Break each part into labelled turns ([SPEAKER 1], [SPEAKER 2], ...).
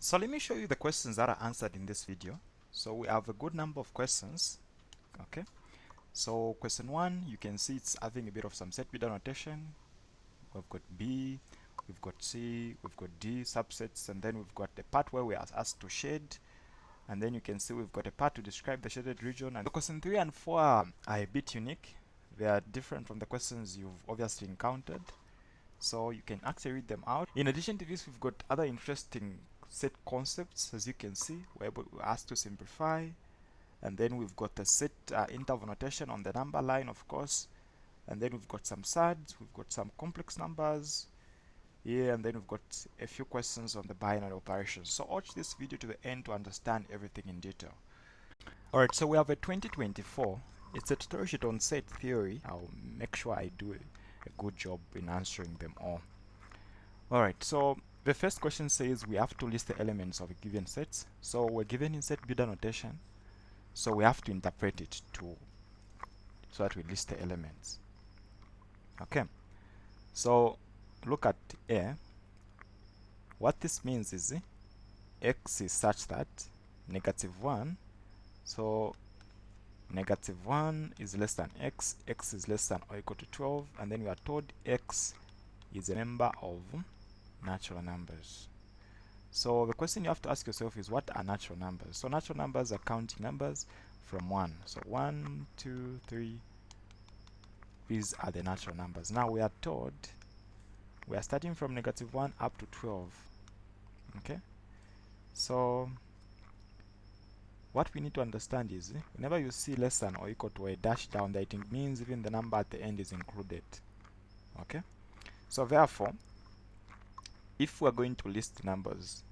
[SPEAKER 1] So let me show you the questions that are answered in this video. So we have a good number of questions. Okay. So question 1, you can see it's having a bit of some set beta notation. We've got B, we've got C, we've got D subsets, and then we've got the part where we are asked to shade. And then you can see we've got a part to describe the shaded region. And question 3 and 4 are a bit unique. They are different from the questions you've obviously encountered. So you can actually read them out. In addition to this, we've got other interesting set concepts. As you can see, we're asked to simplify, and then we've got a set interval notation on the number line, of course, and then we've got some surds, we've got some complex numbers here, and then we've got a few questions on the binary operations. So watch this video to the end to understand everything in detail. Alright, so we have a 2024. It's a tutorial sheet on set theory. I'll make sure I do a good job in answering them all. Alright, so the first question says we have to list the elements of a given set. So we're given in set beta notation, so we have to interpret it so that we list the elements. Okay, so look at A. What this means is x is such that -1, so -1 is less than x, x is less than or equal to 12, and then we are told x is a member of natural numbers. So the question you have to ask yourself is, what are natural numbers? So natural numbers are counting numbers from 1. So 1, 2, 3, these are the natural numbers. Now we are told we are starting from -1 up to 12. Okay, so what we need to understand is whenever you see less than or equal to a dash down there, it means even the number at the end is included. Okay, so therefore, if we're going to list numbers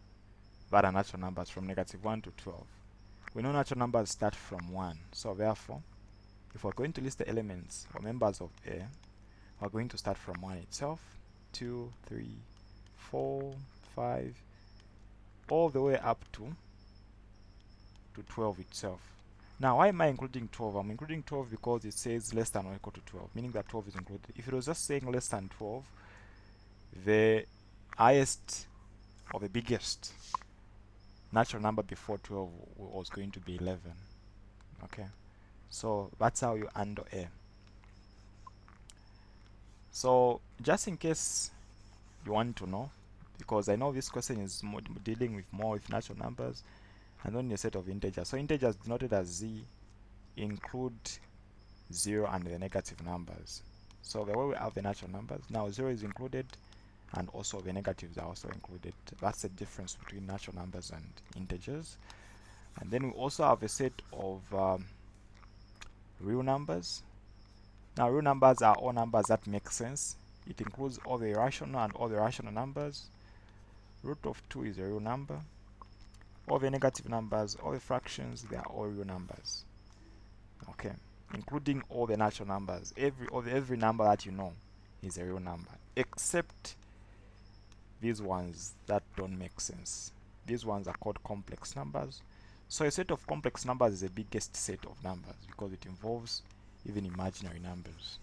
[SPEAKER 1] that are natural numbers from -1 to 12, we know natural numbers start from 1. So therefore, if we're going to list the elements or members of A, we're going to start from 1 itself, 2, 3, 4, 5, all the way up to 12 itself. Now, why am I including 12? I'm including 12 because it says less than or equal to 12, meaning that 12 is included. If it was just saying less than 12, the highest or the biggest natural number before 12 was going to be 11. Okay, so that's how you handle A. So just in case you want to know, because I know this question is dealing more with natural numbers and only a set of integers. So integers denoted as z include 0 and the negative numbers. So the way we have the natural numbers, now 0 is included and also the negatives are also included. That's the difference between natural numbers and integers. And then we also have a set of real numbers. Now real numbers are all numbers that make sense. It includes all the irrational and all the rational numbers. Root of 2 is a real number. All the negative numbers, all the fractions, they are all real numbers. Okay, including all the natural numbers. Every number that you know is a real number, except these ones that don't make sense. These ones are called complex numbers. So a set of complex numbers is the biggest set of numbers because it involves even imaginary numbers.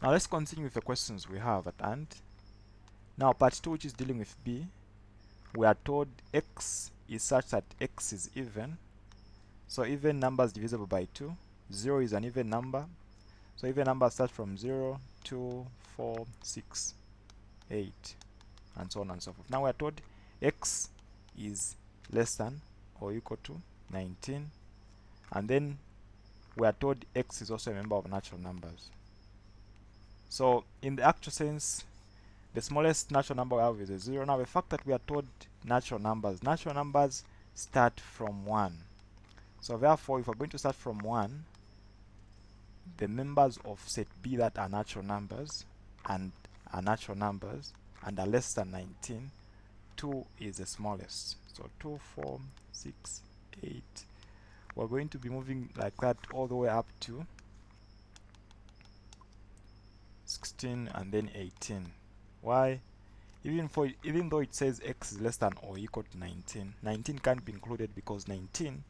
[SPEAKER 1] Now let's continue with the questions we have at hand. Now part 2, which is dealing with B, we are told x is such that x is even. So even numbers divisible by 2. 0 is an even number. So even numbers start from 0, 2, 4, 6, 8, and so on and so forth. Now we are told x is less than or equal to 19. And then we are told x is also a member of natural numbers. So in the actual sense, the smallest natural number we have is a 0. Now the fact that we are told natural numbers start from 1. So therefore, if we're going to start from 1, the members of set B that are natural numbers and are less than 19, 2 is the smallest. So 2, 4, 6, 8. We're going to be moving like that all the way up to 16 and then 18. Why? Even though it says x is less than or equal to 19, 19 can't be included because 19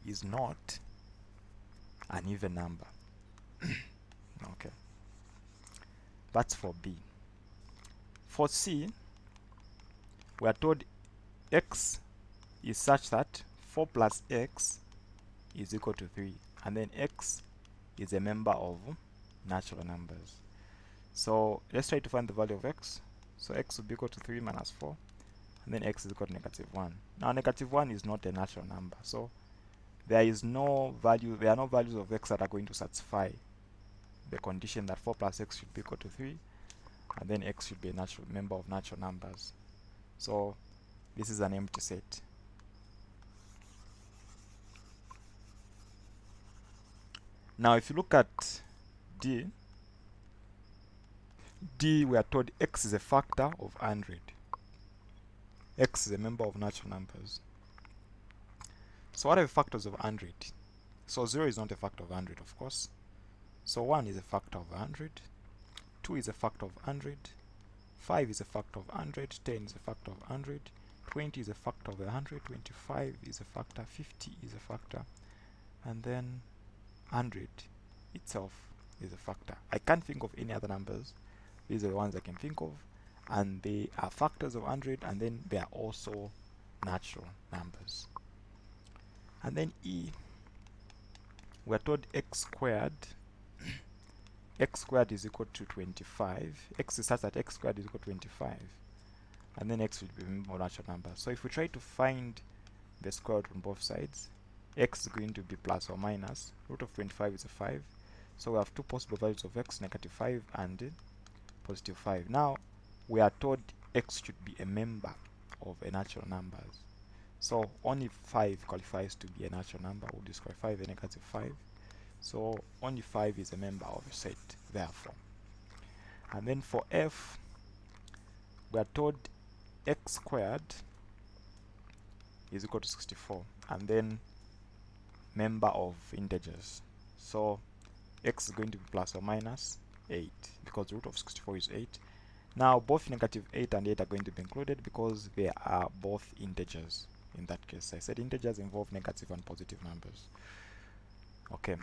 [SPEAKER 1] is not an even number. Okay, that's for B. For C, we are told x is such that 4 plus x is equal to 3, and then x is a member of natural numbers. So let's try to find the value of x. So x will be equal to 3 minus 4, and then x is equal to -1. Now -1 is not a natural number, so there are no values of x that are going to satisfy the condition that 4 plus x should be equal to 3, and then x should be a member of natural numbers. So this is an empty set. Now if you look at D, we are told x is a factor of 100. X is a member of natural numbers. So what are the factors of 100? So 0 is not a factor of 100, of course. So 1 is a factor of 100, 2 is a factor of 100, 5 is a factor of 100, 10 is a factor of 100, 20 is a factor of 100, 25 is a factor, 50 is a factor, and then 100 itself is a factor. I can't think of any other numbers. These are the ones I can think of, and they are factors of 100, and then they are also natural numbers. And then E, we're told x squared x squared is equal to 25. X is such that x squared is equal to 25, and then x will be a member of natural number. So if we try to find the square root on both sides, x is going to be plus or minus. Root of 25 is a 5, so we have two possible values of x, -5 and +5. Now we are told x should be a member of a natural numbers, so only 5 qualifies to be a natural number. We'll disqualify the -5, so only 5 is a member of a set, therefore. And then for f, we are told x squared is equal to 64, and then member of integers, so x is going to be plus or minus 8, because the root of 64 is 8. Now both -8 and 8 are going to be included because they are both integers. In that case, I said integers involve negative and positive numbers. Okay,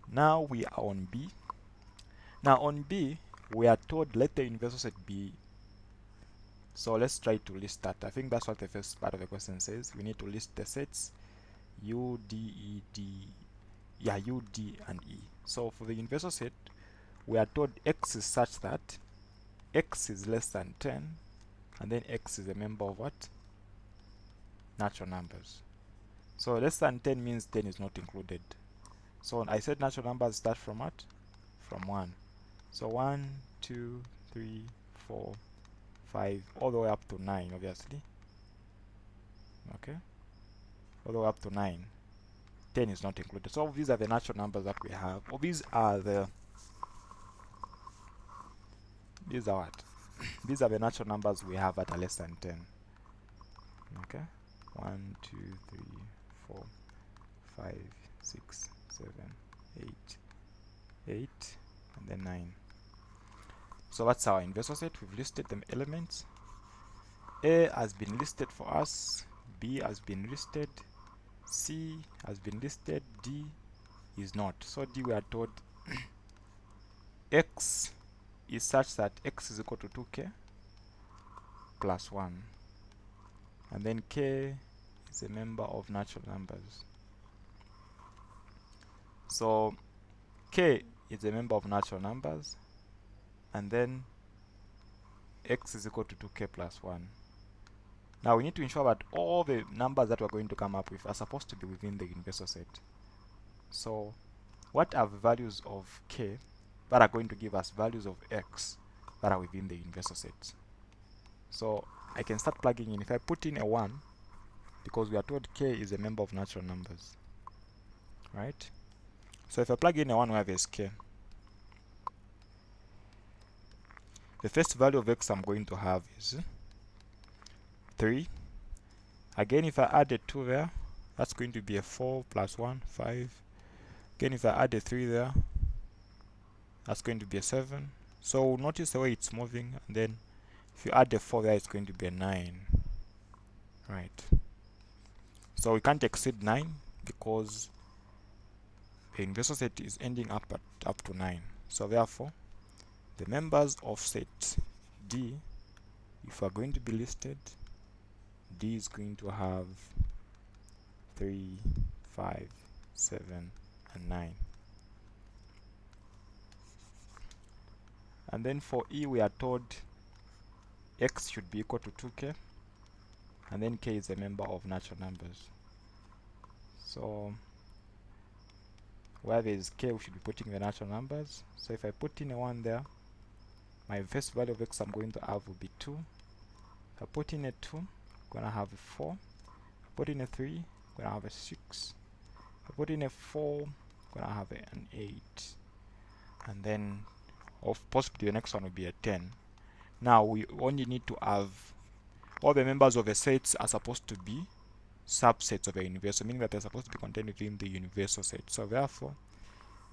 [SPEAKER 1] now we are on B. Now on B, we are told let the universal set be. So let's try to list that. I think that's what the first part of the question says. We need to list the sets U, D, E, D, U, D, and E. So for the universal set, we are told x is such that x is less than 10, and then x is a member of what? Natural numbers. So less than 10 means 10 is not included. So I said natural numbers start from what? From 1. So 1, 2, 3, 4, 5, all the way up to 9, obviously. Okay? All the way up to 9. 10 is not included. So these are the natural numbers that we have. Or these are what? These are the natural numbers we have that are less than 10. Okay? 1, 2, 3, 4, 5, 6, 7, 8, and then 9. So that's our inversor set. We've listed the elements. A has been listed for us, B has been listed, C has been listed, D is not. So D, we are told x is such that x is equal to 2k plus 1, and then k is a member of natural numbers. So k is a member of natural numbers, and then x is equal to 2k plus 1. Now we need to ensure that all the numbers that we're going to come up with are supposed to be within the universal set. So what are the values of k that are going to give us values of x that are within the universal set? So I can start plugging in. If I put in a 1, because we are told k is a member of natural numbers, right? So if I plug in a 1 where there's k, the first value of x I'm going to have is 3. Again, if I add a 2 there, that's going to be a 4 plus 1, 5. Again, if I add a 3 there, that's going to be a 7. So notice the way it's moving, and then if you add a 4 there, it's going to be a 9. Right. So we can't exceed 9 because the universal set is ending up to 9. So therefore, the members of set D, if we're going to be listed, D is going to have 3, 5, 7, and 9. And then for E, we are told X should be equal to 2k, and then K is a member of natural numbers. So where there is K, we should be putting the natural numbers. So if I put in a 1 there, my first value of X I'm going to have will be 2. If I put in a 2, I'm going to have a 4. If I put in a 3, I'm going to have a 6. If I put in a 4, I'm going to have an 8. And then possibly the next one will be a 10. Now we only need to have all the members of a set are supposed to be subsets of a universal, meaning that they're supposed to be contained within the universal set. So therefore,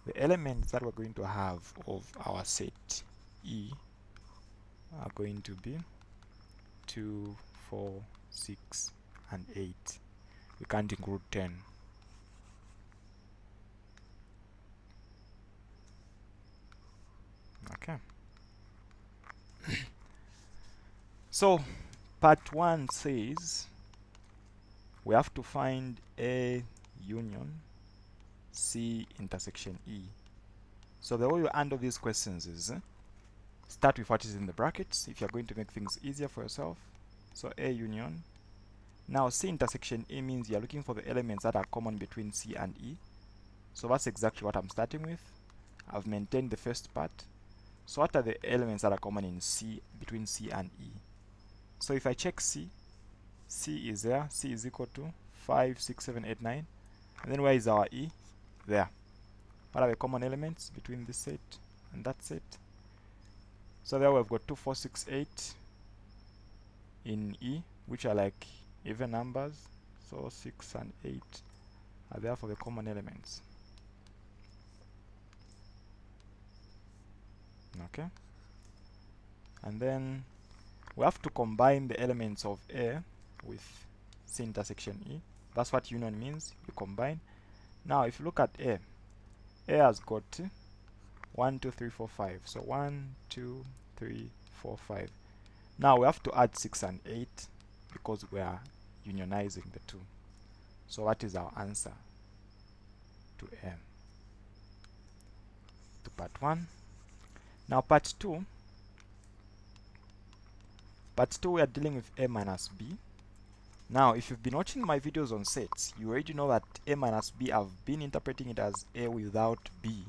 [SPEAKER 1] the elements that we're going to have of our set E are going to be 2, 4, 6, and 8. We can't include 10. Okay. So part 1 says we have to find A union C intersection E. So the way you handle these questions is start with what is in the brackets if you're going to make things easier for yourself. So A union. Now C intersection E means you're looking for the elements that are common between C and E. So that's exactly what I'm starting with. I've maintained the first part. So what are the elements that are common in C, between C and E? So if I check C, C is there. C is equal to 5, 6, 7, 8, 9. And then where is our E? There. What are the common elements between this set and that set? So there we've got 2, 4, 6, 8 in E, which are like even numbers. So 6 and 8 are therefore the common elements. Okay. And then we have to combine the elements of A with C intersection E. That's what union means. You combine. Now if you look at A has got 1, 2, 3, 4, 5. So 1, 2, 3, 4, 5. Now we have to add 6 and 8 because we are unionizing the two. So what is our answer to A? To part 1. Now part 2. Part 2 we are dealing with A minus B. Now if you've been watching my videos on sets, you already know that A minus B, I've been interpreting it as A without B.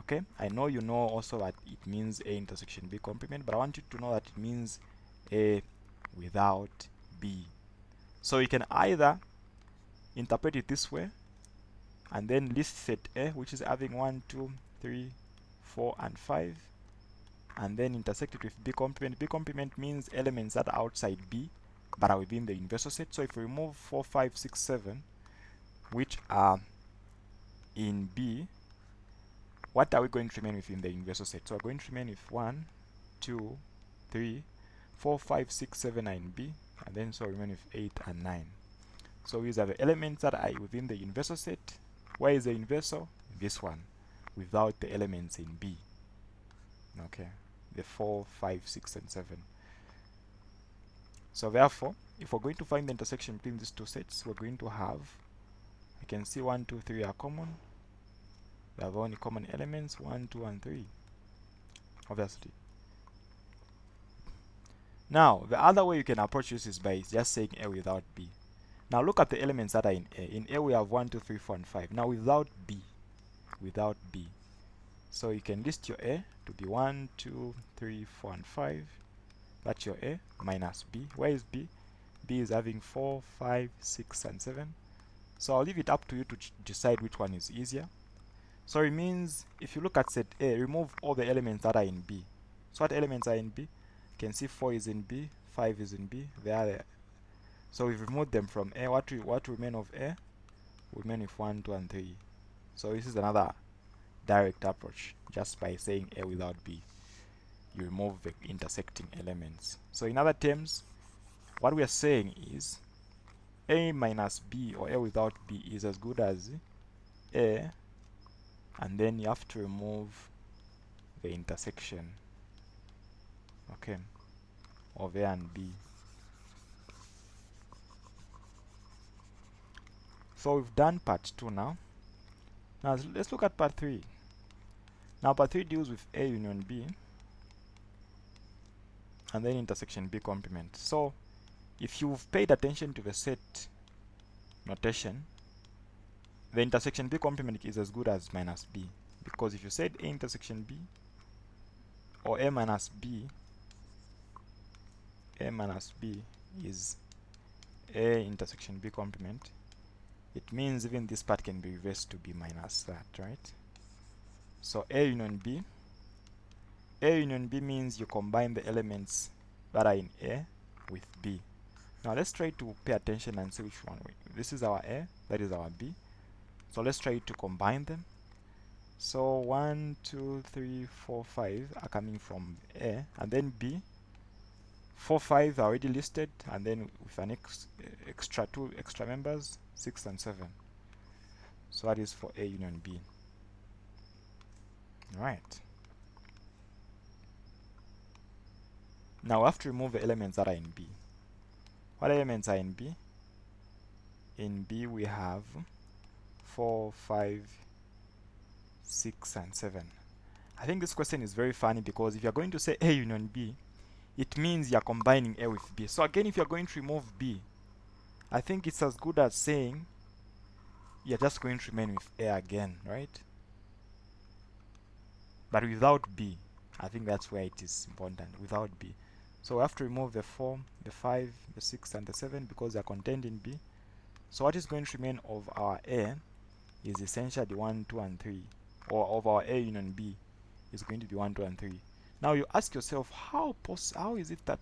[SPEAKER 1] Okay, I know you know also that it means A intersection B complement, but I want you to know that it means A without B. So you can either interpret it this way and then list set A, which is having 1, 2, 3, 4, and 5, and then intersect it with B complement. B complement means elements that are outside B but are within the universal set. So if we remove 4, 5, 6, 7, which are in B, what are we going to remain within the universal set? So we're going to remain with 1, 2, 3, 4, 5, 6, 7 are in B, and then so remain with 8 and 9. So these are the elements that are within the universal set. Where is the universal? This one, without the elements in B. Okay, the 4, 5, 6, and 7. So therefore, if we're going to find the intersection between these two sets, we're going to have, I can see 1, 2, 3 are common. We have only common elements 1, 2, and 3, obviously. Now, the other way you can approach this is by just saying A without B. Now look at the elements that are in A. In A we have 1, 2, 3, 4, and 5. Now without B, so you can list your A to be 1, 2, 3, 4, and 5. That's your A minus B. Where is B? B is having 4, 5, 6, and 7. So I'll leave it up to you to decide which one is easier. So it means if you look at set A, remove all the elements that are in B. So what elements are in B? You can see 4 is in B, 5 is in B, they are there. So we've removed them from A. What remain of A? We remain with 1, 2, and 3. So this is another direct approach, just by saying A without B. You remove the intersecting elements. So in other terms, what we are saying is A minus B or A without B is as good as A, and then you have to remove the intersection. okay, of A and B. So we've done part 2 now. Now let's look at part 3. Now part 3 deals with A union B and then intersection B complement. So if you've paid attention to the set notation, the intersection B complement is as good as minus B, because if you said A intersection B or A minus B is A intersection B complement, it means even this part can be reversed to be minus that, right? So A union B means you combine the elements that are in A with B. Now let's try to pay attention and see which one. This is our A, that is our B. So let's try to combine them. So 1, 2, 3, 4, 5 are coming from A, and then B. 4, 5 are already listed, and then with an extra 2 extra members, 6 and 7. So that is for A union B. Right. Now we have to remove the elements that are in B. What elements are in B? In B we have 4, 5, 6 and 7. I think this question is very funny, because if you're going to say A union B, it means you're combining A with B. So again, if you're going to remove B, I think it's as good as saying you're just going to remain with A again, right? But without B, I think that's where it is important, without B. So we have to remove the 4, the 5, the 6 and the 7 because they're contained in B. So what is going to remain of our A is essentially 1, 2 and 3, or of our A union B is going to be 1, 2 and 3. Now you ask yourself, how is it that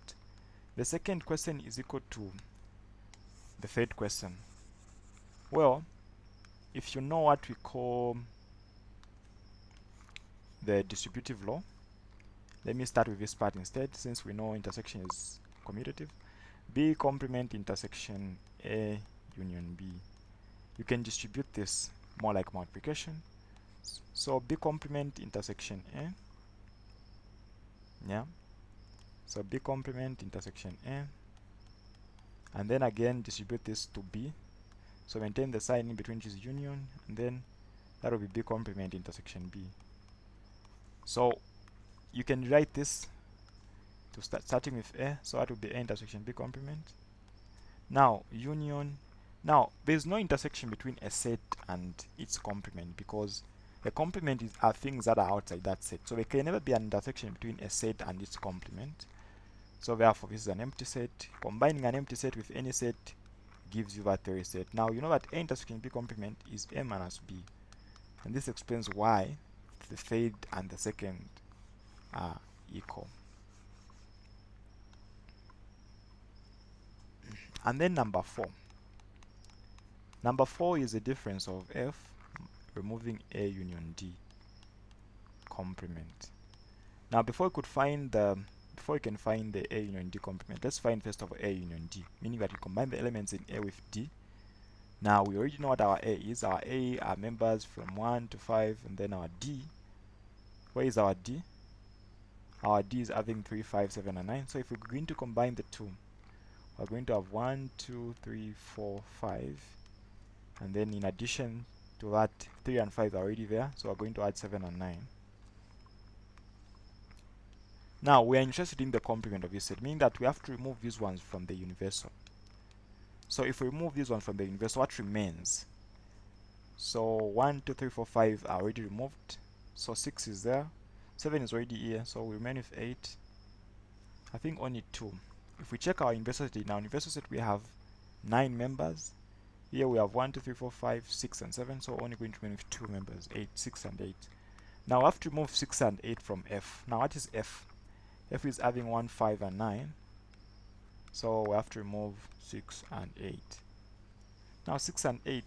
[SPEAKER 1] the second question is equal to the third question? Well, if you know what we call the distributive law, let me start with this part instead, since we know intersection is commutative. B complement intersection A union B. You can distribute this more like multiplication. So B complement intersection A. Yeah. So B complement intersection A. And then again distribute this to B. So maintain the sign in between, which is union, and then that will be B complement intersection B. So you can write this to starting with A, so that will be A intersection B complement. Now union. Now there's no intersection between a set and its complement, because a complement are things that are outside that set. So there can never be an intersection between a set and its complement. So therefore this is an empty set. Combining an empty set with any set gives you that very set. Now you know that A intersection B complement is A minus B, and this explains why the third and the second are equal. And then number 4. Number 4 is the difference of F removing A union D complement. Now before you can find the A union D complement, let's find first of all A union D, meaning that we combine the elements in A with D. Now we already know what our A is. Our A are members from 1 to 5, and then our D. Where is our D? Our D is having 3, 5, 7 and 9. So if we're going to combine the two, we're going to have 1, 2, 3, 4, 5, and then in addition to that 3 and 5 are already there, so we're going to add 7 and 9. Now we are interested in the complement of this set, meaning that we have to remove these ones from the universal. So if we remove these ones from the universal, what remains? So 1, 2, 3, 4, 5 are already removed, so 6 is there, 7 is already here, so we remain with 8. I think only 2. If we check our universal set, in our universal set we have 9 members. Here we have 1, 2, 3, 4, 5, 6 and 7, so only going to remain with 2 members, 8, 6 and 8. Now we have to remove 6 and 8 from F. Now what is F? F is having 1, 5 and 9, so we have to remove 6 and 8. Now 6 and 8,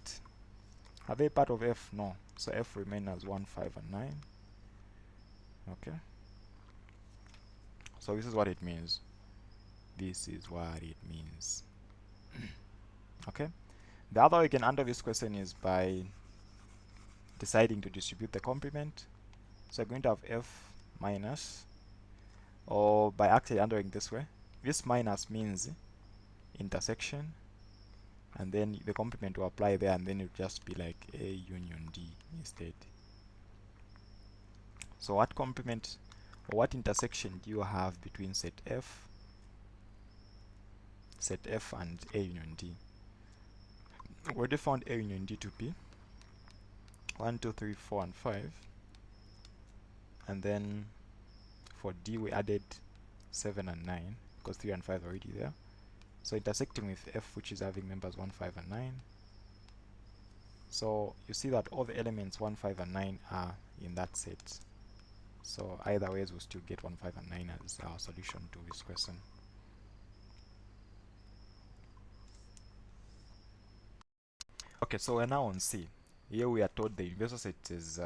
[SPEAKER 1] are they part of F? No, so F remain as 1, 5 and 9. Okay, so this is what it means. This is what it means. Okay, the other way you can handle this question is by deciding to distribute the complement. So you're going to have F minus or by actually handling this way, this minus means intersection, and then the complement will apply there, and then it will just be like A union D instead. So what complement or what intersection do you have between set F and A union D? We already found A union D to be 1, 2, 3, 4, and 5, and then for D we added 7 and 9 because 3 and 5 are already there. So intersecting with F, which is having members 1, 5, and 9. So you see that all the elements 1, 5, and 9 are in that set. So either ways we'll still get 1, 5, and 9 as our solution to this question. Okay, so we're now on C. Here we are told the universal set is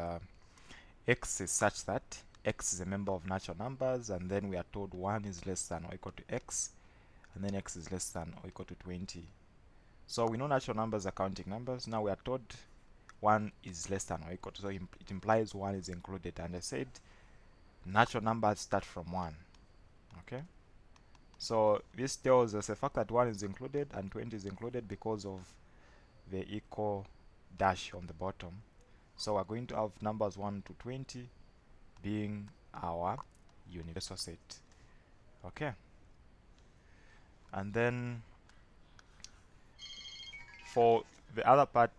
[SPEAKER 1] X is such that X is a member of natural numbers, and then we are told 1 is less than or equal to X, and then X is less than or equal to 20. So we know natural numbers are counting numbers. Now we are told 1 is less than or equal to, so it implies 1 is included, and I said natural numbers start from 1. Okay, so this tells us the fact that 1 is included and 20 is included because of the equal dash on the bottom. So we're going to have numbers 1 to 20 being our universal set. Okay, and then for the other part,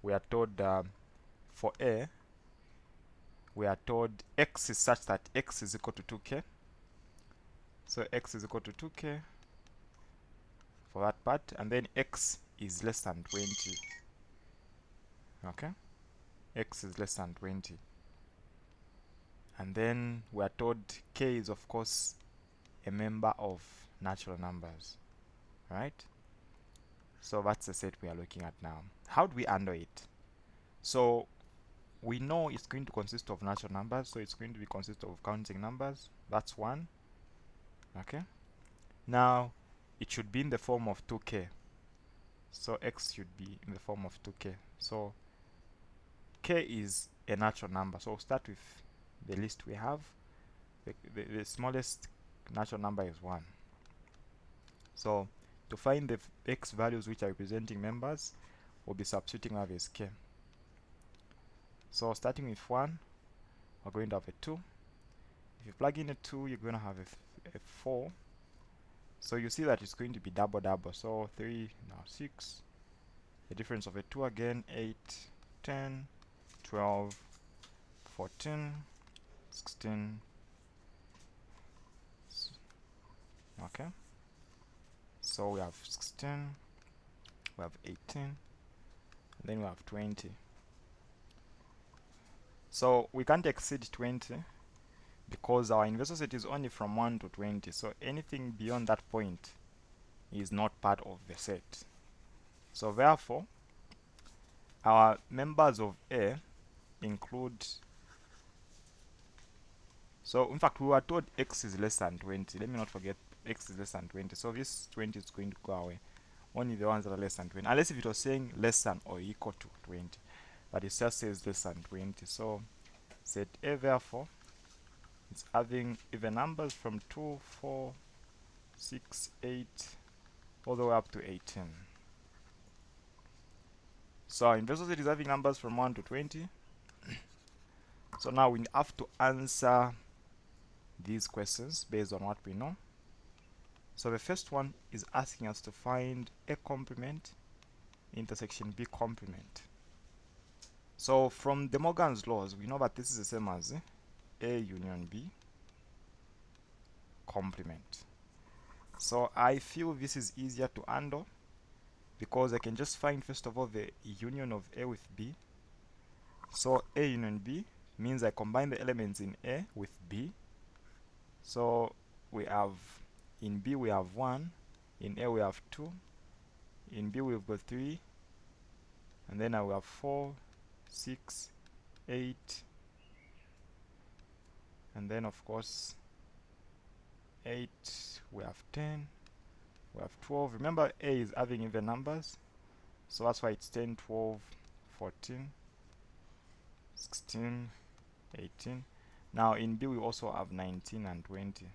[SPEAKER 1] we are told for A, we are told X is such that X is equal to 2k. So X is equal to 2k for that part, and then X is less than 20. Okay, X is less than 20, and then we are told K is of course a member of natural numbers, right? So that's the set we are looking at now. How do we handle it? So we know it's going to consist of natural numbers, so it's going to be consist of counting numbers. That's 1. Okay, now it should be in the form of 2k, so X should be in the form of 2k. So k is a natural number, so we'll start with the list we have. The smallest natural number is 1. So to find the X values which are representing members, we'll be substituting our as k. So starting with 1, we're going to have a 2. If you plug in a 2, you're going to have a 4. So you see that it's going to be double double. So 3, now 6. The difference of a 2 again, 8, 10, 12, 14, 16. Okay. So we have 16, we have 18, and then we have 20. So we can't exceed 20 because our universal set is only from 1 to 20. So anything beyond that point is not part of the set. So therefore, our members of A include, so in fact we were told X is less than 20. Let me not forget X is less than 20. So this 20 is going to go away. Only the ones that are less than 20. Unless if it was saying less than or equal to 20. But it just says less than 20. So set A therefore it's having even numbers from 2, 4, 6, 8, all the way up to 18. So our universal set is having numbers from 1 to 20. So now we have to answer these questions based on what we know. So the first one is asking us to find A complement intersection B complement. So from De Morgan's laws, we know that this is the same as A union B complement. So I feel this is easier to handle because I can just find first of all the union of A with B. So A union B means I combine the elements in A with B. So we have in B we have 1, in A we have 2, in B we've got 3, and then I will have 4, 6, 8, and then of course 8, we have 10, we have 12. Remember A is having even numbers, so that's why it's 10, 12, 14, 16, 18. Now in B we also have 19 and 20.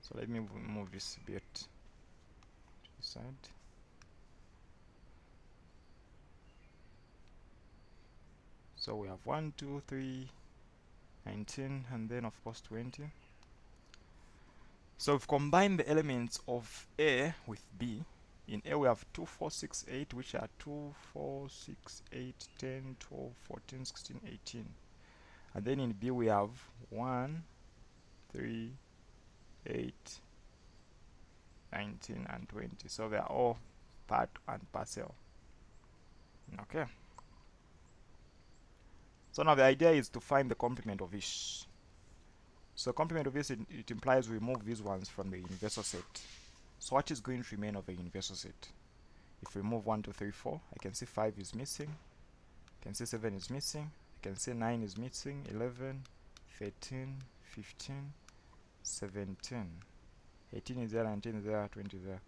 [SPEAKER 1] So let me move this bit to the side. So we have 1, 2, 3, 19, and then of course 20. So we've combined the elements of A with B. In A we have 2, 4, 6, 8, which are 2, 4, 6, 8, 10, 12, 14, 16, 18. And then in B we have 1, 3, 8, 19, and 20. So they are all part and parcel. Okay. So now the idea is to find the complement of each. So complement of this, it implies we remove these ones from the universal set. So what is going to remain of the universal set? If we remove 1, 2, 3, 4, I can see 5 is missing. I can see 7 is missing. I can see 9 is missing. 11, 13, 15, 17. 18 is there, 19 is there, 20 is there.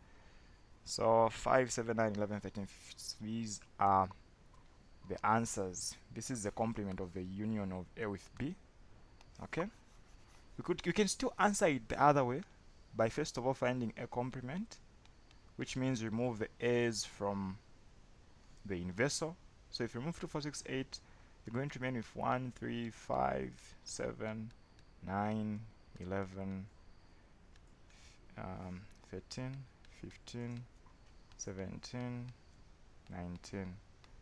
[SPEAKER 1] So 5, 7, 9, 11, 13, 15. These are the answers. This is the complement of the union of A with B. Okay? You can still answer it the other way by first of all finding a complement, which means remove the A's from the universal. So if you remove 2, 4, 6, 8, you're going to remain with 1, 3, 5, 7, 9, 11, 13, 15, 17, 19,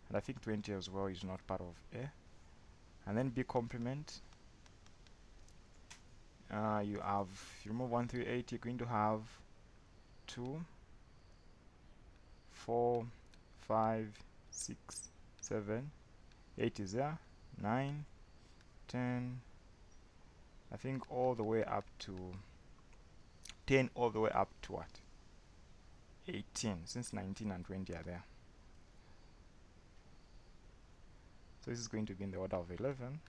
[SPEAKER 1] and I think 20 as well is not part of A. And then B complement, you remove 1, 3, 8, you're going to have 2, 4, 5, 6, 7, 8 is there, 9, 10, I think all the way up to 10, all the way up to what? 18, since 19 and 20 are there. So this is going to be in the order of 11,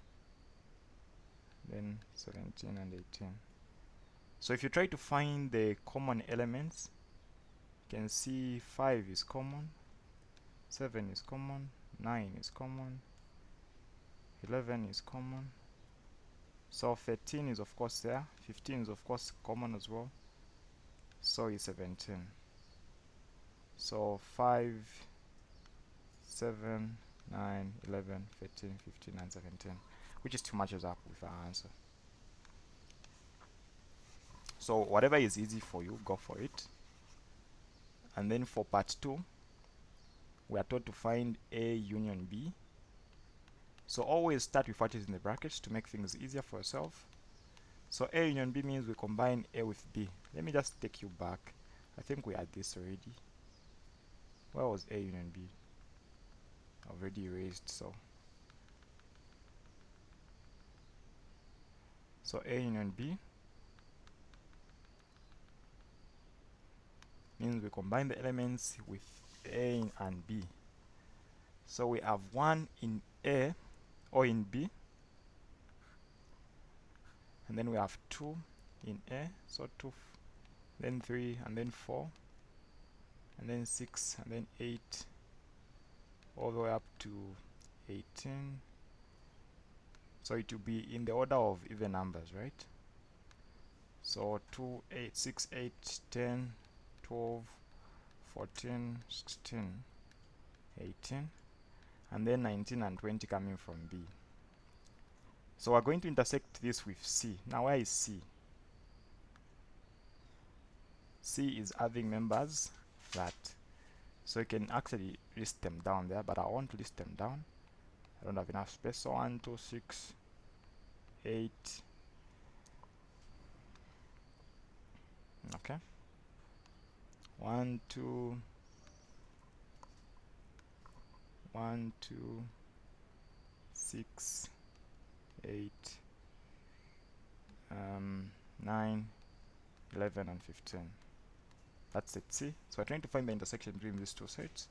[SPEAKER 1] then 17 and 18. So if you try to find the common elements, you can see 5 is common, 7 is common, 9 is common, 11 is common. So 13 is of course there, 15 is of course common as well, so is 17. So 5, 7, 9, 11, 13, 15, and 17, which is too matches up with our answer. So whatever is easy for you, go for it. And then for part 2, we are told to find A union B. So always start with what is in the brackets to make things easier for yourself. So A union B means we combine A with B. Let me just take you back. I think we had this already. Where was A union B? Already erased. So A union B means we combine the elements with A and B. So we have 1 in A or in B, and then we have 2 in A, so 2, then 3, and then 4, and then 6, and then 8, all the way up to 18. So it will be in the order of even numbers, right? So 2, 8, 6, 8, 10, 12, 14, 16, 18, and then 19 and 20 coming from B. So we're going to intersect this with C. Now where is C? C is having members that. So you can actually list them down there, but I want to list them down. I don't have enough space. So 1, 2, 6, 8. Okay. 1, 2, 1, 2, 6, 8, 9, 11, and 15. That's set C. So we're trying to find the intersection between these two sets.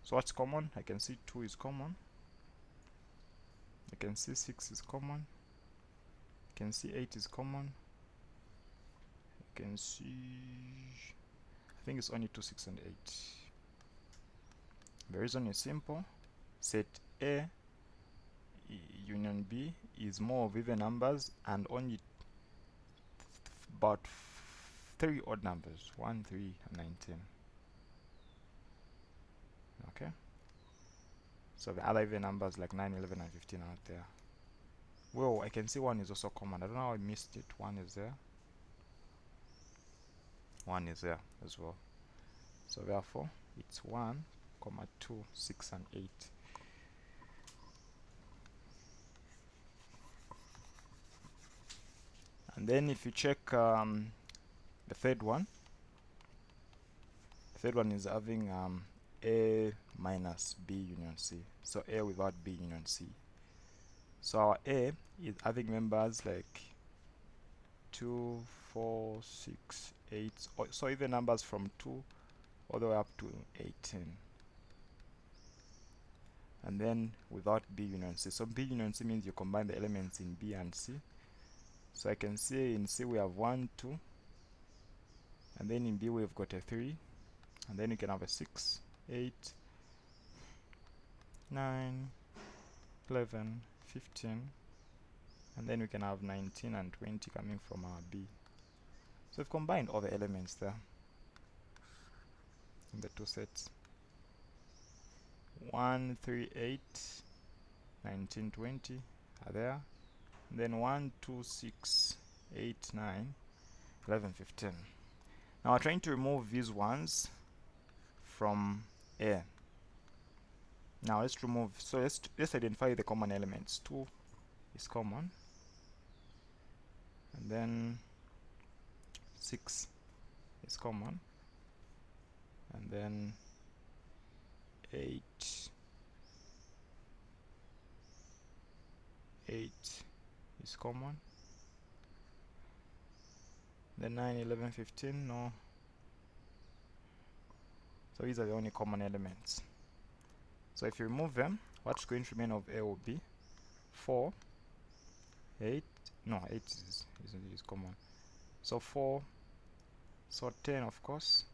[SPEAKER 1] So what's common? I can see 2 is common. I can see 6 is common. I can see 8 is common. I can see, I think it's only 2, 6, and 8. The reason is simple. Set A union B is more of even numbers, and only about three odd numbers, 1, 3, and 19. Okay, so the other even numbers like 9, 11, and 15 are not there. Well, I can see 1 is also common. I don't know how I missed it. 1 is there. 1 is there as well. So therefore, it's 1, 2, 6, and 8. And then if you check the third one is having A minus B union C. So A without B union C. So our A is having members like 2, 4, 6, 8. So even numbers from 2 all the way up to 18. And then without B union C. So B union C means you combine the elements in B and C. So I can see in C we have 1, 2, and then in B we've got a 3, and then you can have a 6, 8, 9, 11, 15, and then we can have 19 and 20 coming from our B. So we've combined all the elements there in the two sets. 1, 3, 8, 19, 20 are there. And then 1, 2, 6, 8, 9, 11, 15. Now we're trying to remove these ones from A. Now let's remove, so let's identify the common elements. 2 is common, and then 6 is common, and then 8 is common, then 9, 11, 15, no. So these are the only common elements. So if you remove them, what's going to remain of A will be 4, 8, no, 8 is common. So 4, so 10 of course,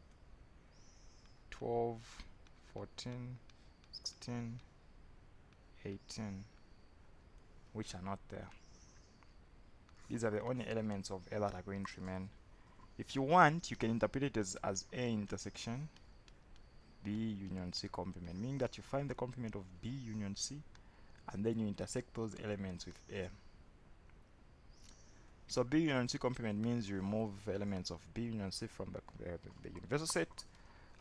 [SPEAKER 1] 12, 14, 16, 18, which are not there. These are the only elements of A that are going to remain. If you want, you can interpret it as A intersection B union C complement, meaning that you find the complement of B union C and then you intersect those elements with A. So B union C complement means you remove elements of B union C from the universal set,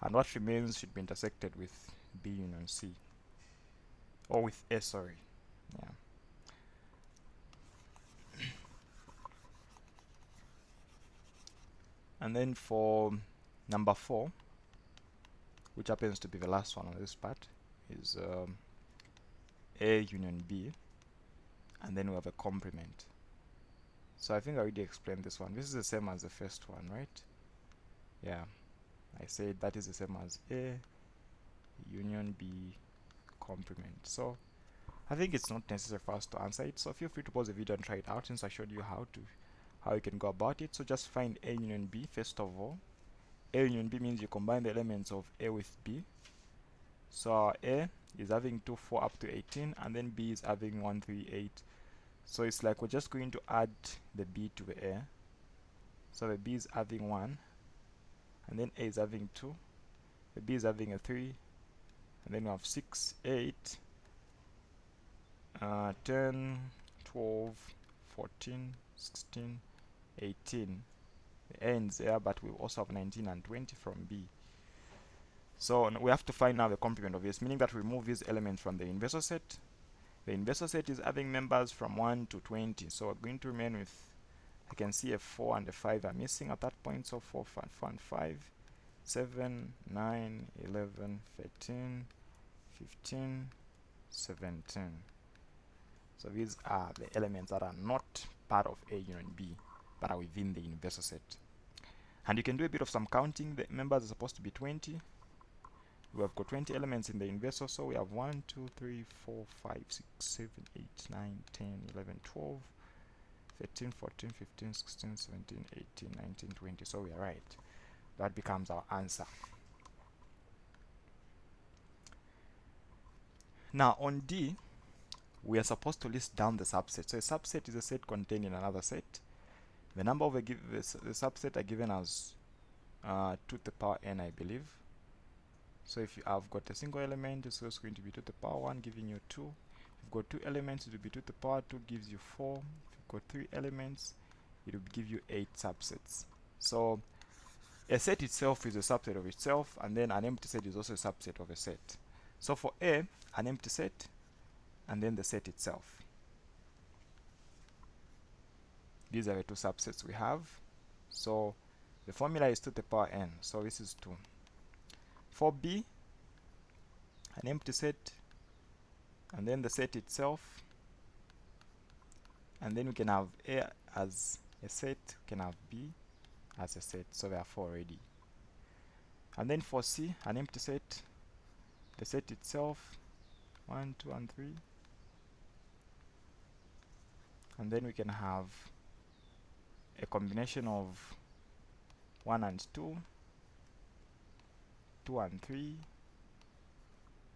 [SPEAKER 1] and what remains should be intersected with B union C, or with A, sorry. Yeah. And then for number 4, which happens to be the last one on this part, is A union B, and then we have a complement. So I think I already explained this one. This is the same as the first one, right? Yeah, I said that is the same as A union B complement. So I think it's not necessary for us to answer it, so feel free to pause the video and try it out, since I showed you how you can go about it. So just find A union B first of all. A union B means you combine the elements of A with B. So A is having 2, 4 up to 18, and then B is having 1, 3, 8. So it's like we're just going to add the B to the A. So the B is having 1, and then A is having 2, the B is having a 3, and then we have 6, 8, 10, 12, 14, 16, 18. The A ends there, but we also have 19 and 20 from B. So we have to find now the complement of this, meaning that we remove these elements from the inverse set. The inverse set is having members from 1 to 20, so we're going to remain with, I can see a 4 and a 5 are missing at that point, so 4, 4 and 5, 7, 9, 11, 13, 15, 17. So these are the elements that are not part of A union B, but are within the inverse set. And you can do a bit of some counting. The members are supposed to be 20. We have got 20 elements in the inverse, so we have 1, 2, 3, 4, 5, 6, 7, 8, 9, 10, 11, 12, 13, 14, 15, 16, 17, 18, 19, 20. So we are right. That becomes our answer. Now on D, we are supposed to list down the subset. So a subset is a set contained in another set. The number of the subset are given as 2 to the power n, I believe. So if you have got a single element, it's also going to be 2 to the power 1, giving you 2. If you've got 2 elements, it will be 2 to the power 2, gives you 4. If you've got 3 elements, it will give you 8 subsets. So a set itself is a subset of itself, and then an empty set is also a subset of a set. So for A, an empty set, and then the set itself. These are the 2 subsets we have. So the formula is 2 to the power n, so this is 2. For B, an empty set, and then the set itself, and then we can have A as a set, we can have B as a set, so there are 4 already. And then for C, an empty set, the set itself, 1, 2, and 3, and then we can have a combination of 1 and 2, 2 and 3,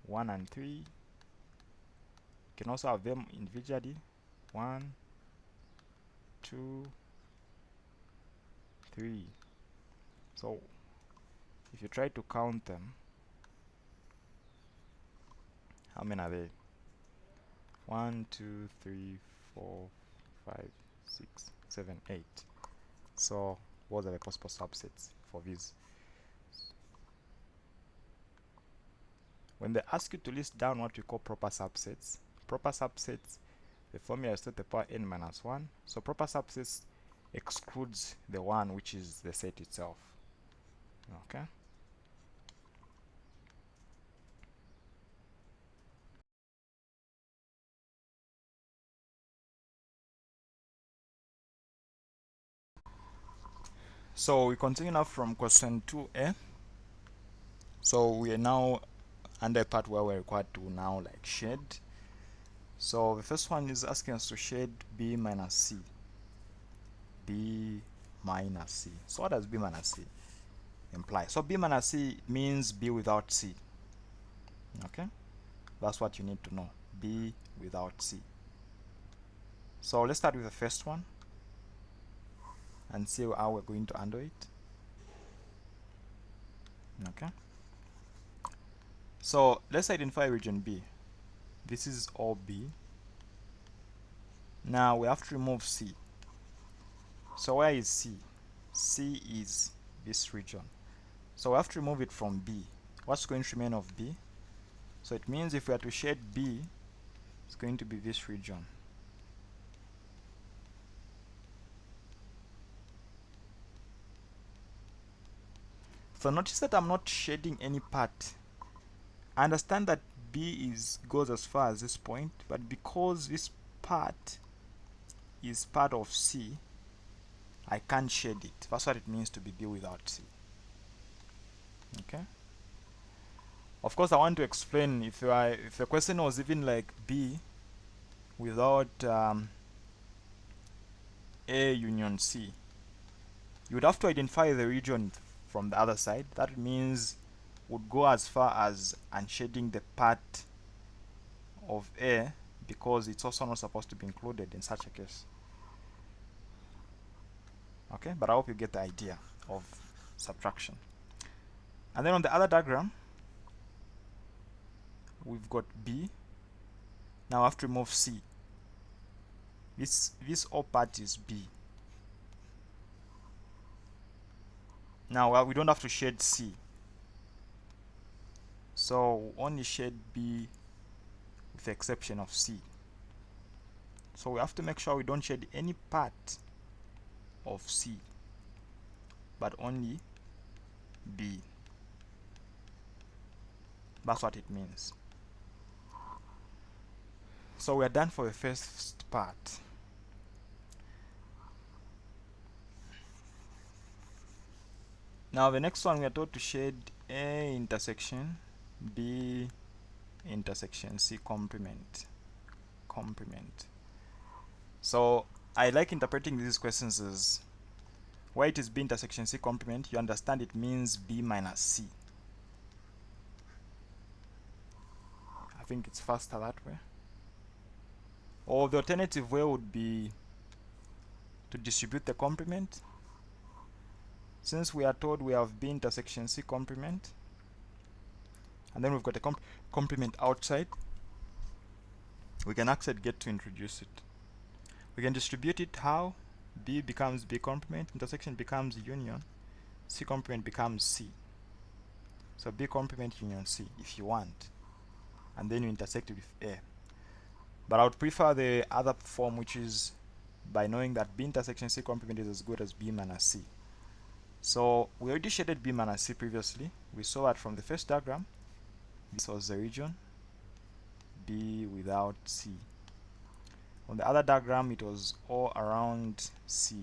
[SPEAKER 1] 1 and 3. You can also have them individually, 1, 2, 3. So if you try to count them, how many are there? 1, 2, 3, 4, 5, 6, 7, 8. So what are the possible subsets for these? When they ask you to list down what we call proper subsets, the formula is 2 to the power n minus 1. So proper subsets excludes the one which is the set itself. Okay. So we continue now from question 2a. So we are now under a part where we're required to now like shade. So the first one is asking us to shade B minus C. B minus C. So what does B minus C imply? So B minus C means B without C. Okay, that's what you need to know. B without C. So let's start with the first one and see how we're going to handle it. Okay, so let's identify region B. This is all B. Now we have to remove C. So where is C? C is this region. So we have to remove it from B. What's going to remain of B? So it means if we are to shade B, it's going to be this region. So notice that I'm not shading any part. I understand that B goes as far as this point, but because this part is part of C, I can't shade it. That's what it means to be B without C. Okay. Of course, I want to explain if the question was even like B without A union C, you would have to identify the region from the other side. That means would go as far as unshading the part of A because it's also not supposed to be included in such a case. Okay, but I hope you get the idea of subtraction. And then on the other diagram, we've got B. Now I have to remove C. This whole part is B. Now we don't have to shade C. So only shade B with the exception of C. So we have to make sure we don't shade any part of C, but only B. That's what it means. So we are done for the first part. Now the next one, we are told to shade A intersection B intersection C complement. So I like interpreting these questions as why it is B intersection C complement. You understand it means B minus C. I think it's faster that way. Or the alternative way would be to distribute the complement. Since we are told we have B intersection C complement, and then we've got a complement outside, we can actually get to introduce it. We can distribute it how? B becomes B complement, intersection becomes union, C complement becomes C. So B complement union C if you want, and then you intersect it with A. But I would prefer the other form, which is by knowing that B intersection C complement is as good as B minus C. So we already shaded B minus C previously. We saw that from the first diagram. This was the region B without C. On the other diagram, it was all around C.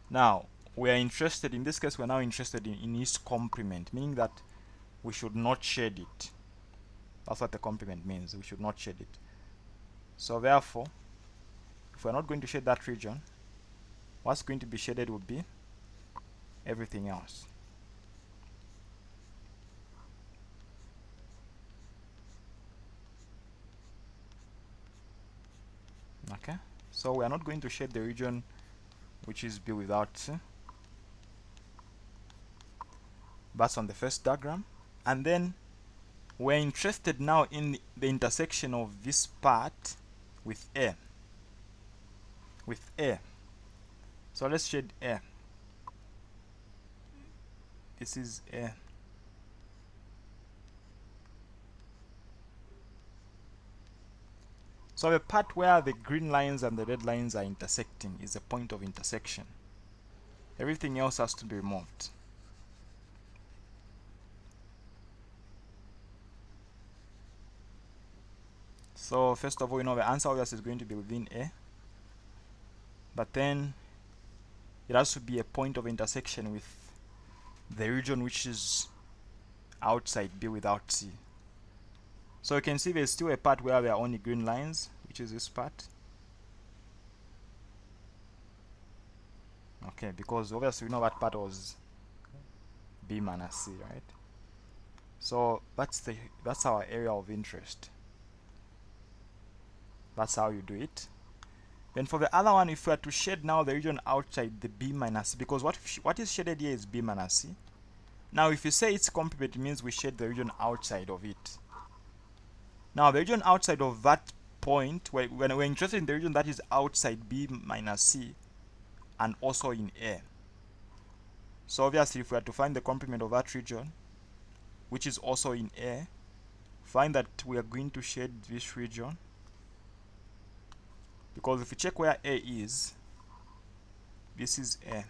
[SPEAKER 1] Now, we are interested, in this case, we're now interested in its complement, meaning that we should not shade it. That's what the complement means, we should not shade it. So therefore, if we're not going to shade that region, what's going to be shaded would be everything else. Okay, so we are not going to shade the region which is B without C. That's on the first diagram. And then we're interested now in the intersection of this part with A. With A. So let's shade A. This is A. So the part where the green lines and the red lines are intersecting is a point of intersection. Everything else has to be removed. So first of all, you know, the answer obviously is going to be within A. But then it has to be a point of intersection with the region which is outside B without C. So you can see there's still a part where there are only green lines, which is this part. Okay, because obviously we know that part was B minus C, right? So that's our area of interest. That's how you do it. Then for the other one, if we are to shade now the region outside the B minus C, because what is shaded here is B minus C. Now if you say it's complement, it means we shade the region outside of it. Now the region outside of that point, when we're interested in the region that is outside B minus C and also in A. So obviously if we are to find the complement of that region, which is also in A, find that we are going to shade this region. Because if you check where A is, this is A.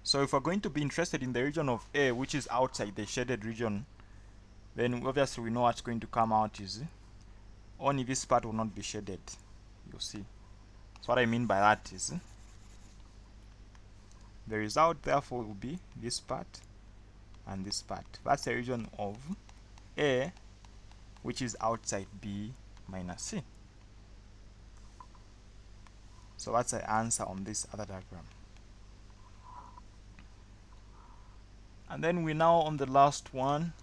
[SPEAKER 1] So if we're going to be interested in the region of A, which is outside the shaded region, then obviously we know what's going to come out is only this part will not be shaded. You'll see. So what I mean by that is the result therefore will be this part and this part. That's the region of A, which is outside B minus C. So that's the answer on this other diagram. And then we're now on the last one.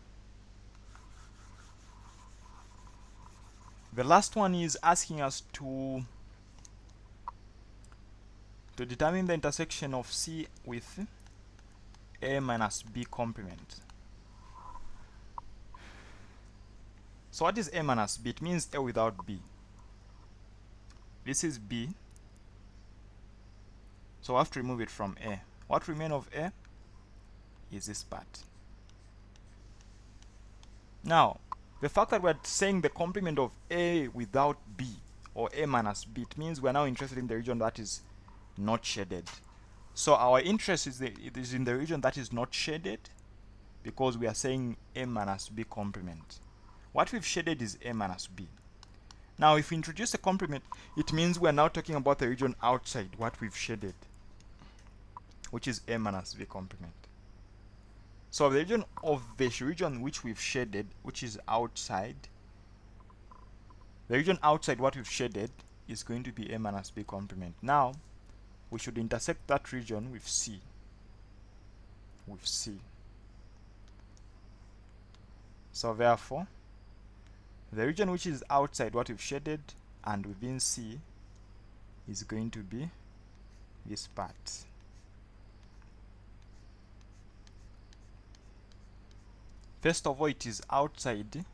[SPEAKER 1] The last one is asking us to determine the intersection of C with A minus B complement. So what is A minus B? It means A without B. This is B. So I have to remove it from A. What remains of A is this part. Now, the fact that we're saying the complement of A without B, or A minus B, it means we're now interested in the region that is not shaded. So our interest is in the region that is not shaded, because we are saying A minus B complement. What we've shaded is A minus B. Now if we introduce a complement, it means we're now talking about the region outside what we've shaded, which is A minus B complement. So the region of the region which we've shaded, which is outside, the region outside what we've shaded is going to be A minus B complement. Now we should intersect that region with C. So therefore, the region which is outside what we've shaded and within C is going to be this part. First of all, it is outside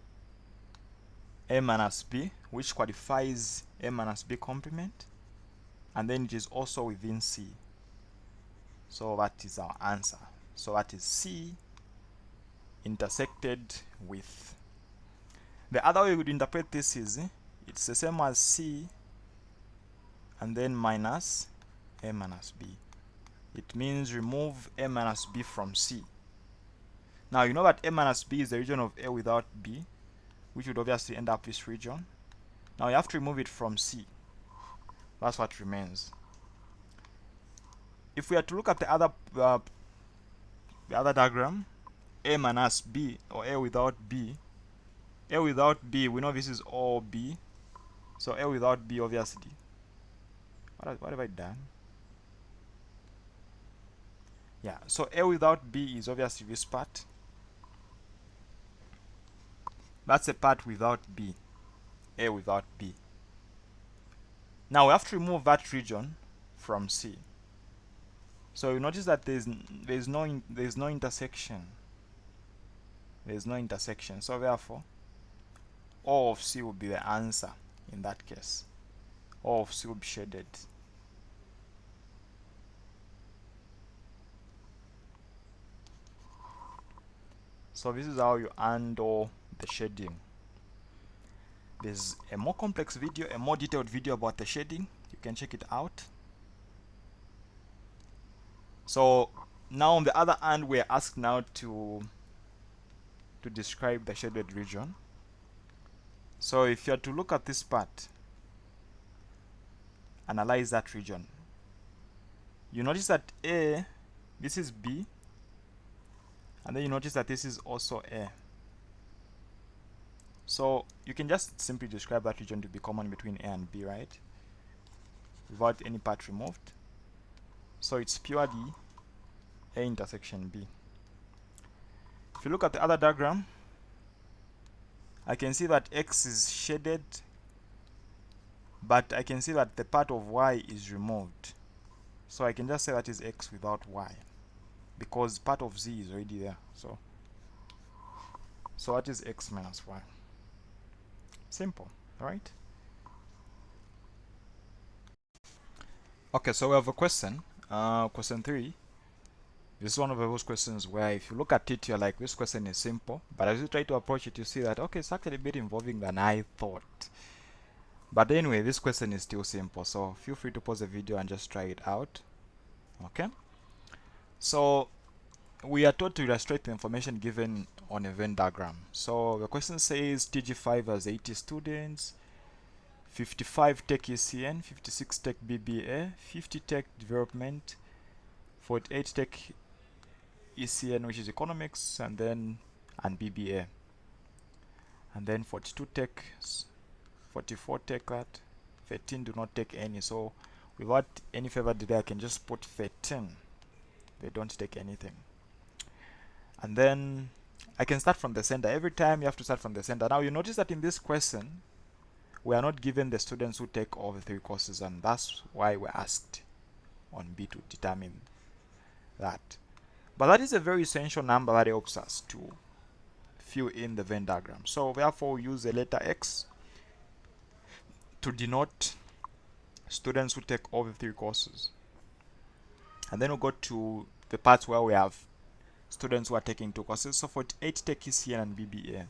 [SPEAKER 1] A minus B, which qualifies A minus B complement, and then it is also within C. So that is our answer. So that is C intersected with. The other way we would interpret this is it's the same as C and then minus A minus B. It means remove A minus B from C. Now you know that A minus B is the region of A without B, which would obviously end up this region. Now you have to remove it from C. That's what remains. If we are to look at the other diagram, A minus B or A without B, we know this is all B. So A without B, obviously. What have I done? Yeah, so A without B is obviously this part. That's a part without B. A without B. Now we have to remove that region from C. So you notice that there's no intersection. There's no intersection. So therefore, all of C will be the answer in that case. All of C will be shaded. So this is how you handle the shading. There's a more complex video, a more detailed video about the shading. You can check it out. So now on the other hand, we're asked now to describe the shaded region. So if you are to look at this part, analyze that region, you notice that A, this is B, and then you notice that this is also A. So you can just simply describe that region to be common between A and B, right? Without any part removed. So it's purely A intersection B. If you look at the other diagram, I can see that X is shaded, but I can see that the part of Y is removed. So I can just say that is X without Y, because part of Z is already there. So that is X minus Y. Simple, right? Okay, so we have a question. Question 3. This is one of those questions where if you look at it, you're like, this question is simple. But as you try to approach it, you see that, okay, it's actually a bit involving than I thought. But anyway, this question is still simple. So feel free to pause the video and just try it out. Okay? So we are told to illustrate the information given on a Venn diagram. So the question says TG5 has 80 students, 55 tech ECN, 56 tech BBA, 50 tech development, 48 tech ECN, which is economics, and BBA, and then 42 tech, 44 tech that, 13 do not take any. So without any further delay, I can just put 13. They don't take anything. And then I can start from the center. Every time you have to start from the center. Now you notice that in this question, we are not given the students who take all the 3 courses, and that's why we're asked on B to determine that. But that is a very essential number that helps us to fill in the Venn diagram. So therefore we use the letter X to denote students who take all the 3 courses. And then we'll go to the parts where we have students who are taking 2 courses. So 48 take ECN and BBA.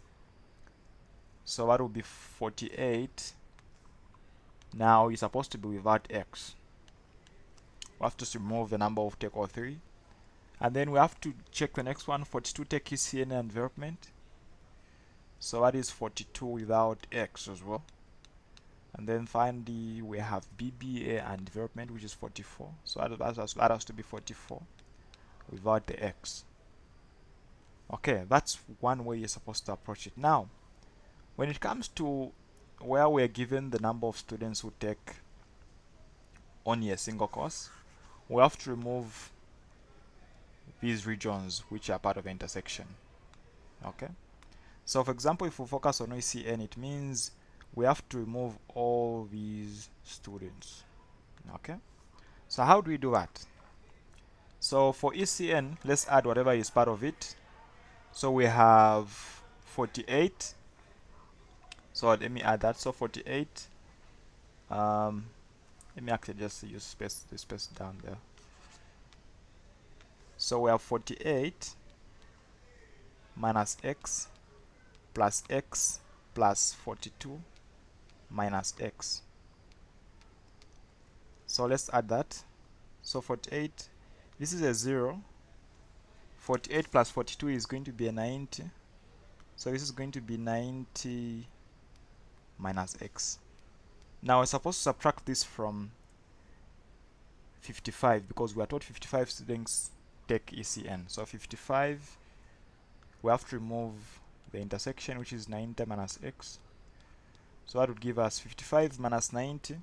[SPEAKER 1] So that will be 48. Now it's supposed to be without X. We have to remove the number of take all 3. And then we have to check the next one, 42 take ECN and development. So that is 42 without X as well. And then finally we have BBA and development, which is 44. So that has to be 44 without the X. Okay, that's one way you're supposed to approach it. Now, when it comes to where we're given the number of students who take only a single course, we have to remove these regions which are part of the intersection. Okay, So for example, if we focus on ECN, it means we have to remove all these students. Okay, so how do we do that? So for ECN, let's add whatever is part of it. So we have 48. So let me add that. So 48. Let me actually just use the space down there. So we have 48 minus x plus 42 minus x. So let's add that. So 48, this is a 0. 48 plus 42 is going to be a 90. So this is going to be 90 minus x. Now we're supposed to subtract this from 55 because we are taught 55 students take ECN. So 55, we have to remove the intersection, which is 90 minus x. So that would give us 55 minus 90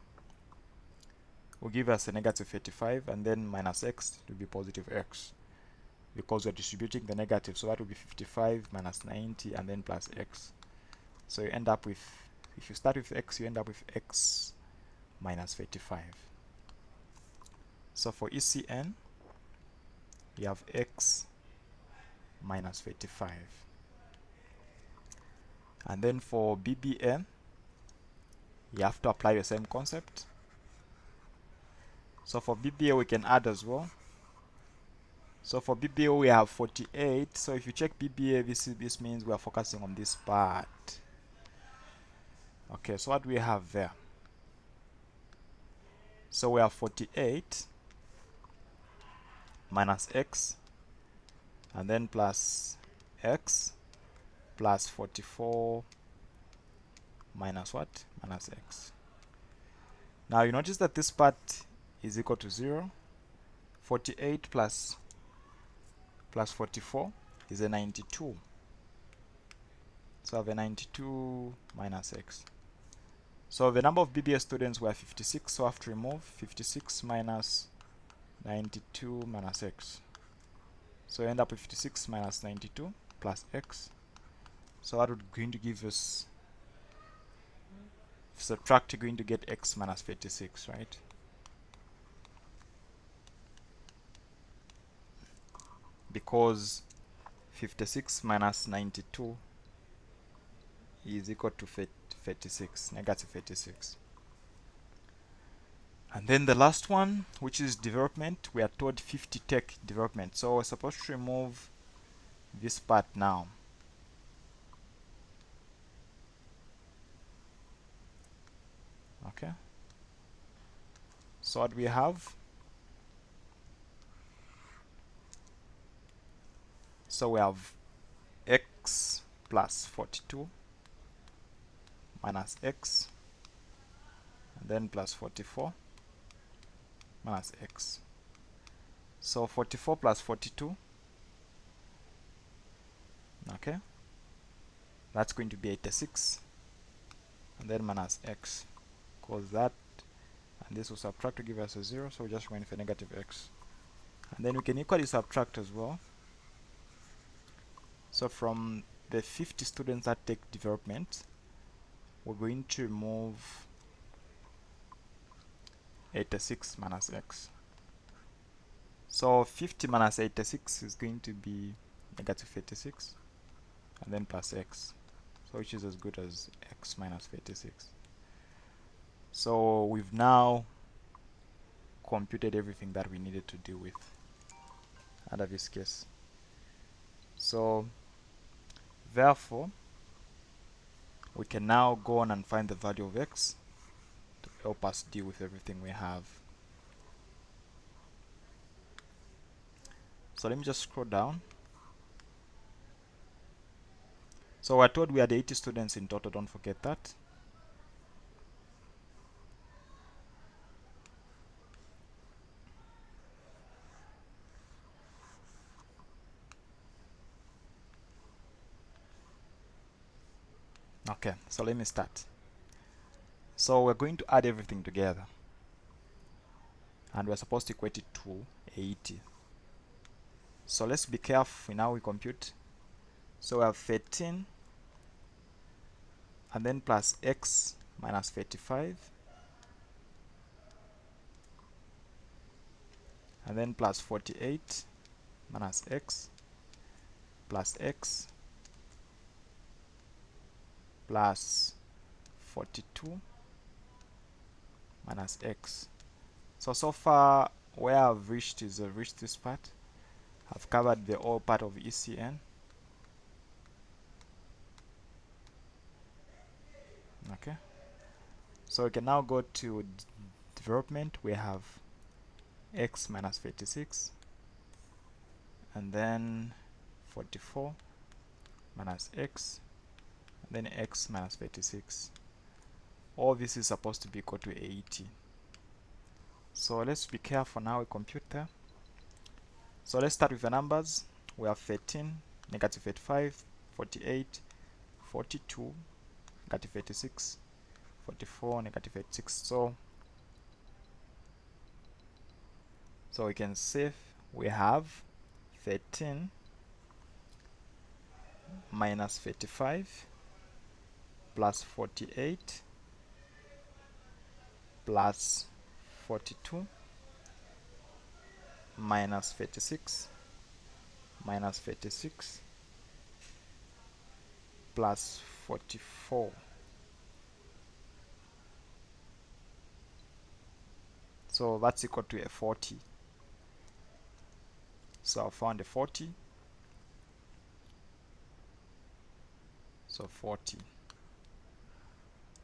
[SPEAKER 1] will give us a negative 35, and then minus x will be positive x because we're distributing the negative. So that will be 55 minus 90 and then plus x. So you end up with, if you start with x, you end up with x minus 35. So for ECN, you have x minus 35. And then for BBN, you have to apply the same concept. So for BBA, we can add as well. So for BBA, we have 48. So if you check BBA, this means we are focusing on this part. Okay, so what do we have there? So we have 48 minus x, and then plus x plus 44 minus what? Minus x. Now you notice that this part is equal to 0. 48 plus 44 is a 92. So I have a 92 minus x. So the number of BBA students were 56, so I have to remove 56 minus 92 minus x. So I end up with 56 minus 92 plus x. So that would going to give us, subtract, you're going to get x minus 56, right? Because 56 minus 92 is equal to 36, negative 36. And then the last one, which is development, we are told 50 take development. So we're supposed to remove this part now. Okay. So what we have? So we have x plus 42 minus x, and then plus 44 minus x. So 44 plus 42, okay, that's going to be 86, and then minus x, because that and this will subtract to give us a 0, so we're just going for negative x. And then we can equally subtract as well. So from the 50 students that take development, we're going to remove 86 minus x. So 50 minus 86 is going to be negative 86, and then plus x, so which is as good as x minus 56. So we've now computed everything that we needed to deal with under this case. So therefore, we can now go on and find the value of x to help us deal with everything we have. So let me just scroll down. So we're told we had 80 students in total, don't forget that. Okay, so let me start. So we're going to add everything together, and we're supposed to equate it to 80. So let's be careful now we compute. So we have 13 and then plus x minus 35, and then plus 48 minus x plus x plus 42 minus x. So far where I've reached is I've reached this part. I've covered the whole part of ECN. Okay, so we can now go to development. We have x minus 36, and then 44 minus x, and then x minus 36. All this is supposed to be equal to 80. So let's be careful now, we compute there. So let's start with the numbers. We have 13, negative 85, 48, 42, negative 86, 44, negative 86. So we can say we have 13 minus 35 plus 48 plus 42 minus 36 minus 36 plus 44. So that's equal to a 40. So I found a 40. So 40.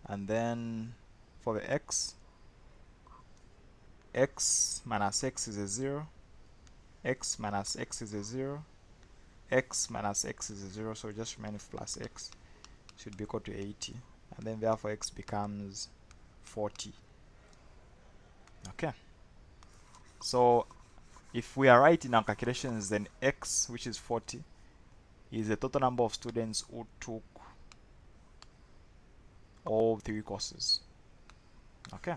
[SPEAKER 1] And then for the x minus x is a 0, x minus x is a 0, x minus x is a 0, so just remain with plus x, should be equal to 80, and then therefore x becomes 40. Okay, so if we are right in our calculations, then x, which is 40, is the total number of students who took all 3 courses. Okay,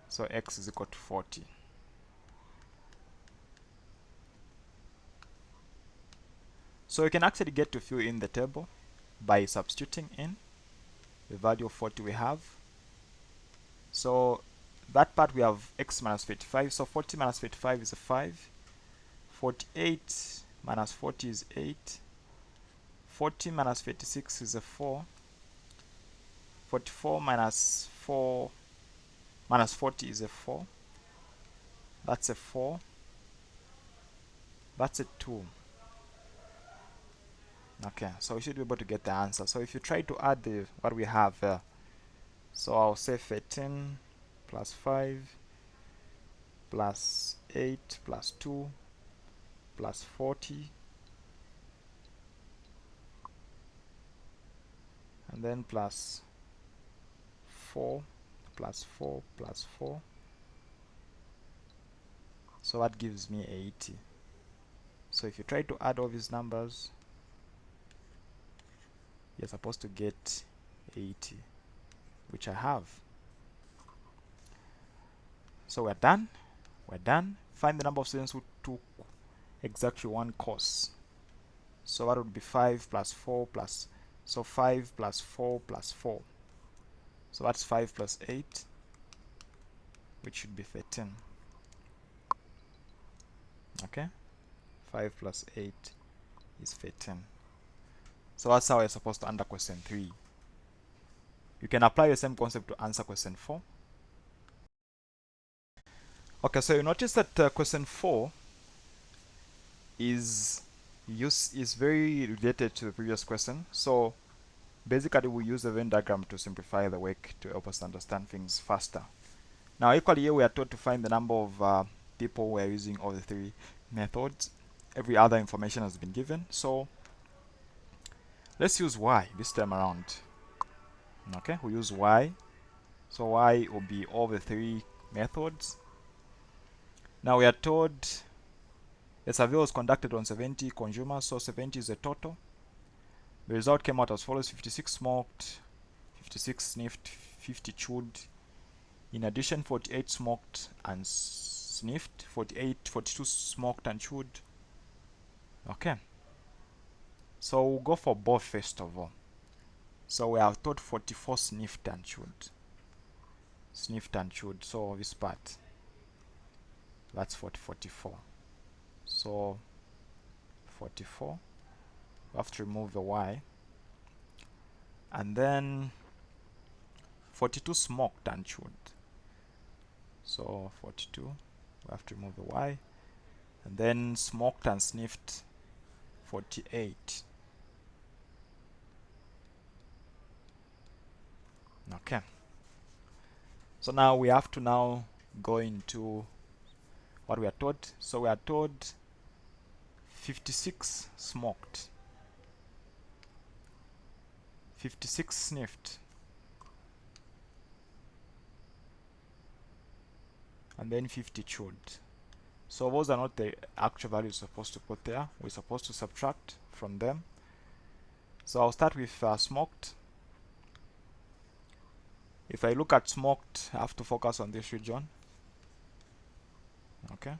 [SPEAKER 1] so x is equal to 40. So you can actually get to fill in the table by substituting in the value of 40 we have. So that part we have x minus 35, so 40 minus 35 is a 5, 48 minus 40 is 8, 40 minus 56 is a 4, 44 minus 4 minus 40 is a 4, that's a 4, that's a 2. Okay, so we should be able to get the answer. So if you try to add what we have there, so I'll say 13 plus 5 plus 8 plus 2 plus 40, and then plus 4 plus 4 plus 4, so that gives me 80. So if you try to add all these numbers, you're supposed to get 80, which I have. So we're done. Find the number of students who took exactly 1 course. So that would be 5 plus 4 plus, so 5 plus 4 plus 4. So that's 5 plus 8, which should be 13. Okay, 5 plus 8 is 13. So that's how you're supposed to answer question 3. You can apply the same concept to answer question 4. Okay, so you notice that question 4 is very related to the previous question. So basically we use the Venn diagram to simplify the work to help us understand things faster. Now equally here we are told to find the number of people who are using all the 3 methods. Every other information has been given, so let's use y this time around. Okay, we use y, so y will be all the 3 methods. Now we are told a survey was conducted on 70 consumers, so 70 is the total. The result came out as follows: 56 smoked, 56 sniffed, 50 chewed. In addition, 48 smoked and sniffed, 42 smoked and chewed. Okay, so we'll go for both first of all. So we have told 44 sniffed and chewed. Sniffed and chewed. So this part, that's 44. So 44, we have to remove the y. And then 42 smoked and chewed. So 42, we have to remove the y. And then smoked and sniffed, 48. Okay. So now we have to now go into what we are told. So we are told 56 smoked, 56 sniffed, and then 50 chewed. So those are not the actual values we're supposed to put there. We're supposed to subtract from them. So I'll start with smoked. If I look at smoked, I have to focus on this region. Okay.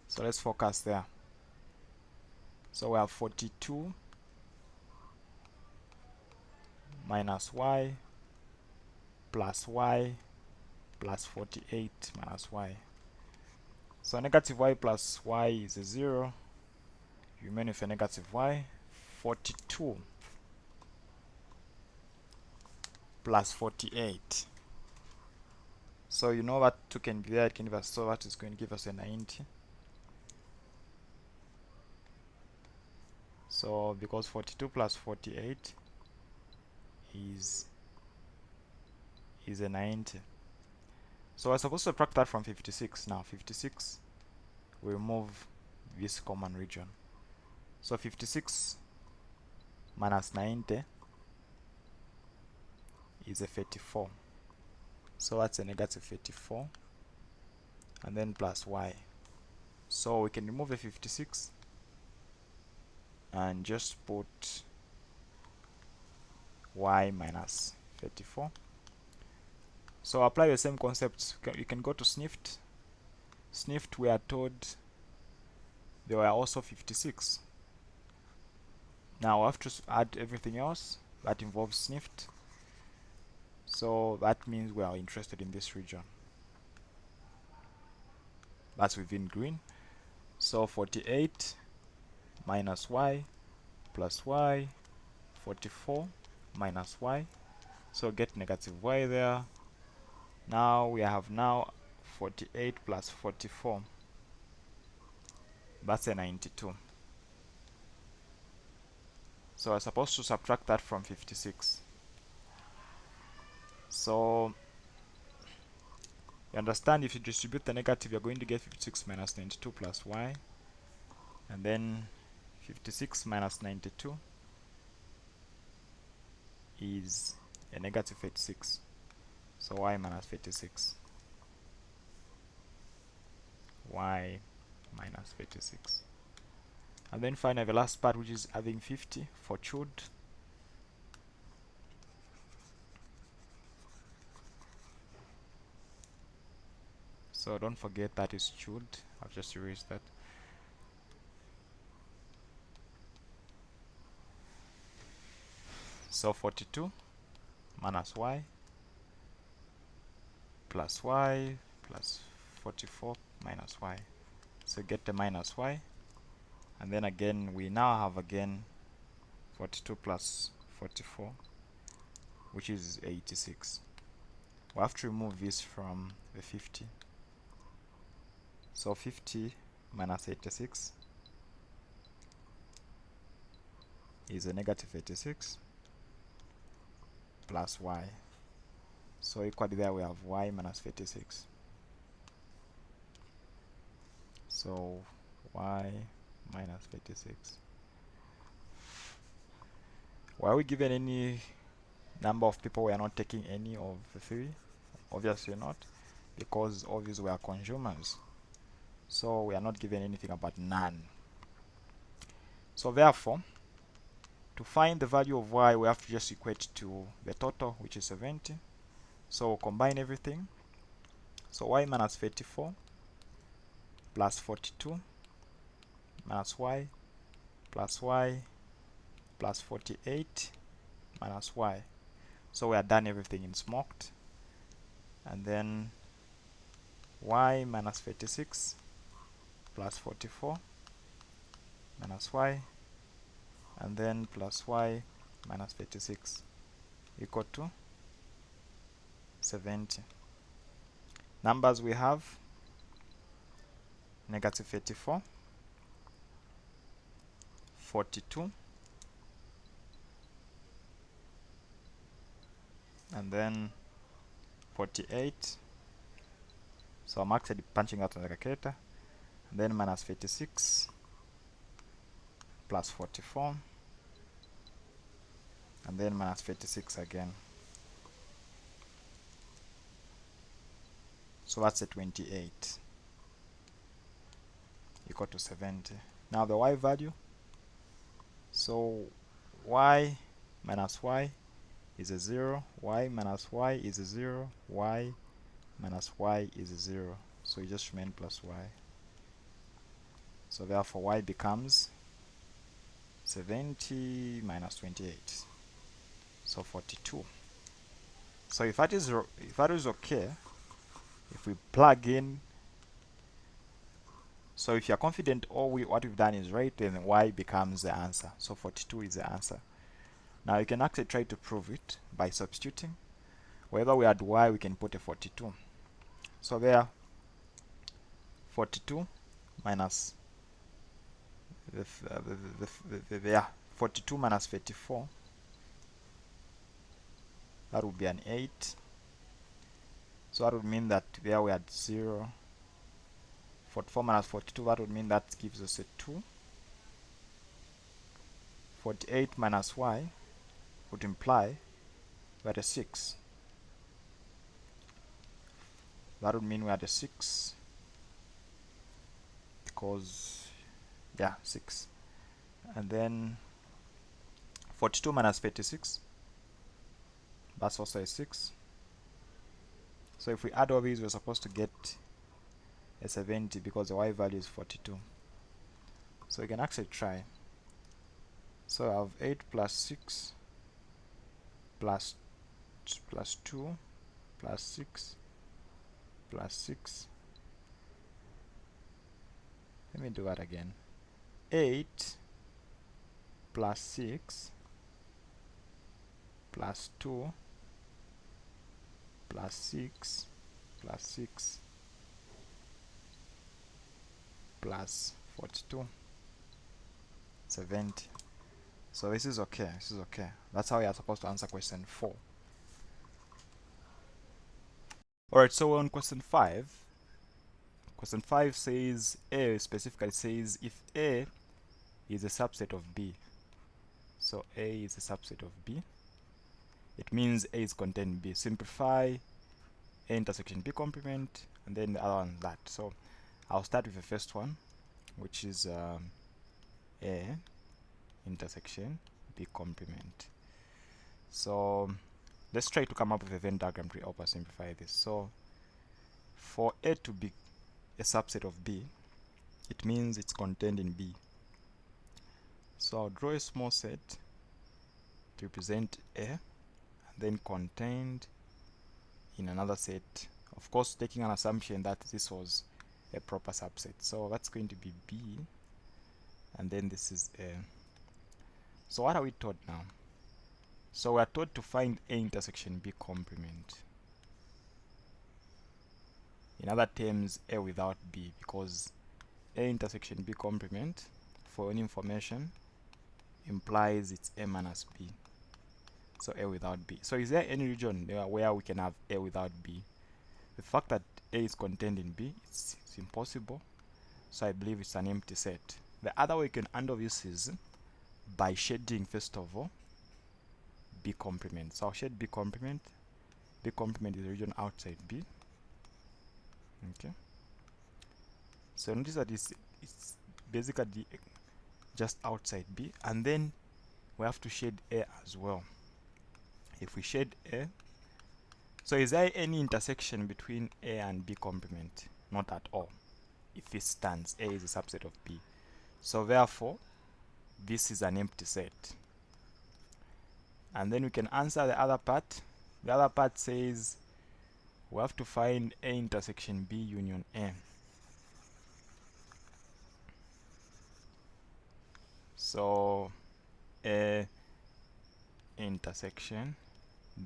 [SPEAKER 1] So let's focus there. So we have 42 minus y plus y plus 48 minus y. So negative y plus y is a 0. You remain with a negative y. 42 plus 48. So you know that 2 can be there, it can give us, so that is going to give us a 90. So because 42 plus 48 is a 90. So we're supposed to subtract that from 56. Now 56, we remove this common region. So 56 minus 90 is a 34. So that's a negative 34. And then plus y. So we can remove the 56 and just put y minus 34. So apply the same concepts. You can go to sniffed. Sniffed, we are told there were also 56. Now I have to add everything else that involves sniffed. So that means we are interested in this region. That's within green. So 48 minus y plus y, 44 minus y. So get negative y there. Now we have 48 plus 44. That's a 92. So we're supposed to subtract that from 56. So you understand, if you distribute the negative, you're going to get 56 minus 92 plus y. And then 56 minus 92 is a negative 86. So y minus 56. Y minus 56. And then finally the last part, which is having 50 for chewed. So don't forget that is chewed. I've just erased that. So 42 minus y plus y plus 44 minus y. So get the minus y. And then again, we now have again 42 plus 44, which is 86. We have to remove this from the 50. So 50 minus 86 is a negative 86 plus y. So equally there we have y minus 56. So y minus 56. Were we given any number of people? We are not taking any of the three. Obviously not, because all these were consumers. So we are not given anything about none. So therefore, to find the value of y, we have to just equate to the total, which is 70. So we'll combine everything. So y minus 34 plus 42 minus y plus plus 48 minus y. So we are done everything in smoked. And then y minus 36 plus 44 minus y, and then plus y minus 36 equal to 70. Numbers we have negative 84, 42, and then 48. So I'm actually punching out on the calculator. And then minus 56 plus 44, and then minus 56 again. So that's a 28 equal to 70. Now the y value, so y minus y is a 0, y minus y is a 0, y minus y is a 0, so you just remain plus y. So therefore y becomes 70 minus 28, so 42. So if that is okay, if we plug in, so if you're confident what we've done is right, then y becomes the answer. So 42 is the answer. Now you can actually try to prove it by substituting. Wherever we add y, we can put a 42. So there, 42 minus 42 minus 34, that would be an 8. So that would mean that there we had 0. 44 minus 42, that would mean that gives us a 2. 48 minus y would imply we had a 6. That would mean we had a 6, because, yeah, 6. And then 42 minus 36, that's also a 6. So if we add all these, we're supposed to get a 70 because the y value is 42. So we can actually try. So I have 8 plus 6 plus 2 plus 6 plus 6. Let me do that again. 8 plus 6 plus 2 plus 6 plus 6 plus 42, 70. So this is okay, this is okay. That's how you are supposed to answer question 4. Alright, so on question 5. Question 5 says, A specifically says if A is a subset of B. So A is a subset of B. It means A is contained in B. Simplify A intersection B complement, and then the other one that. So I'll start with the first one, which is A intersection B complement. So let's try to come up with a Venn diagram to help us simplify this. So for A to be a subset of B, it means it's contained in B. So I'll draw a small set to represent A, and then contained in another set, of course taking an assumption that this was a proper subset. So that's going to be B, and then this is A. So what are we taught now? So we are taught to find A intersection B complement. In other terms, A without B, because A intersection B complement, for any information, implies it's A minus B. So A without B. So is there any region where we can have A without B? The fact that A is contained in B, it's impossible. So I believe it's an empty set. The other way you can handle this is by shading, first of all, B complement. So I'll shade B complement. B complement is the region outside B. Okay. So notice that it's basically just outside B, and then we have to shade A as well. If we shade A, so is there any intersection between A and B complement? Not at all. If this stands, A is a subset of B. So therefore, this is an empty set. and then we can answer the other part. The other part says we have to find A intersection B union A. So A intersection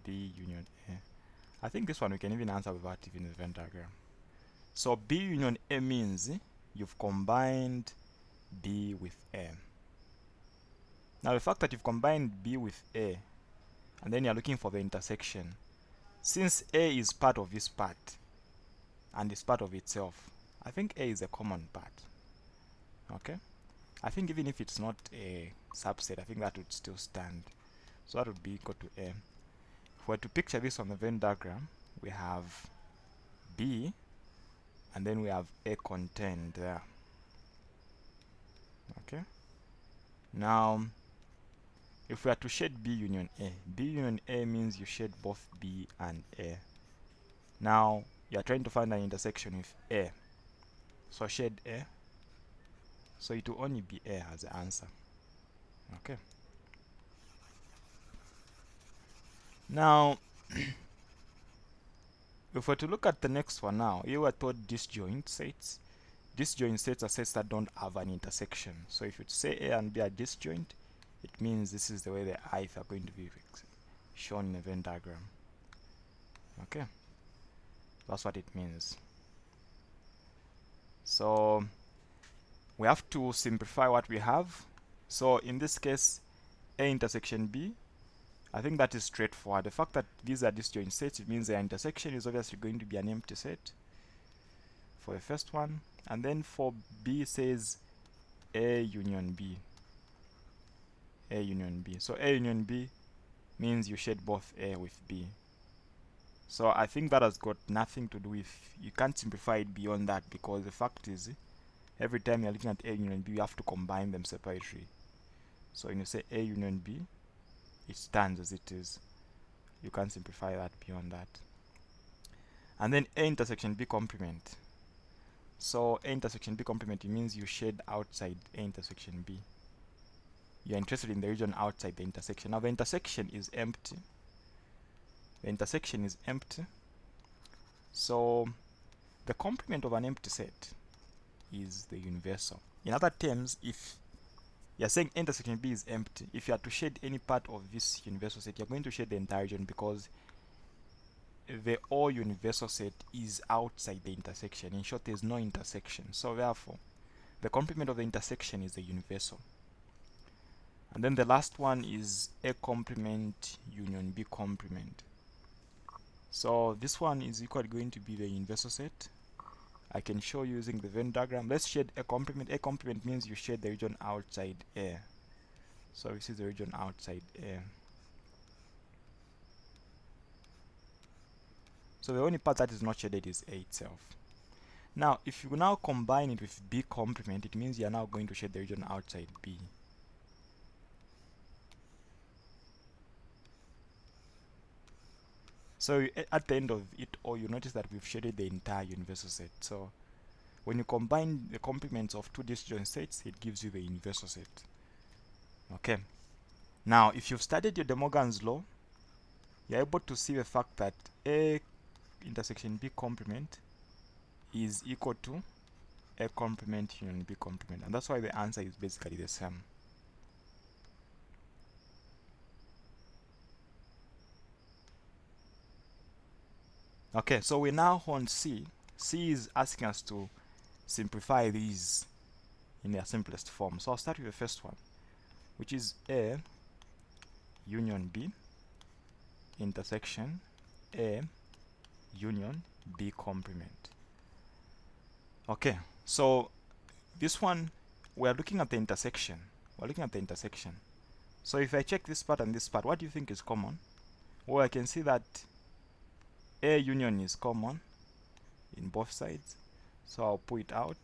[SPEAKER 1] B union A. I think this one we can even answer without even the Venn diagram. So B union A means you've combined B with A. Now the fact that you've combined B with A and then you're looking for the intersection, since A is part of this part and is part of itself, I think A is a common part. Okay, I think even if it's not a subset, I think that would still stand. So that would be equal to A. If we're to picture this on the Venn diagram, we have B and then we have A contained there. Okay, now if we are to shade B union A, B union A means you shade both B and A. Now you are trying to find an intersection with A, so shade A, so it will only be A as the answer. Okay, now if we're to look at the next one now, here we're told disjoint sets. Disjoint sets are sets that don't have an intersection. So if you say A and B are disjoint, it means this is the way the eyes are going to be shown in a Venn diagram. Okay, that's what it means. So we have to simplify what we have. So in this case, A intersection B, I think that is straightforward. The fact that these are disjoint sets, it means the intersection is obviously going to be an empty set for the first one. And then for B says A union B. A union B. So A union B means you shade both A with B. So I think that has got nothing to do with, you can't simplify it beyond that, because the fact is every time you're looking at A union B, you have to combine them separately. So when you say A union B, it stands as it is. You can't simplify that beyond that. And then A intersection B complement. So A intersection B complement, it means you shade outside A intersection B. You're interested in the region outside the intersection. Now the intersection is empty. The intersection is empty. So the complement of an empty set is the universal. In other terms, if you're saying intersection B is empty, if you are to shade any part of this universal set, you're going to shade the entire region, because the all universal set is outside the intersection. In short, there's no intersection. So therefore, the complement of the intersection is the universal. And then the last one is A complement union B complement. So this one is equally going to be the universal set. I can show you using the Venn diagram. Let's shade A complement. A complement means you shade the region outside A. So this is the region outside A. So the only part that is not shaded is A itself. Now, if you now combine it with B complement, it means you are now going to shade the region outside B. So at the end of it all, you notice that we've shaded the entire universal set. So when you combine the complements of two disjoint sets, it gives you the universal set. Okay. Now, if you've studied your De Morgan's law, you're able to see the fact that A intersection B complement is equal to A complement union B complement, and that's why the answer is basically the same. Okay, so we're now on C. C is asking us to simplify these in their simplest form. So I'll start with the first one, which is A union B intersection A union B complement. Okay, so this one, we're looking at the intersection. We're looking at the intersection. So if I check this part and this part, what do you think is common? Well, I can see that A union is common in both sides. So I'll pull it out.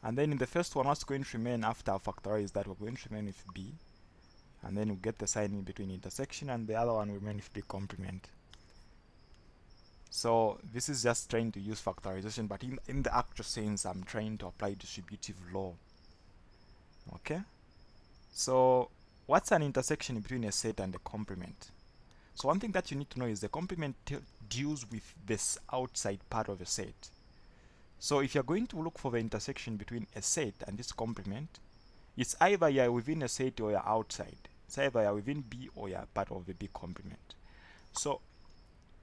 [SPEAKER 1] And then in the first one, what's going to remain after our factorize is that we're going to remain with B. And then we get the sign in between intersection, and the other one will remain with B complement. So this is just trying to use factorization, but in the actual sense, I'm trying to apply distributive law. Okay? So what's an intersection between a set and a complement? So one thing that you need to know is the complement deals with this outside part of a set. So if you're going to look for the intersection between a set and this complement, it's either you're within a set or you're outside. It's either you're within B or you're part of the B complement. So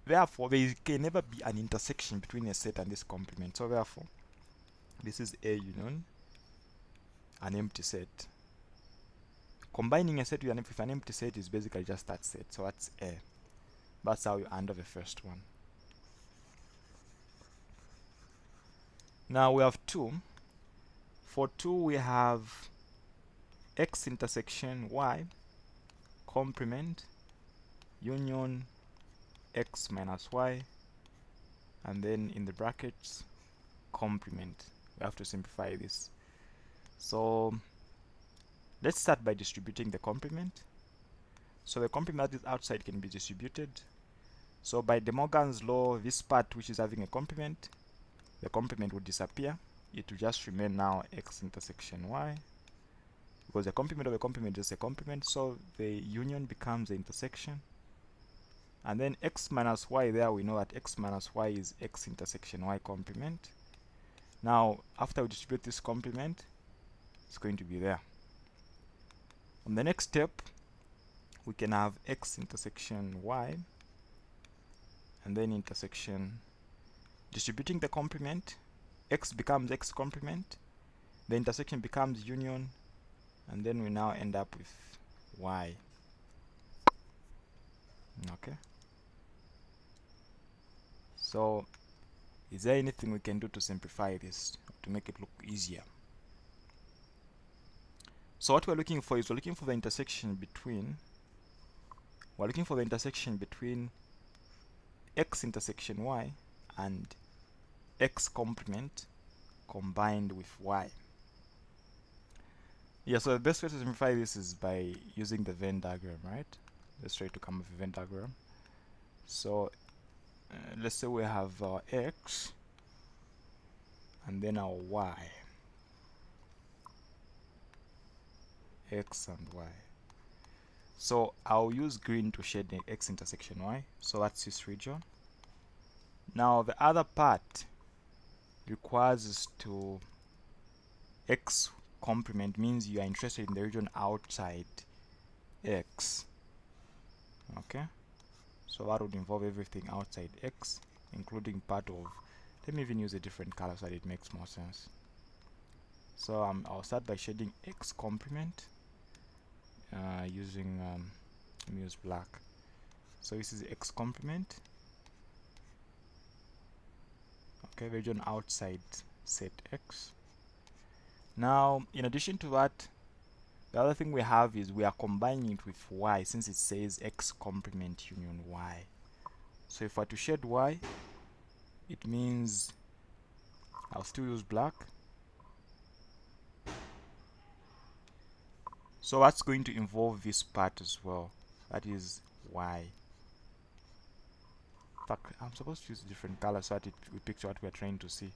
[SPEAKER 1] therefore, there can never be an intersection between a set and this complement. So therefore, this is A union an empty set. Combining a set with an empty set is basically just that set. So that's A. That's how you handle the first one. Now we have 2. For 2 we have X intersection Y complement union X minus Y, and then in the brackets complement. We have to simplify this. So let's start by distributing the complement. So the complement that is outside can be distributed. So by De Morgan's law, this part which is having a complement, the complement would disappear. It will just remain now X intersection Y, because the complement of a complement is a complement, so the union becomes the intersection. And then X minus Y, there we know that X minus Y is X intersection Y complement. Now after we distribute this complement, it's going to be there. On the next step, we can have X intersection Y and then intersection, distributing the complement, X becomes X complement, the intersection becomes union, and then we now end up with Y. Okay, so is there anything we can do to simplify this, to make it look easier? So what we're looking for is we're looking for the intersection between X intersection Y and X complement combined with Y. Yeah, so the best way to simplify this is by using the Venn diagram, right? Let's try to come up with a Venn diagram. So let's say we have our X and then our Y. X and Y. So I'll use green to shade the X intersection Y. So that's this region. Now the other part requires us to X complement, means you are interested in the region outside X. Okay, so that would involve everything outside X, including part of, let me even use a different color so that it makes more sense. So I'll start by shading X complement using let me use black. So this is X complement. Okay, region outside set X. Now in addition to that, the other thing we have is we are combining it with Y, since it says X complement union Y. So if I were to shade Y, it means I'll still use black. So that's going to involve this part as well, that is Y. In fact, I'm supposed to use a different color so that we picture what we're trying to see.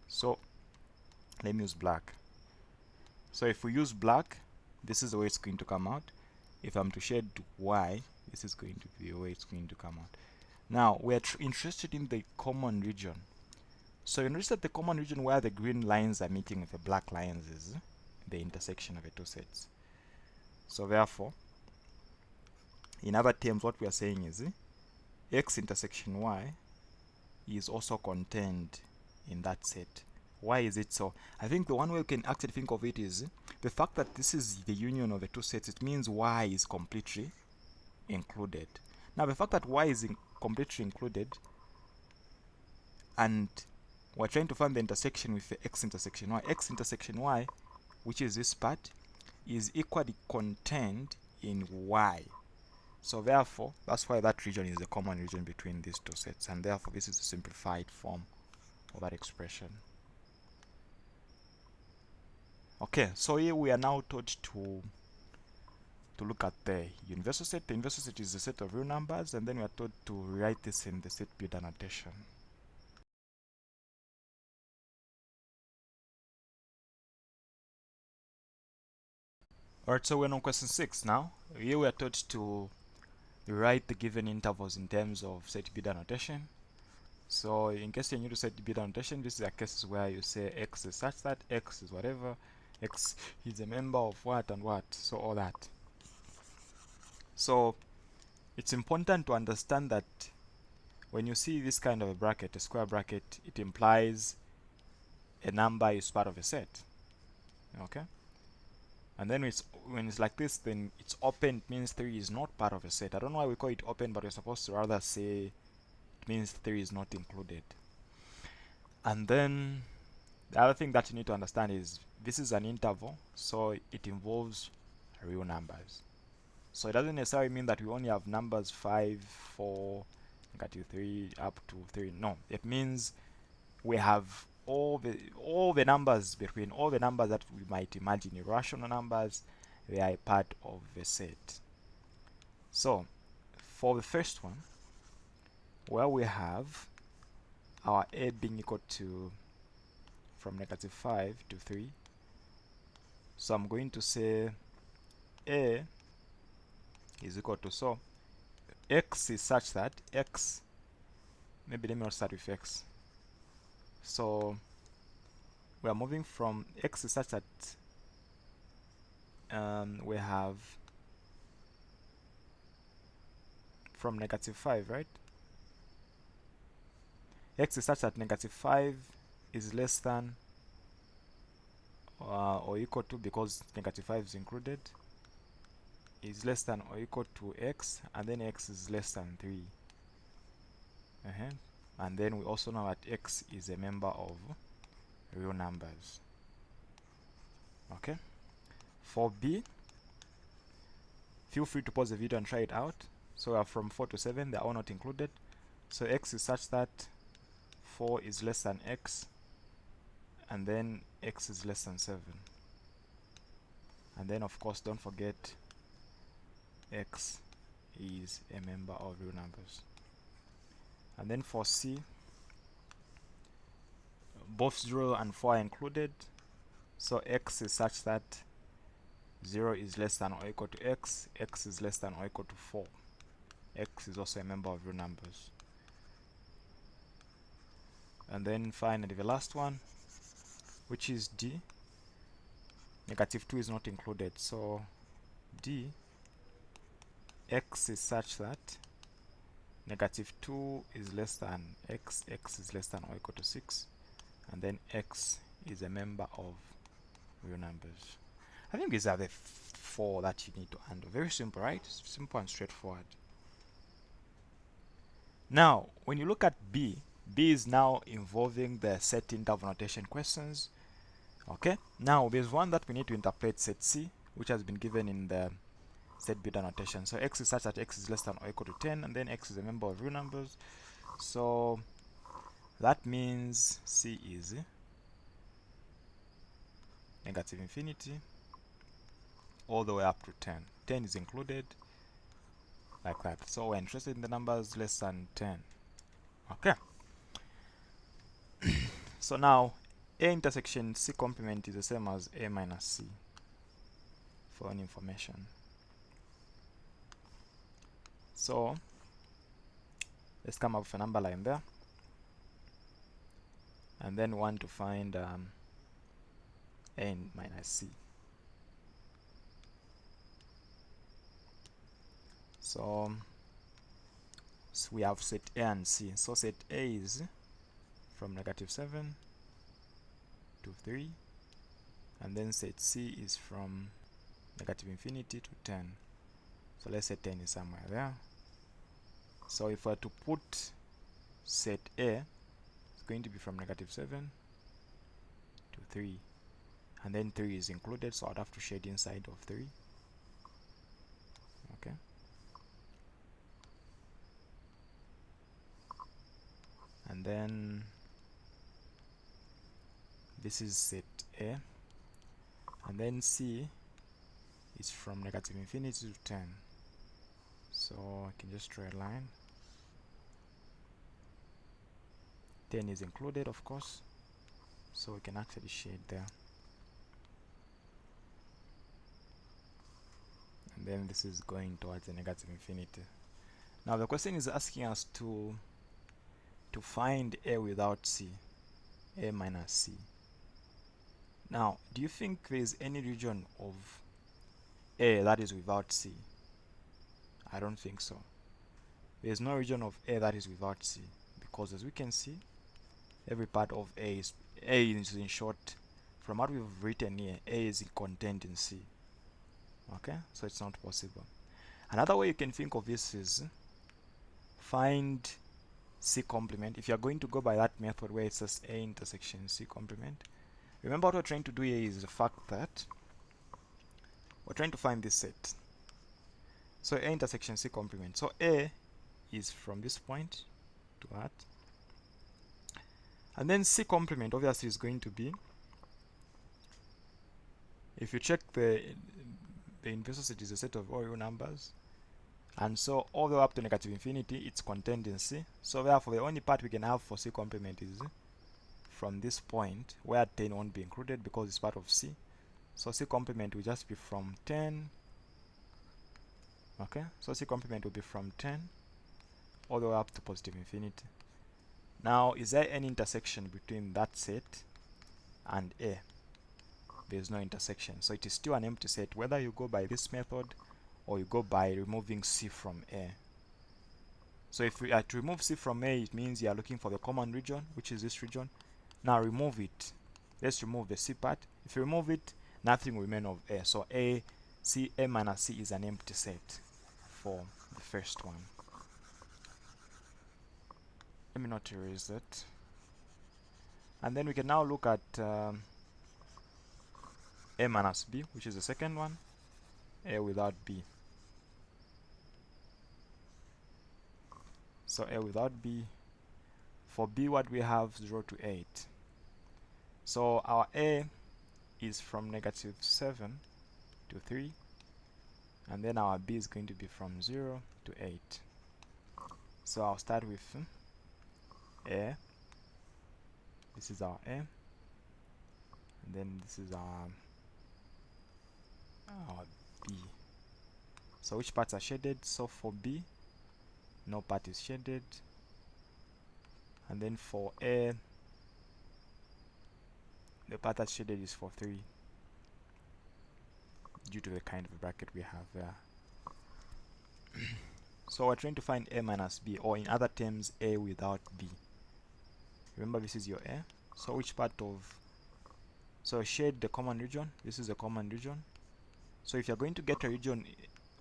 [SPEAKER 1] So let me use black. So if we use black, this is the way it's going to come out. If I'm to shade Y, this is going to be the way it's going to come out. Now we're interested in the common region. So you notice that the common region where the green lines are meeting with the black lines is the intersection of the two sets. So therefore, in other terms, what we are saying is X intersection Y is also contained in that set. Why is it so? I think the one way we can actually think of it is the fact that this is the union of the two sets. It means Y is completely included. Now the fact that Y is completely included, and we're trying to find the intersection with the X intersection Y. X intersection Y, which is this part, is equally contained in Y. So therefore, that's why that region is the common region between these two sets, and therefore this is the simplified form of that expression. Okay, so here we are now taught to look at the universal set. The universal set is a set of real numbers, and then we are taught to write this in the set builder notation. Alright, so we're on question 6 now. Here we are taught to write the given intervals in terms of set beta notation. So in case you're new to set beta notation, this is a case where you say x is such that x is whatever, x is a member of what and what, so all that. So it's important to understand that when you see this kind of a bracket, a square bracket, it implies a number is part of a set. Okay? And then when it's like this, then it's open, it means 3 is not part of a set. I don't know why we call it open, but we're supposed to rather say it means 3 is not included. And then the other thing that you need to understand is this is an interval, so it involves real numbers. So it doesn't necessarily mean that we only have numbers 5, 4, -3 up to 3. No, it means we have all the numbers between all the numbers that we might imagine irrational numbers. They are a part of the set. So for the first one, where we have our a being equal to from -5 to 3, so I'm going to say a is equal to, so x is such that x, maybe let me not start with x. So we are moving from x is such that we have from -5, right? X is such that -5 is less than or equal to, because -5 is included, is less than or equal to x, and then x is less than 3. And then we also know that x is a member of real numbers. Okay. For b, feel free to pause the video and try it out. So we are from 4 to 7, they are all not included. So x is such that 4 is less than x, and then x is less than 7. And then of course don't forget x is a member of real numbers. And then for c, both 0 and 4 are included, so x is such that 0 is less than or equal to x, x is less than or equal to 4. X is also a member of real numbers. And then finally the last one, which is d, -2 is not included, so d, x is such that -2 is less than x, x is less than or equal to 6, and then x is a member of real numbers. I think these are the 4 that you need to handle. Very simple, right? Simple and straightforward. Now, when you look at B, B is now involving the set interval notation questions. Okay, now there's one that we need to interpret, set C, which has been given in the set beta notation. So x is such that x is less than or equal to 10, and then x is a member of real numbers. So that means C is -infinity all the way up to 10. 10 is included, like that. So we're interested in the numbers less than 10. Okay. So now A intersection C complement is the same as A minus C for any information. So let's come up with a number line there, and then we want to find A minus C. So we have set A and C. So set A is from -7 to 3, and then set C is from -infinity to 10. So let's say 10 is somewhere there. So if I were to put set A, it's going to be from -7 to 3, and then 3 is included, so I'd have to shade inside of 3. Okay. And then this is set A, and then C is from -infinity to 10. So I can just draw a line. 10 is included, of course, so we can actually shade there. and then this is going towards the negative infinity. Now the question is asking us to find A without C, A minus C. Now, do you think there is any region of A that is without C? I don't think so. There is no region of A that is without C, because as we can see, every part of A is in short, from what we've written here, A is contained in C. Okay, so it's not possible. Another way you can think of this is find C complement. If you're going to go by that method where it says A intersection C complement, remember what we're trying to do here is the fact that we're trying to find this set. So A intersection C complement. So A is from this point to that. And then C complement obviously is going to be, if you check the inverse set is a set of all real numbers, and so all the way up to negative infinity it's contained in C. So therefore the only part we can have for C complement is from this point, where 10 won't be included because it's part of C. So C complement will just be from 10. Okay, so C complement will be from 10 all the way up to positive infinity. Now, is there any intersection between that set and A? There is no intersection, so it is still an empty set whether you go by this method or you go by removing C from A. So if we are to remove C from A, it means you are looking for the common region, which is this region. Now remove it. Let's remove the C part. If you remove it, nothing will remain of A. So A minus C is an empty set for the first one. Let me not erase that. And then we can now look at A minus B, which is the second one. A without B. So A without B. For B, what we have 0 to 8. So our A is from negative 7 to 3, and then our B is going to be from 0 to 8. So I'll start with A. This is our A, and then this is our B. So which parts are shaded? So for B, no part is shaded, and then for A, the part that's shaded is for 3 due to the kind of bracket we have there. So we're trying to find A minus B, or in other terms, A without B. Remember, this is your A. So which part of, so shade the common region. This is the common region. So if you're going to get a region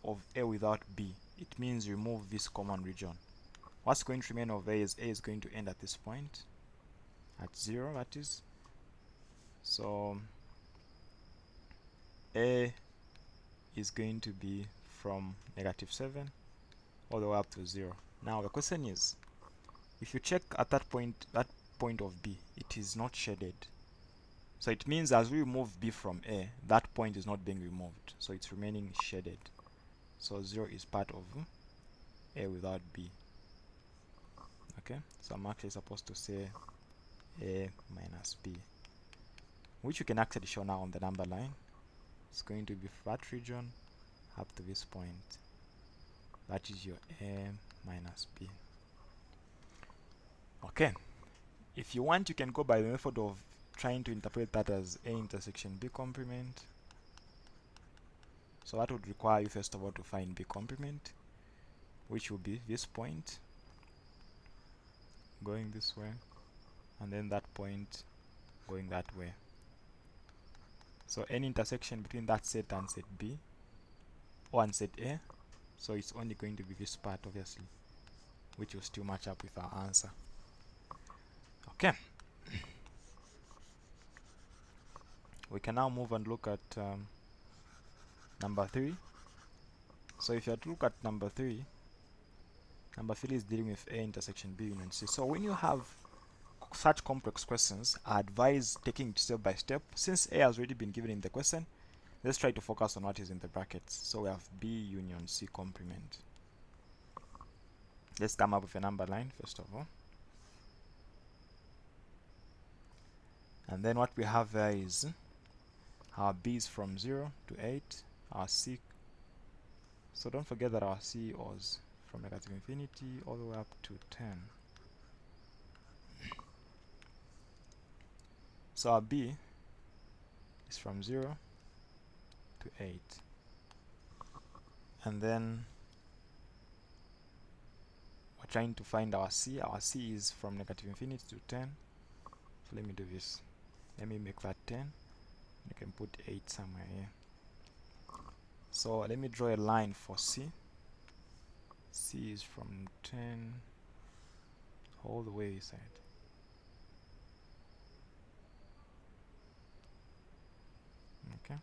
[SPEAKER 1] of A without B, it means remove this common region. What's going to remain of A is going to end at this point, at 0 that is. So A is going to be from negative 7 all the way up to 0. Now the question is, if you check at that point of B, it is not shaded. So it means as we remove B from A, that point is not being removed, so it's remaining shaded. So 0 is part of A without B. Okay, so I'm actually supposed to say A minus B, which you can actually show now on the number line. It's going to be that region up to this point. That is your A minus B. Okay, if you want, you can go by the method of trying to interpret that as A intersection B complement. So that would require you first of all to find B complement, which will be this point going this way, and then that point going that way. So any intersection between that set and set B, or and set A, so it's only going to be this part obviously, which will still match up with our answer. Okay. We can now move and look at number 3. So if you had to look at number 3 is dealing with A intersection B union C. So when you have such complex questions, I advise taking it step by step. Since A has already been given in the question, let's try to focus on what is in the brackets. So we have B union C complement. Let's come up with a number line first of all. And then what we have there is our B is from 0 to 8, our C So don't forget that our C was from negative infinity all the way up to 10. So our B is from 0 to 8. And then we're trying to find our C. Our C is from negative infinity to 10. So let me do this. Let me make that 10. You can put 8 somewhere here. So let me draw a line for C. C is from 10 all the way inside. Okay.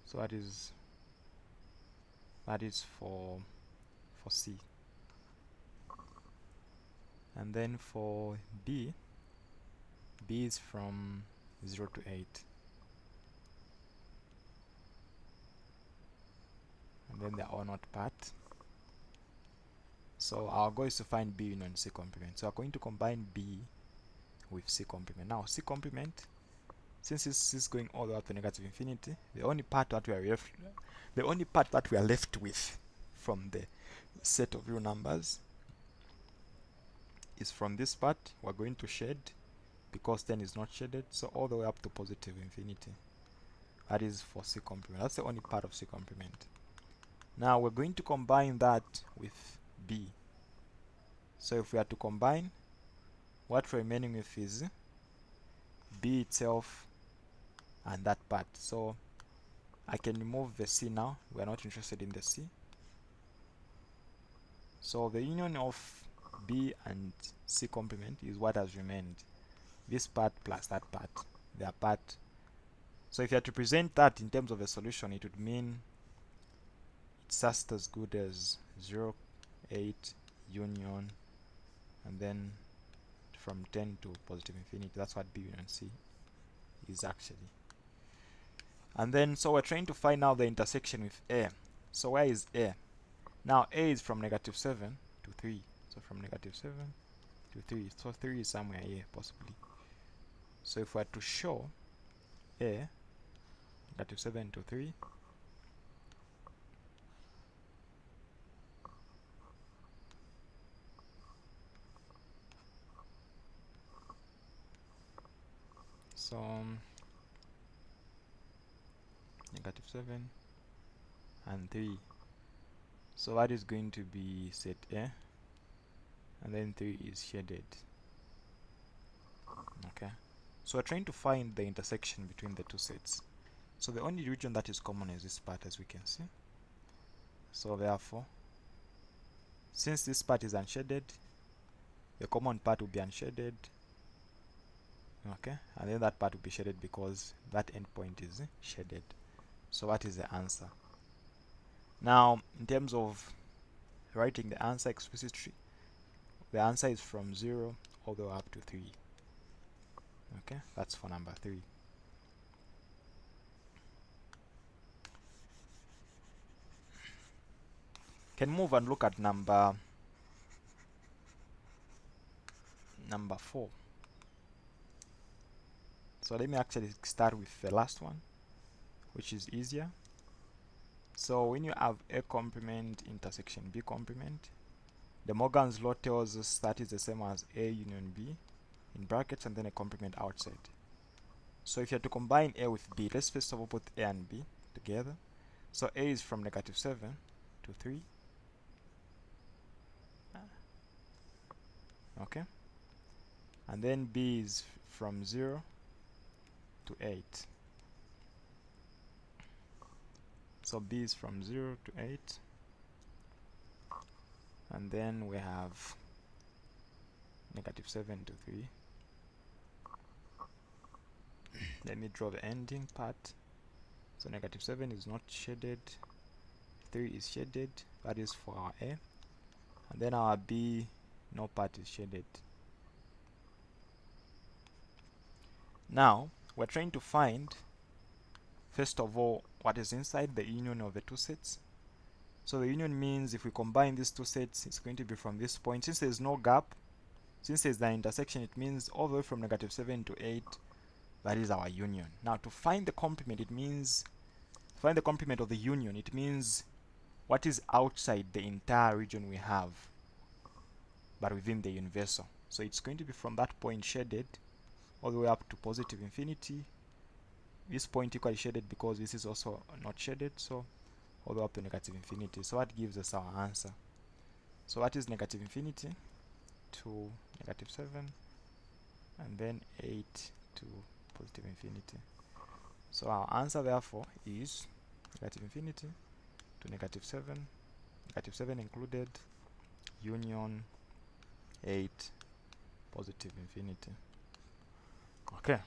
[SPEAKER 1] So that is for C. And then for B is from 0 to 8. And then the or not part. So our goal is to find B union C complement. So we're going to combine B with C complement. Now C complement, since this is going all the way up to negative infinity, the only part that we are left with from the set of real numbers is from this part. We're going to shade because 10 is not shaded, so all the way up to positive infinity. That is for C complement. That's the only part of C complement. Now we're going to combine that with B. So if we are to combine, what we're remaining with is B itself and that part. So I can remove the C now. We are not interested in the C. So the union of B and C complement is what has remained. This part plus that part, their part. So if you had to present that in terms of a solution, it would mean it's just as good as 0, 8, union, and then from 10 to positive infinity. That's what B union C is actually. And then so we're trying to find out the intersection with A. So where is A? Now A is from negative 7 to 3. So from negative 7 to 3. So 3 is somewhere here possibly. So if we are to show A, negative 7 to 3, so negative 7 and 3. So that is going to be set A, and then 3 is shaded. Okay. So we're trying to find the intersection between the two sets. So the only region that is common is this part, as we can see. So therefore, since this part is unshaded, the common part will be unshaded. Okay, and then that part will be shaded because that endpoint is shaded. So what is the answer? Now, in terms of writing the answer explicitly, the answer is from 0 all the way up to 3. Okay, that's for number 3. Can move and look at number 4. So let me actually start with the last one, which is easier. So when you have A complement intersection B complement, the Morgan's law tells us that is the same as A union B in brackets and then a complement outside. So if you have to combine A with B, let's first of all put A and B together. So A is from negative 7 to 3. Okay. And then B is from 0 to 8. So B is from 0 to 8. And then we have negative 7 to 3. Let me draw the ending part. So negative 7 is not shaded, 3 is shaded, that is for our A. And then our B, no part is shaded. Now, we're trying to find, first of all, what is inside the union of the two sets. So the union means if we combine these two sets, it's going to be from this point. Since there's no gap, since there's an intersection, it means all the way from negative 7 to 8, That is our union. Now to find the complement, it means find the complement of the union. It means what is outside the entire region we have, but within the universal. So it's going to be from that point shaded all the way up to positive infinity. This point equally shaded because this is also not shaded, so all the way up to negative infinity. So that gives us our answer. So what is negative infinity to negative 7, and then 8 to positive infinity. So our answer therefore is negative infinity to negative 7 included, union 8, positive infinity. Okay,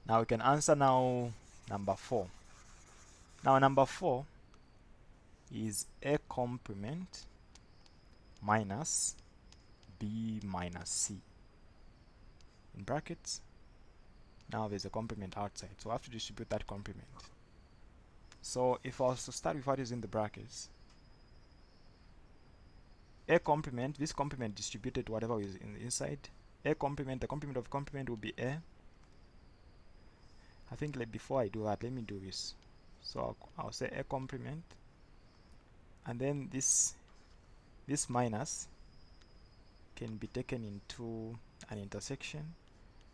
[SPEAKER 1] now we can answer now number 4. Now number 4 is A complement minus B minus C in brackets. Now there's a complement outside, so I have to distribute that complement. So if I was to start with what is in the brackets, A complement, this complement distributed to whatever is in the inside. A complement, the complement of complement will be A. I think like before I do that, let me do this. So I'll say A complement, and then this minus can be taken into an intersection.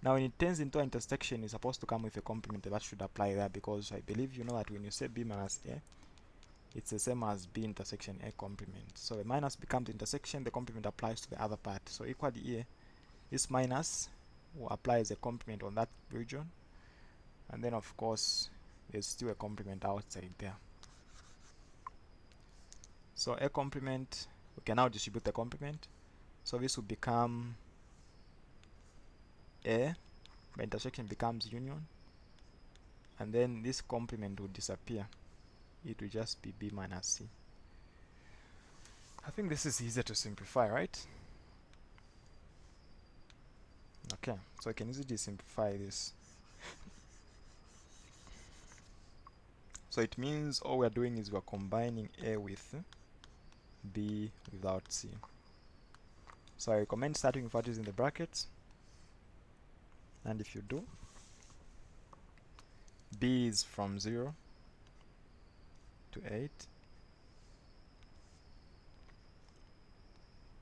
[SPEAKER 1] Now when it turns into an intersection, it's supposed to come with a complement that should apply there, because I believe you know that when you say B minus A, it's the same as B intersection A complement. So the minus becomes intersection, the complement applies to the other part. So equally here, this minus will apply as a complement on that region, and then of course there's still a complement outside there. So A complement, we can now distribute the complement. So this will become A, by intersection becomes union, and then this complement will disappear. It will just be B minus C. I think this is easier to simplify, right? Okay, so I can easily simplify this. So it means all we're doing is we're combining A with B without C. So I recommend starting with what is in the brackets, and if you do, B is from 0 to 8,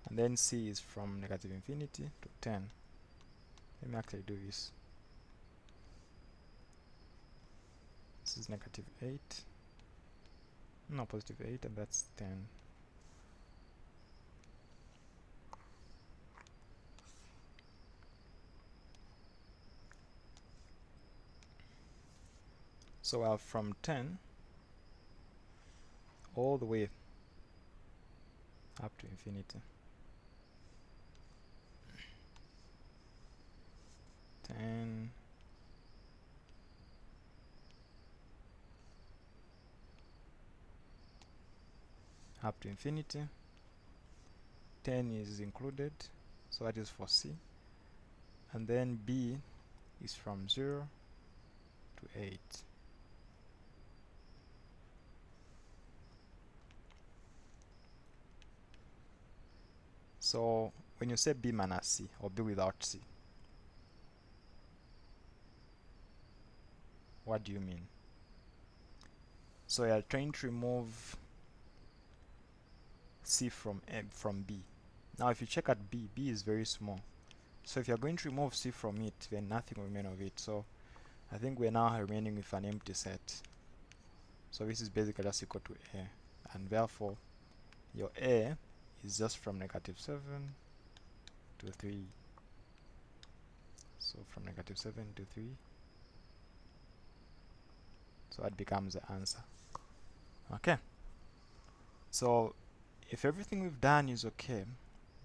[SPEAKER 1] and then C is from negative infinity to 10. Let me actually do this. This is negative 8, no, positive 8, and that's 10. So I have from 10 all the way up to infinity. 10, up to infinity. 10 is included, so that is for C. And then B is from 0 to 8. So when you say B minus C or B without C, what do you mean? So you are trying to remove C from B. Now if you check at B, B is very small. So if you're going to remove C from it, then nothing will remain of it. So I think we're now remaining with an empty set. So this is basically just equal to A. And therefore, your A is just from negative 7 to 3. So from negative 7 to 3. So that becomes the answer. Okay. So if everything we've done is okay,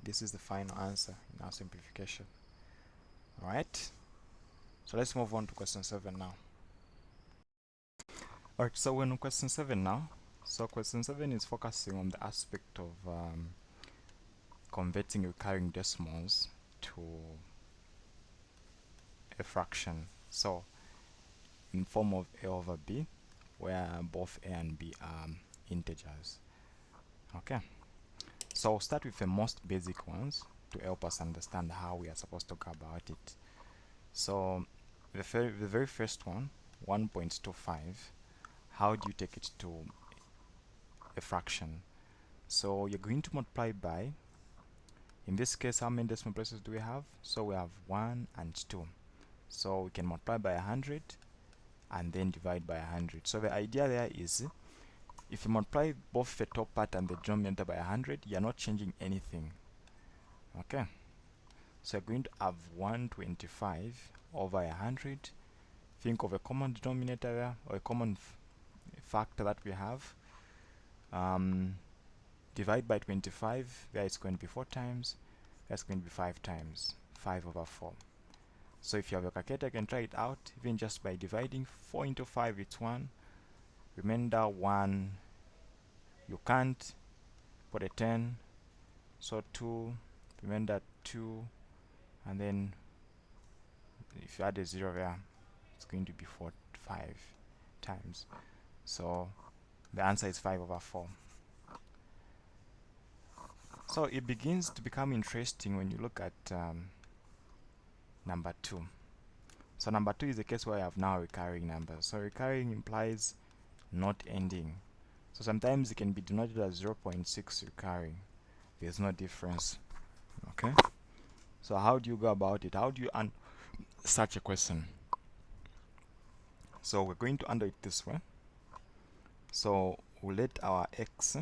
[SPEAKER 1] this is the final answer in our simplification. Alright. So let's move on to question 7 now. Alright, so we're on question 7 now. So question 7 is focusing on the aspect of converting recurring decimals to a fraction. So in form of A over B, where both A and B are integers. Okay. So I'll start with the most basic ones to help us understand how we are supposed to go about it. So the very first one, 1.25, how do you take it to a fraction? So you're going to multiply by, in this case, how many decimal places do we have? So we have 1 and 2. So we can multiply by 100 and then divide by 100. So the idea there is, if you multiply both the top part and the denominator by 100, you're not changing anything. Okay, so you're going to have 125 over 100. Think of a common denominator there, or a common factor that we have. Divide by 25, there is going to be 4 times, that's going to be 5 times, 5 over 4. So if you have a calculator, you can try it out, even just by dividing 4 into 5, it's 1. Remainder 1, you can't put a 10, so 2, remainder 2, and then if you add a 0 there, it's going to be 5 times. So the answer is 5 over 4. So it begins to become interesting when you look at number 2. So number 2 is the case where I have now recurring numbers. So recurring implies not ending. So sometimes it can be denoted as 0.6 recurring. There's no difference. Okay. So how do you go about it? How do you answer such a question? So we're going to handle it this way. So we'll let our x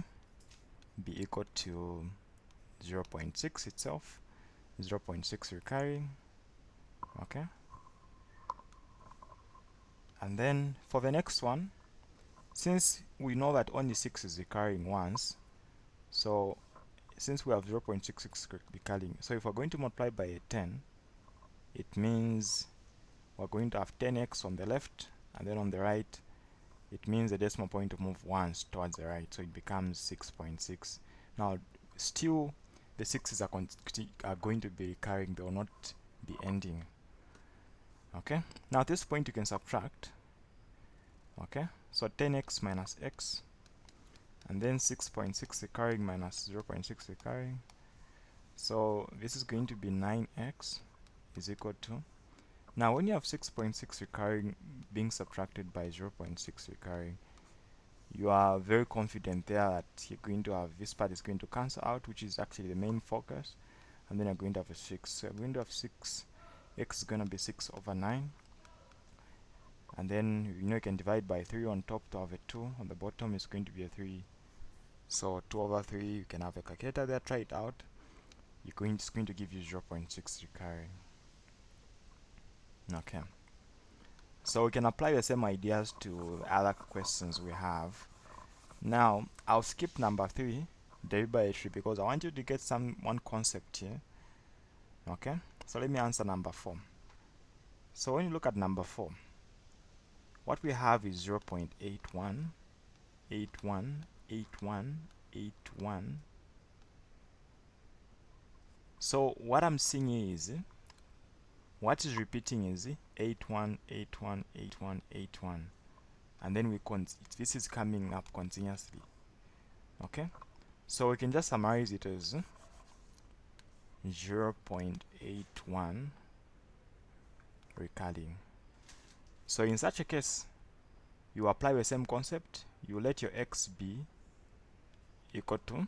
[SPEAKER 1] be equal to 0.6 itself, 0.6 recurring. Okay. And then for the next one, since we know that only 6 is recurring once, so since we have 0.66 recurring, so if we're going to multiply by a 10, it means we're going to have 10x on the left, and then on the right, it means the decimal point to move once towards the right, so it becomes 6.6. Now, still, the 6's are going to be recurring, they will not be ending. Okay, now at this point you can subtract. Okay, so 10x minus x, and then 6.6 recurring minus 0.6 recurring. So this is going to be 9x is equal to, now when you have 6.6 recurring being subtracted by 0.6 recurring, you are very confident there that you're going to have, this part is going to cancel out, which is actually the main focus, and then you're going to have a 6. So you're going to have 6, x is going to be 6 over 9, and then you know you can divide by 3 on top to have a 2, on the bottom is going to be a 3. So 2 over 3, you can have a calculator there, try it out. It's going to give you 0.6 recurring. Okay. So we can apply the same ideas to other questions we have. Now, I'll skip number 3, derivation, because I want you to get one concept here. Okay? So let me answer number 4. So when you look at number 4, what we have is 0.81, 81, 81, 81. So what I'm seeing is, what is repeating is 81, 81, 81, 81, and then this is coming up continuously. Okay, so we can just summarize it as 0.81 recurring. So in such a case, you apply the same concept. You let your x be equal to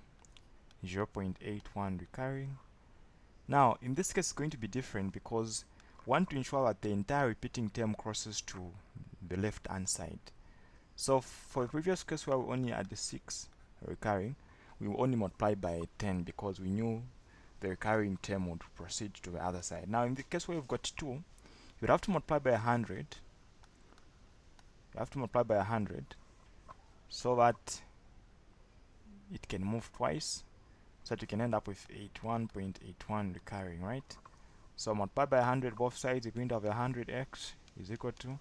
[SPEAKER 1] 0.81 recurring. Now in this case it's going to be different because we want to ensure that the entire repeating term crosses to the left hand side. So for the previous case where we only had the 6 recurring, we will only multiply by 10 because we knew the recurring term would proceed to the other side. Now in the case where we've got 2, you would have to multiply by 100. You have to multiply by 100 so that it can move twice, so that you can end up with 81.81 recurring, right? So multiply by 100 both sides, you're going to have 100x is equal to,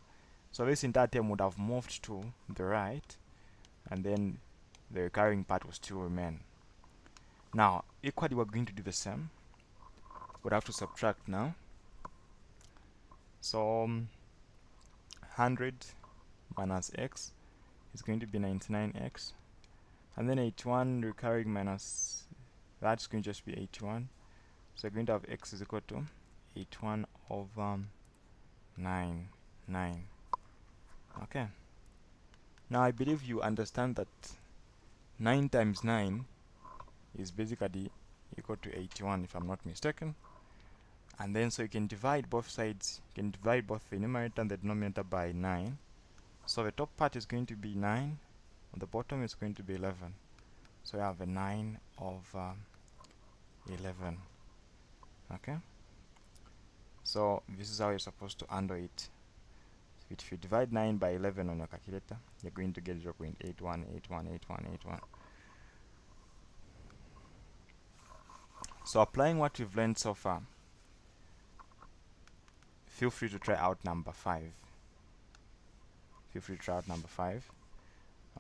[SPEAKER 1] so this entire term would have moved to the right, and then the recurring part will still remain. Now equally we're going to do the same. We'd have to subtract now. So 100 minus x is going to be 99x, and then 81 recurring minus that's going to just be 81. So we're going to have x is equal to 81 over 9. 9. Okay. Now I believe you understand that 9 times 9 is basically equal to 81 if I'm not mistaken. And then so you can divide both sides, you can divide both the numerator and the denominator by 9. So the top part is going to be 9, and the bottom is going to be 11. So you have a 9 over 11. Okay. So this is how you're supposed to handle it. So if you divide 9 by 11 on your calculator, you're going to get 0.81818181. So applying what we've learned so far, feel free to try out number 5. Feel free to try out number 5.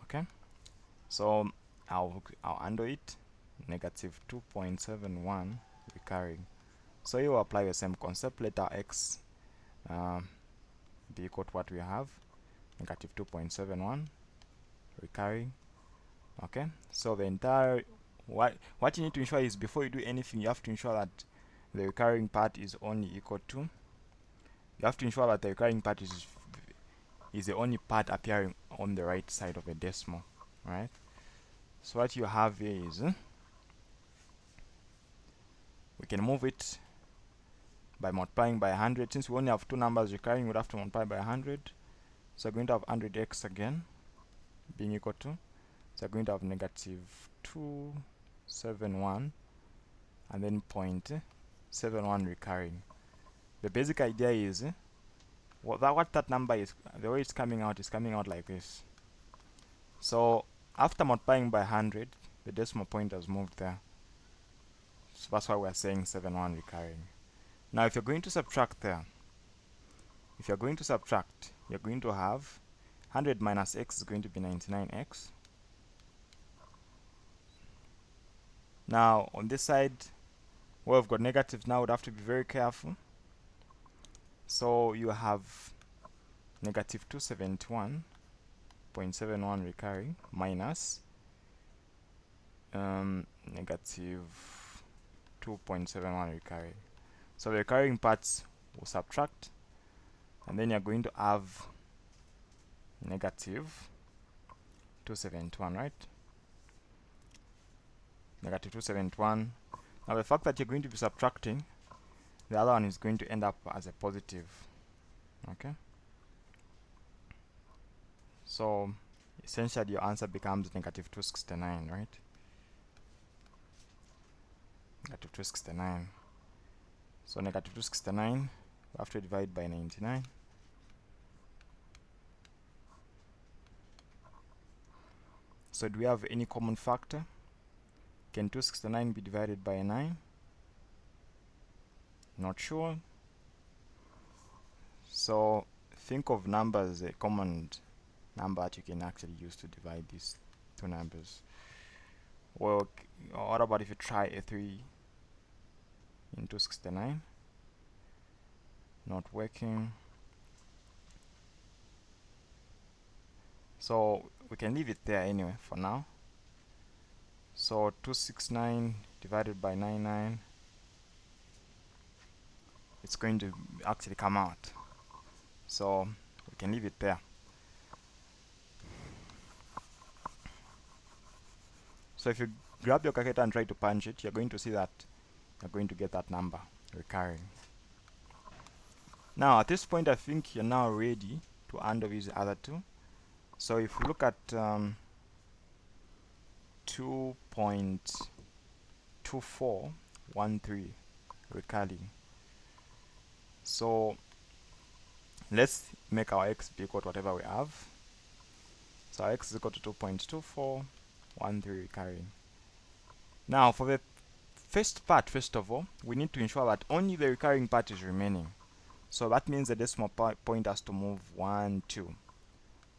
[SPEAKER 1] Okay. So I'll handle it. Negative 2.71 recurring. So you will apply the same concept. Let our x be equal to what we have, negative 2.71 recurring. Okay. So the entire what you need to ensure is before you do anything, you have to ensure that the recurring part is only equal to. You have to ensure that the recurring part is the only part appearing on the right side of the decimal, right? So what you have here is we can move it by multiplying by 100. Since we only have two numbers recurring, we'd have to multiply by 100. So we're going to have 100x again being equal to, so we're going to have negative 271 and then 0.71 recurring. The basic idea is what that number is, the way it's coming out is coming out like this. So after multiplying by 100, the decimal point has moved there. So that's why we're saying 71 recurring. Now if you're going to subtract there, you're going to have 100 minus x is going to be 99x. Now on this side where we've got negatives, now we'd have to be very careful. So you have negative 271.71 recurring minus negative 2.71 recurring. So the recurring parts will subtract, and then you're going to have negative 271, right? Negative 271. Now the fact that you're going to be subtracting, the other one is going to end up as a positive. Okay. So essentially your answer becomes negative 269, right? Negative 269. So negative 269, we have to divide by 99. So do we have any common factor? Can 269 be divided by 9? Not sure. So think of numbers, a common number that you can actually use to divide these two numbers. Well, what about if you try a 3 into 69? Not working. So we can leave it there anyway for now. So 269 divided by 99, it's going to actually come out. So we can leave it there. So if you grab your calculator and try to punch it, you're going to see that you're going to get that number recurring. Now at this point I think you're now ready to handle these other two. So if you look at 2.2413 recurring, so let's make our x be equal to whatever we have. So our x is equal to 2.2413 recurring. Now for the first part, first of all, we need to ensure that only the recurring part is remaining. So that means the decimal point has to move 1, 2,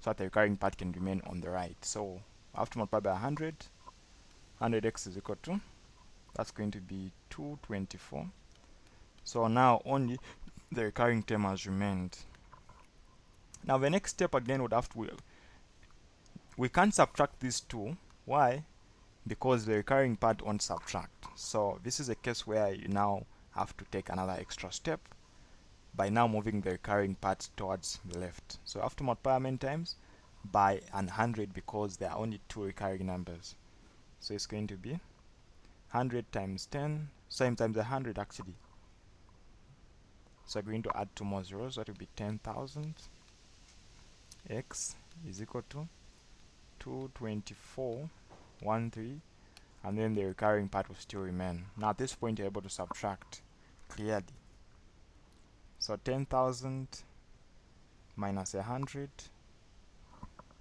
[SPEAKER 1] so that the recurring part can remain on the right. So I have to multiply by 100. 100x is equal to, that's going to be 224. So now only the recurring term has remained. Now the next step again would have to, we can't subtract these two. Why? Because the recurring part won't subtract. So this is a case where you now have to take another extra step by now moving the recurring part towards the left. So I have to multiply how many times? By 100, because there are only two recurring numbers. So it's going to be 100 times 10, same times 100 actually. So I'm going to add two more zeros, that will be 10,000. X is equal to 224.13, and then the recurring part will still remain. Now at this point you're able to subtract clearly. So 10,000 minus 100,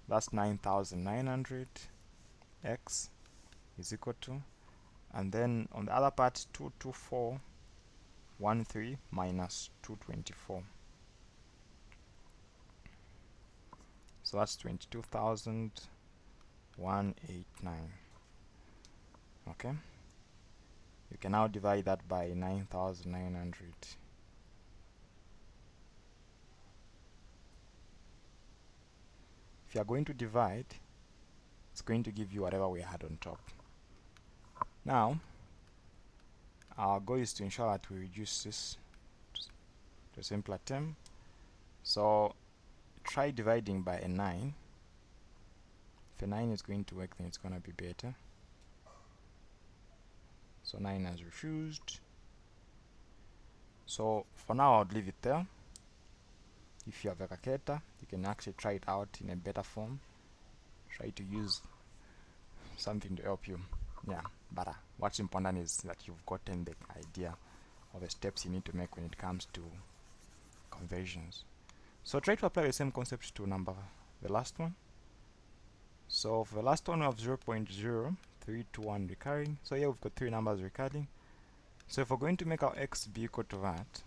[SPEAKER 1] that's 9,900. X is equal to, and then on the other part 224.13 minus 224. So that's 22,189. Okay. You can now divide that by 9,900. If you are going to divide, it's going to give you whatever we had on top. Now, our goal is to ensure that we reduce this to a simpler term. So try dividing by a 9. If a 9 is going to work, then it's going to be better. So 9 has refused. So for now, I'll leave it there. If you have a calculator, you can actually try it out in a better form. Try to use something to help you. Yeah, but what's important is that you've gotten the idea of the steps you need to make when it comes to conversions. So try to apply the same concept to the last one. So for the last one, we have 0.0321 recurring. So here we've got three numbers recurring. So if we're going to make our x be equal to that,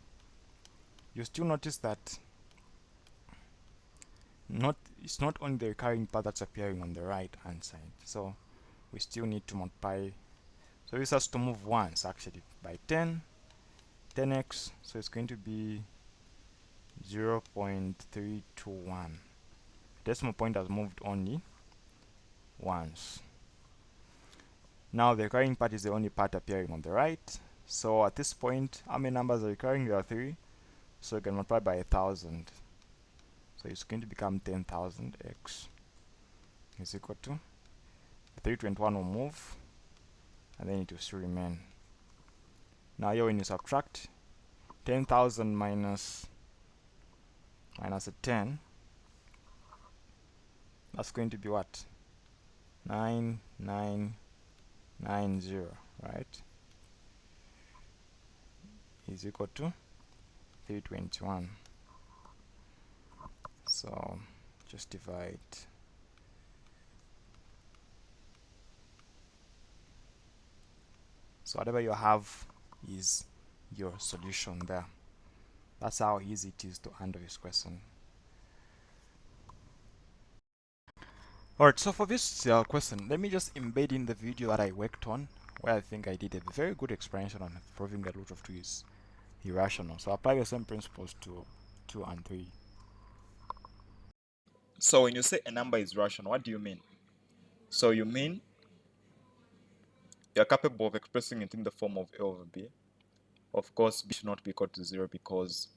[SPEAKER 1] you still notice that it's not only the recurring part that's appearing on the right hand side. So we still need to multiply. So this has to move once actually by 10x. So it's going to be 0.321. Decimal point has moved only once. Now the recurring part is the only part appearing on the right. So at this point, how many numbers are recurring? There are 3. So you can multiply by 1,000. So it's going to become 10,000. X is equal to, the 321 will move, and then it will still remain. Now here when you subtract 10,000 minus a 10, that's going to be what? 9990, right? Is equal to 321. So just divide. So whatever you have is your solution there. That's how easy it is to handle this question. Alright, so for this question, let me just embed in the video that I worked on, where I think I did a very good explanation on proving the root of 2 is irrational. So apply the same principles to 2 and 3.
[SPEAKER 2] So when you say a number is rational, what do you mean? So you mean you're capable of expressing it in the form of A over B. Of course, B should not be equal to 0 because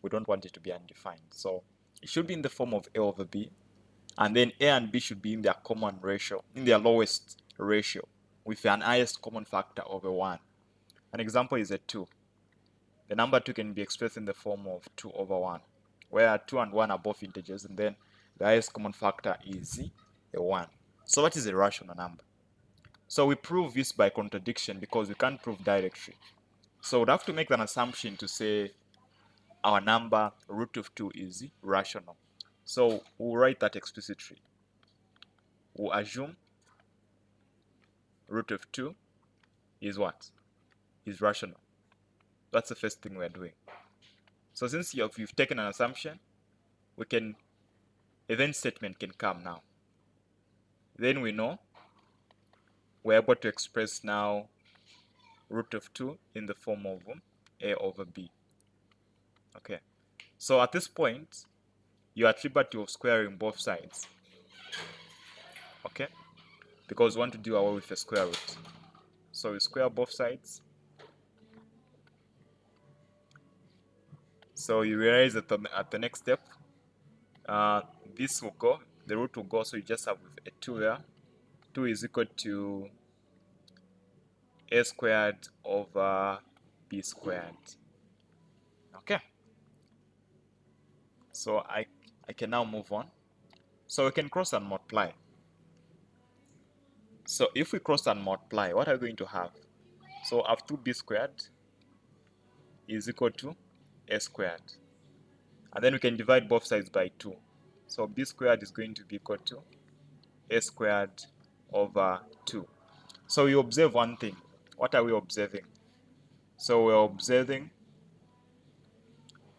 [SPEAKER 2] we don't want it to be undefined. So it should be in the form of A over B, and then A and B should be in their common ratio, in their lowest ratio, with an highest common factor over 1. An example is a 2. The number 2 can be expressed in the form of 2 over 1, where 2 and 1 are both integers, and then the highest common factor is a 1. So what is a rational number? So we prove this by contradiction because we can't prove directly. So we'd have to make an assumption to say our number root of 2 is rational. So we'll write that explicitly. We'll assume root of 2 is what? Is rational. That's the first thing we're doing. So since you've taken an assumption, a then statement can come now. Then we know we're able to express now root of 2 in the form of A over B. Okay. So at this point, you're at liberty of squaring both sides. Okay? Because we want to do away with the square root. So we square both sides. So you realize that at the next step, this will go, the root will go, so you just have a 2 there. 2 is equal to a squared over b squared. Okay. So I can now move on. So we can cross and multiply. So if we cross and multiply, what are we going to have? So I have 2b squared is equal to a squared. And then we can divide both sides by 2. So b squared is going to be equal to a squared over 2. So we observe one thing. What are we observing? So we're observing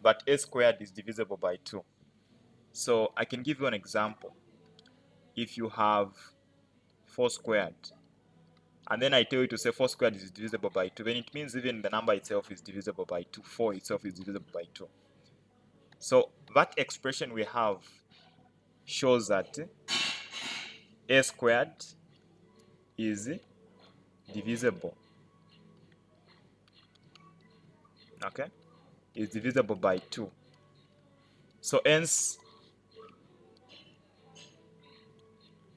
[SPEAKER 2] that a squared is divisible by 2. So I can give you an example. If you have 4 squared, and then I tell you to say 4 squared is divisible by 2, then it means even the number itself is divisible by 2. 4 itself is divisible by 2. So that expression we have shows that a squared is divisible. Okay? Is divisible by 2. So hence,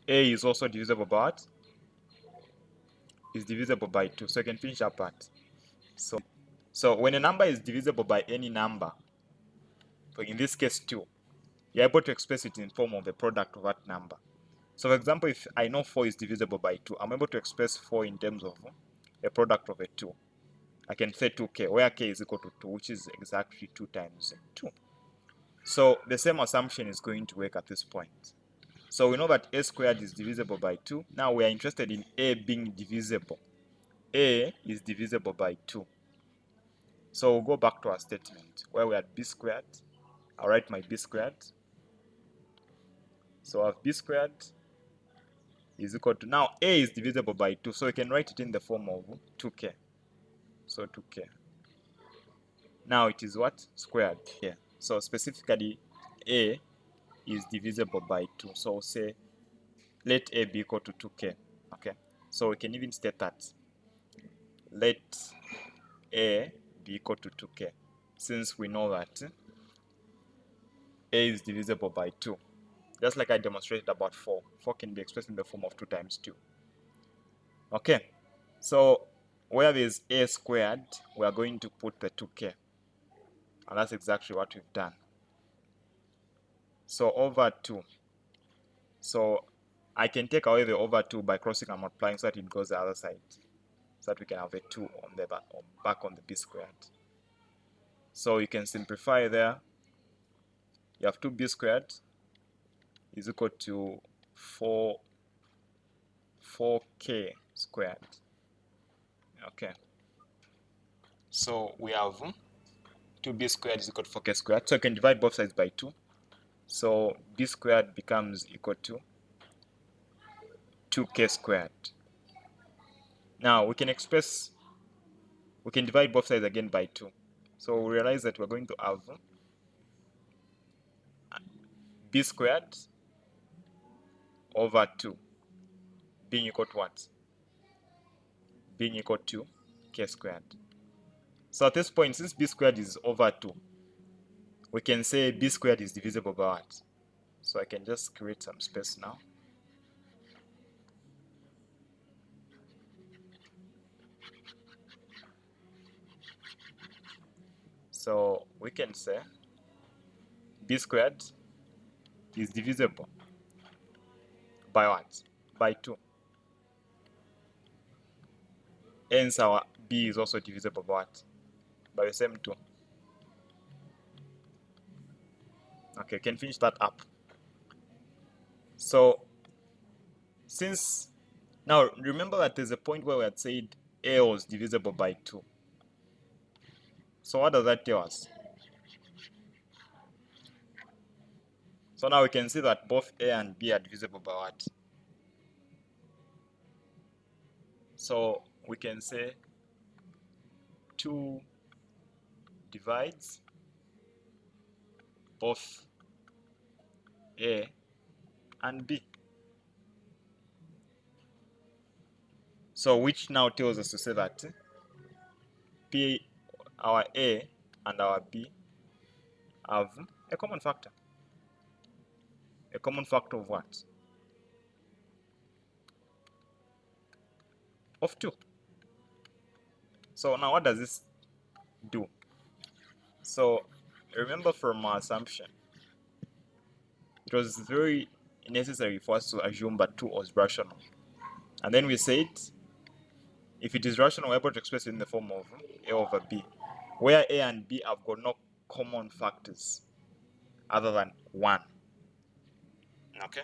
[SPEAKER 2] a is also divisible by what? Is divisible by 2. So you can finish that part. So when a number is divisible by any number, so in this case 2, you're able to express it in form of a product of that number. So for example, if I know 4 is divisible by 2, I'm able to express 4 in terms of a product of a 2. I can say 2k, where k is equal to 2, which is exactly 2 times 2. So the same assumption is going to work at this point. So we know that a squared is divisible by 2. Now we are interested in a being divisible. A is divisible by 2. So we'll go back to our statement where we had b squared. I'll write my b squared. So I have b squared is equal to, now a is divisible by 2, so we can write it in the form of 2k. So 2k. Now it is what? Squared. Yeah. So specifically a is divisible by 2. So we'll say let a be equal to 2k. Okay. So we can even state that let a be equal to 2k, since we know that a is divisible by 2. Just like I demonstrated about 4. 4 can be expressed in the form of 2 times 2. Okay. So where there is a squared, we are going to put the 2k. And that's exactly what we've done. So over 2. So I can take away the over 2 by crossing and multiplying so that it goes the other side. So that we can have a 2 on the back on the b squared. So you can simplify there. You have 2b squared is equal to 4k squared. Okay. So we have 2b squared is equal to 4k squared. So you can divide both sides by 2. So b squared becomes equal to 2k squared. Now we can divide both sides again by 2. So we realize that we're going to have b squared over 2 being equal to what? Being equal to k squared. So at this point, since b squared is over 2, we can say b squared is divisible by what? So I can just create some space now. So we can say b squared is divisible by what? By 2. Hence our b is also divisible by what? By the same 2. Okay, can finish that up. So since now remember that there's a point where we had said a was divisible by 2. So what does that tell us? So now we can see that both a and b are divisible by what? So we can say 2 divides both a and b. So which now tells us to say that p, our a and our b have a common factor. A common factor of what? Of 2. So now what does this do? So remember from our assumption, it was very necessary for us to assume that 2 was rational. And then we said, if it is rational, we're able to express it in the form of A over B, where A and B have got no common factors other than 1. Okay?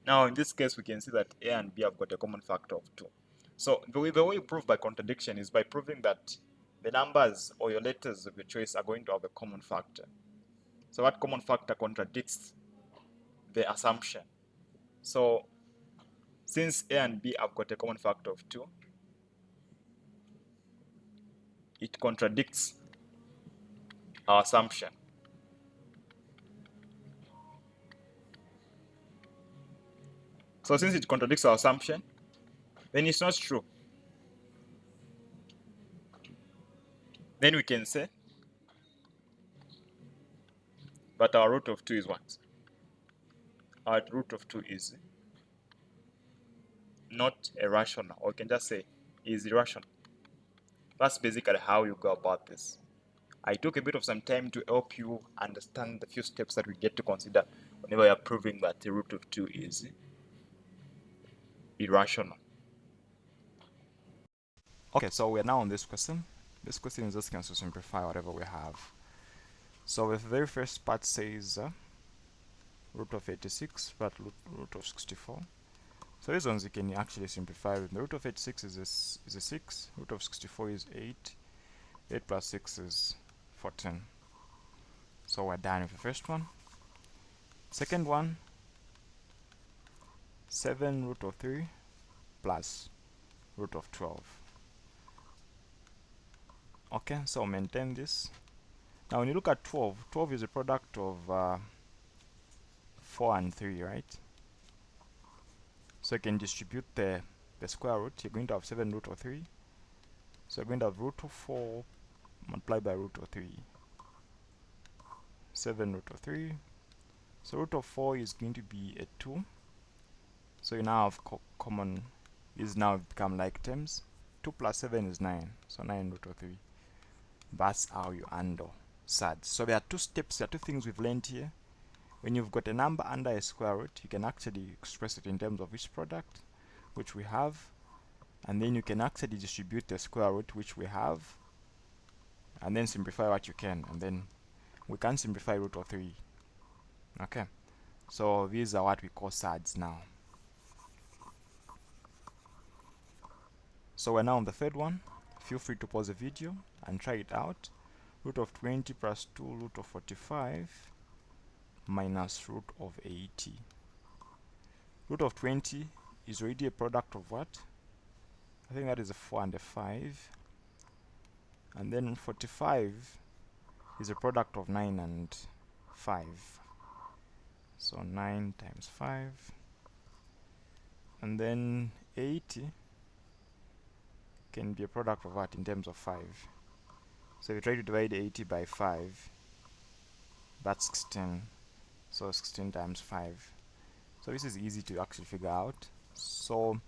[SPEAKER 2] Now, in this case, we can see that A and B have got a common factor of 2. So the way you prove by contradiction is by proving that the numbers or your letters of your choice are going to have a common factor. So that common factor contradicts the assumption. So since A and B have got a common factor of 2, it contradicts our assumption. So since it contradicts our assumption, then it's not true. Then we can say that our root of 2 is what? Our root of 2 is not irrational, or we can just say is irrational. That's basically how you go about this. I took a bit of some time to help you understand the few steps that we get to consider whenever you're proving that the root of 2 is irrational.
[SPEAKER 1] Okay, so we're now on this question. This question is just going to simplify whatever we have. So the very first part says root of 86 but root of 64. So these ones you can actually simplify. The root of 86 is a 6, root of 64 is 8, 8 plus 6 is 14. So we're done with the first one. Second one, 7 root of 3 plus root of 12. Okay, so maintain this. Now when you look at 12, 12 is a product of 4 and 3, right? So you can distribute the square root. You're going to have 7 root of 3. So you're going to have root of 4 multiplied by root of 3. 7 root of 3. So root of 4 is going to be a 2. So you now have common, these now become like terms. 2 plus 7 is 9. So 9 root of 3. That's how you handle surds. So there are two steps, there are two things we've learned here. When you've got a number under a square root, you can actually express it in terms of its product, which we have, and then you can actually distribute the square root, which we have, and then simplify what you can, and then we can simplify root of 3. Okay, so these are what we call surds now. So we're now on the third one. Feel free to pause the video and try it out. Root of 20 plus 2 root of 45 minus root of 80. Root of 20 is already a product of what? I think that is a 4 and a 5. And then 45 is a product of 9 and 5. So 9 times 5. And then 80 can be a product of what in terms of 5. So if you try to divide 80 by 5, that's 16. So 16 times 5. So this is easy to actually figure out. So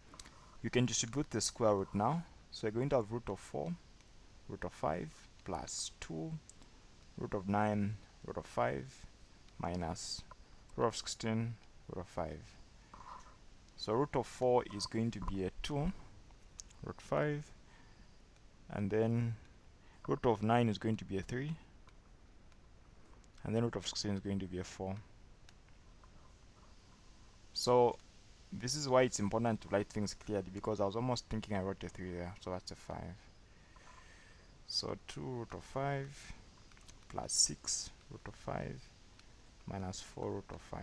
[SPEAKER 1] you can distribute the square root now. So you're going to have root of 4, root of 5, plus 2, root of 9, root of 5, minus root of 16, root of 5. So root of 4 is going to be a 2, root 5, and then root of 9 is going to be a 3, and then root of 16 is going to be a 4. So this is why it's important to write things clearly, because I was almost thinking I wrote a 3 there, so that's a 5. So 2 root of 5 plus 6 root of 5 minus 4 root of 5.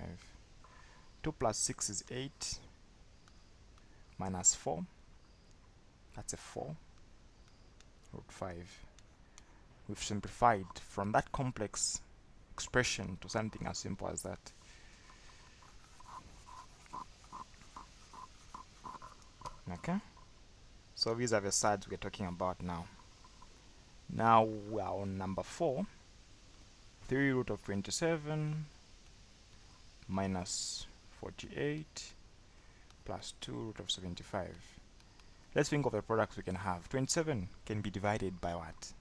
[SPEAKER 1] 2 plus 6 is 8 minus 4, that's a 4 root 5. We've simplified from that complex expression to something as simple as that. Okay, so these are the surds we're talking about now. Now we are on number 4. 3 root of 27 minus 48 plus 2 root of 75. Let's think of the products we can have. 27 can be divided by what?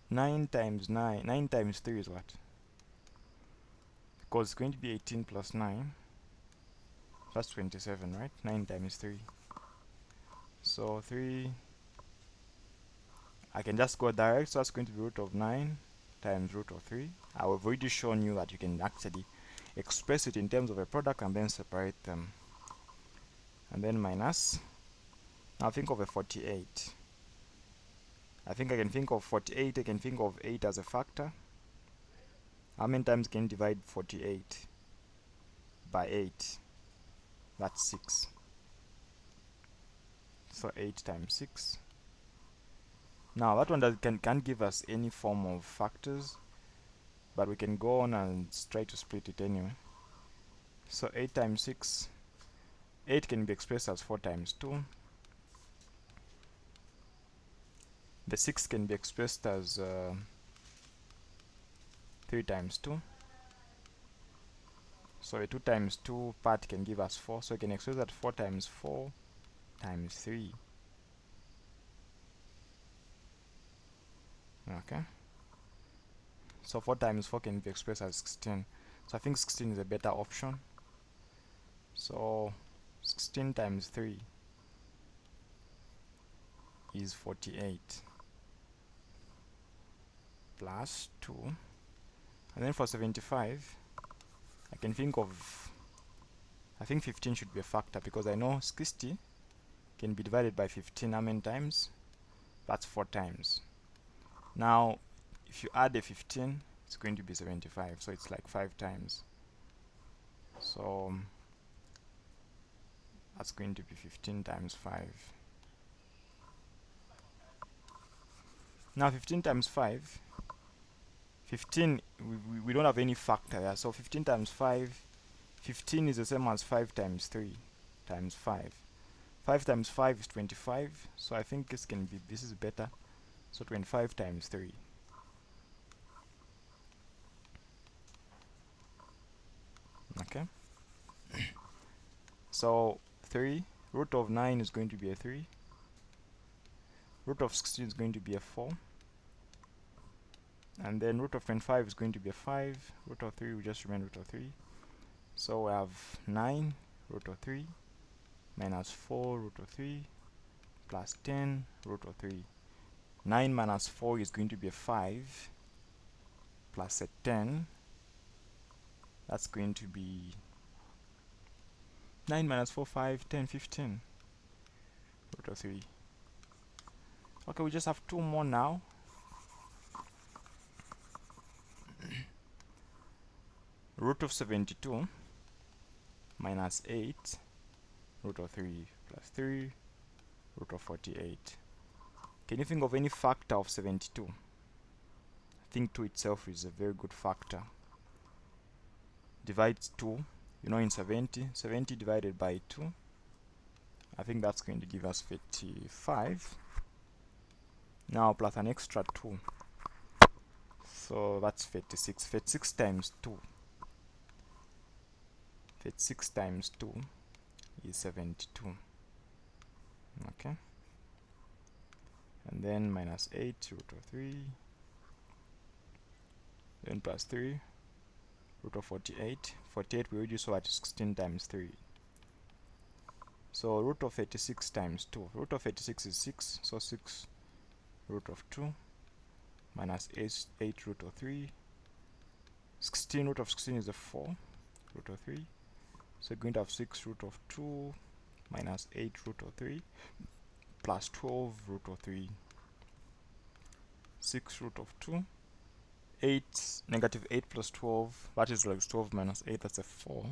[SPEAKER 1] 9 times 9. 9 times 3 is what? Because it's going to be 18 plus 9. That's 27, right? 9 times 3. So 3, I can just go direct, so that's going to be root of 9 times root of 3. I've already shown you that you can actually express it in terms of a product and then separate them. And then minus. Now think of a 48. I think I can think of 48, I can think of 8 as a factor. How many times can you divide 48 by 8? That's 6. So 8 times 6. Now that one can't give us any form of factors, but we can go on and try to split it anyway. So 8 times 6, 8 can be expressed as 4 times 2. The 6 can be expressed as 3 times 2. So a 2 times 2 part can give us 4, so we can express that 4 times 4 times 3. Okay, so 4 times 4 can be expressed as 16. So I think 16 is a better option. So 16 times 3 is 48 plus 2. And then for 75, I can think of, I think 15 should be a factor, because I know 60 can be divided by 15 how many times? That's 4 times. Now if you add a 15, it's going to be 75, so it's like 5 times. So that's going to be 15 times 5. Now 15 times 5, 15, we don't have any factor here, so 15 times 5, 15 is the same as 5 times 3 times 5. 5 times 5 is 25, so I think this is better. So 25 times 3. Okay. So 3, root of 9 is going to be a 3. Root of 16 is going to be a 4. And then root of 25 is going to be a 5. Root of 3 will just remain root of 3. So we have 9 root of 3 minus 4 root of 3 plus 10 root of 3. 9 minus 4 is going to be a 5 plus a 10. That's going to be 9 minus 4, 5, 10, 15 root of 3. Okay, we just have 2 more now. Root of 72 minus 8 root of 3 plus 3 root of 48. Can you think of any factor of 72? I think 2 itself is a very good factor. Divides 2, you know, in 70 divided by 2, I think that's going to give us 55. Now plus an extra 2, so that's 36. 36 times 2, 36 times 2 is 72. Okay, and then minus 8 root of 3, then plus 3 root of 48. 48 we already saw at 16 times 3. So root of 86 times 2. Root of 86 is 6, so 6 root of 2 minus 8 root of 3. 16 root of 16 is a 4 root of 3. So we're going to have 6 root of 2 minus 8 root of 3 plus 12 root of 3. 6 root of 2. 8, negative 8 plus 12, that is like 12 minus 8, that's a 4.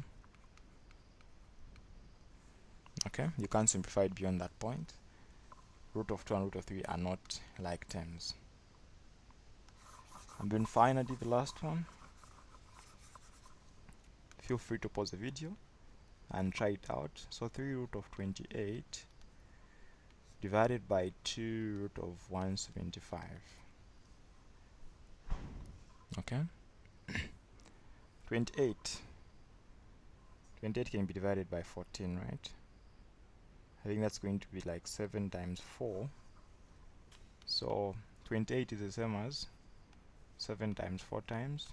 [SPEAKER 1] Okay, you can't simplify it beyond that point. Root of 2 and root of 3 are not like terms. And then finally the last one. Feel free to pause the video and try it out. So 3 root of 28 divided by 2 root of 175. Okay. 28. 28 can be divided by 14, right? I think that's going to be like 7 times 4. So 28 is the same as 7 times 4 times.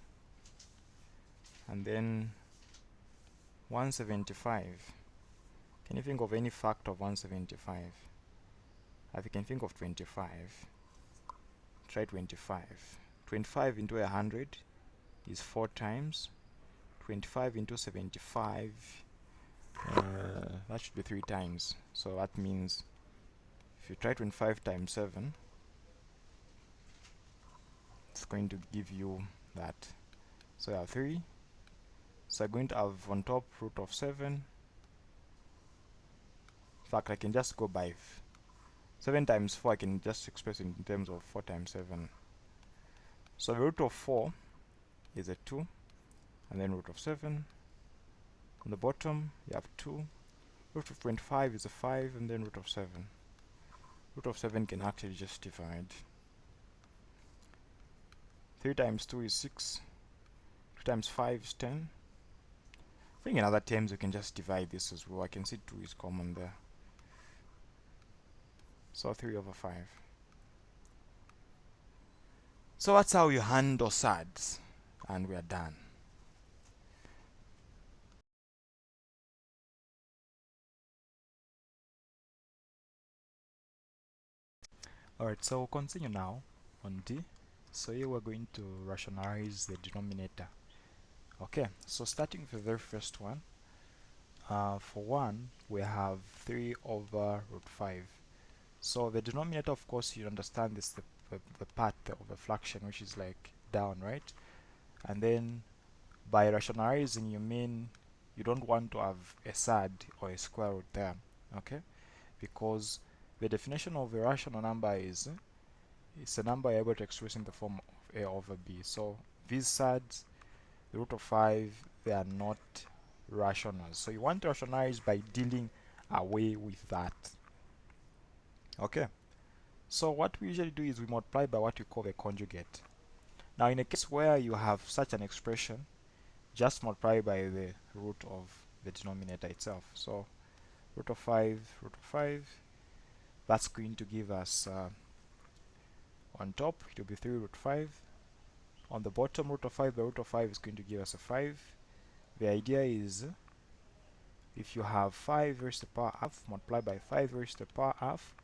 [SPEAKER 1] And then 175. Can you think of any factor of 175? If you can think of 25, try 25. 25 into 100 is 4 times. 25 into 75, that should be 3 times. So that means if you try 25 times 7, it's going to give you that. So you have 3. So I'm going to have on top root of 7. In fact, I can just go by 7 times 4. I can just express it in terms of 4 times 7. So the root of 4 is a 2, and then root of 7. On the bottom, you have 2. Root of 25 is a 5, and then root of 7. Root of 7 can actually just divide. 3 times 2 is 6. 2 times 5 is 10. I think in other terms we can just divide this as well. I can see 2 is common there. So 3 over 5. So that's how you handle surds, and we are done. Alright, so we'll continue now on D. So here we're going to rationalize the denominator. Okay, so starting with the very first one, for 1 we have 3 over root 5. So the denominator, of course, you understand this, the part of the fraction, which is like down, right? And then by rationalizing, you mean you don't want to have a surd or a square root there, okay? Because the definition of a rational number is it's a number you're able to express in the form of a over b. So these surds, the root of 5, they are not rationals. So you want to rationalize by dealing away with that. Okay. So what we usually do is we multiply by what we call the conjugate. Now in a case where you have such an expression, just multiply by the root of the denominator itself. So root of 5, that's going to give us on top it will be 3 root 5. On the bottom, root of 5 by root of 5 is going to give us a 5. The idea is if you have 5 raised to the power half, multiply by 5 raised to the power half,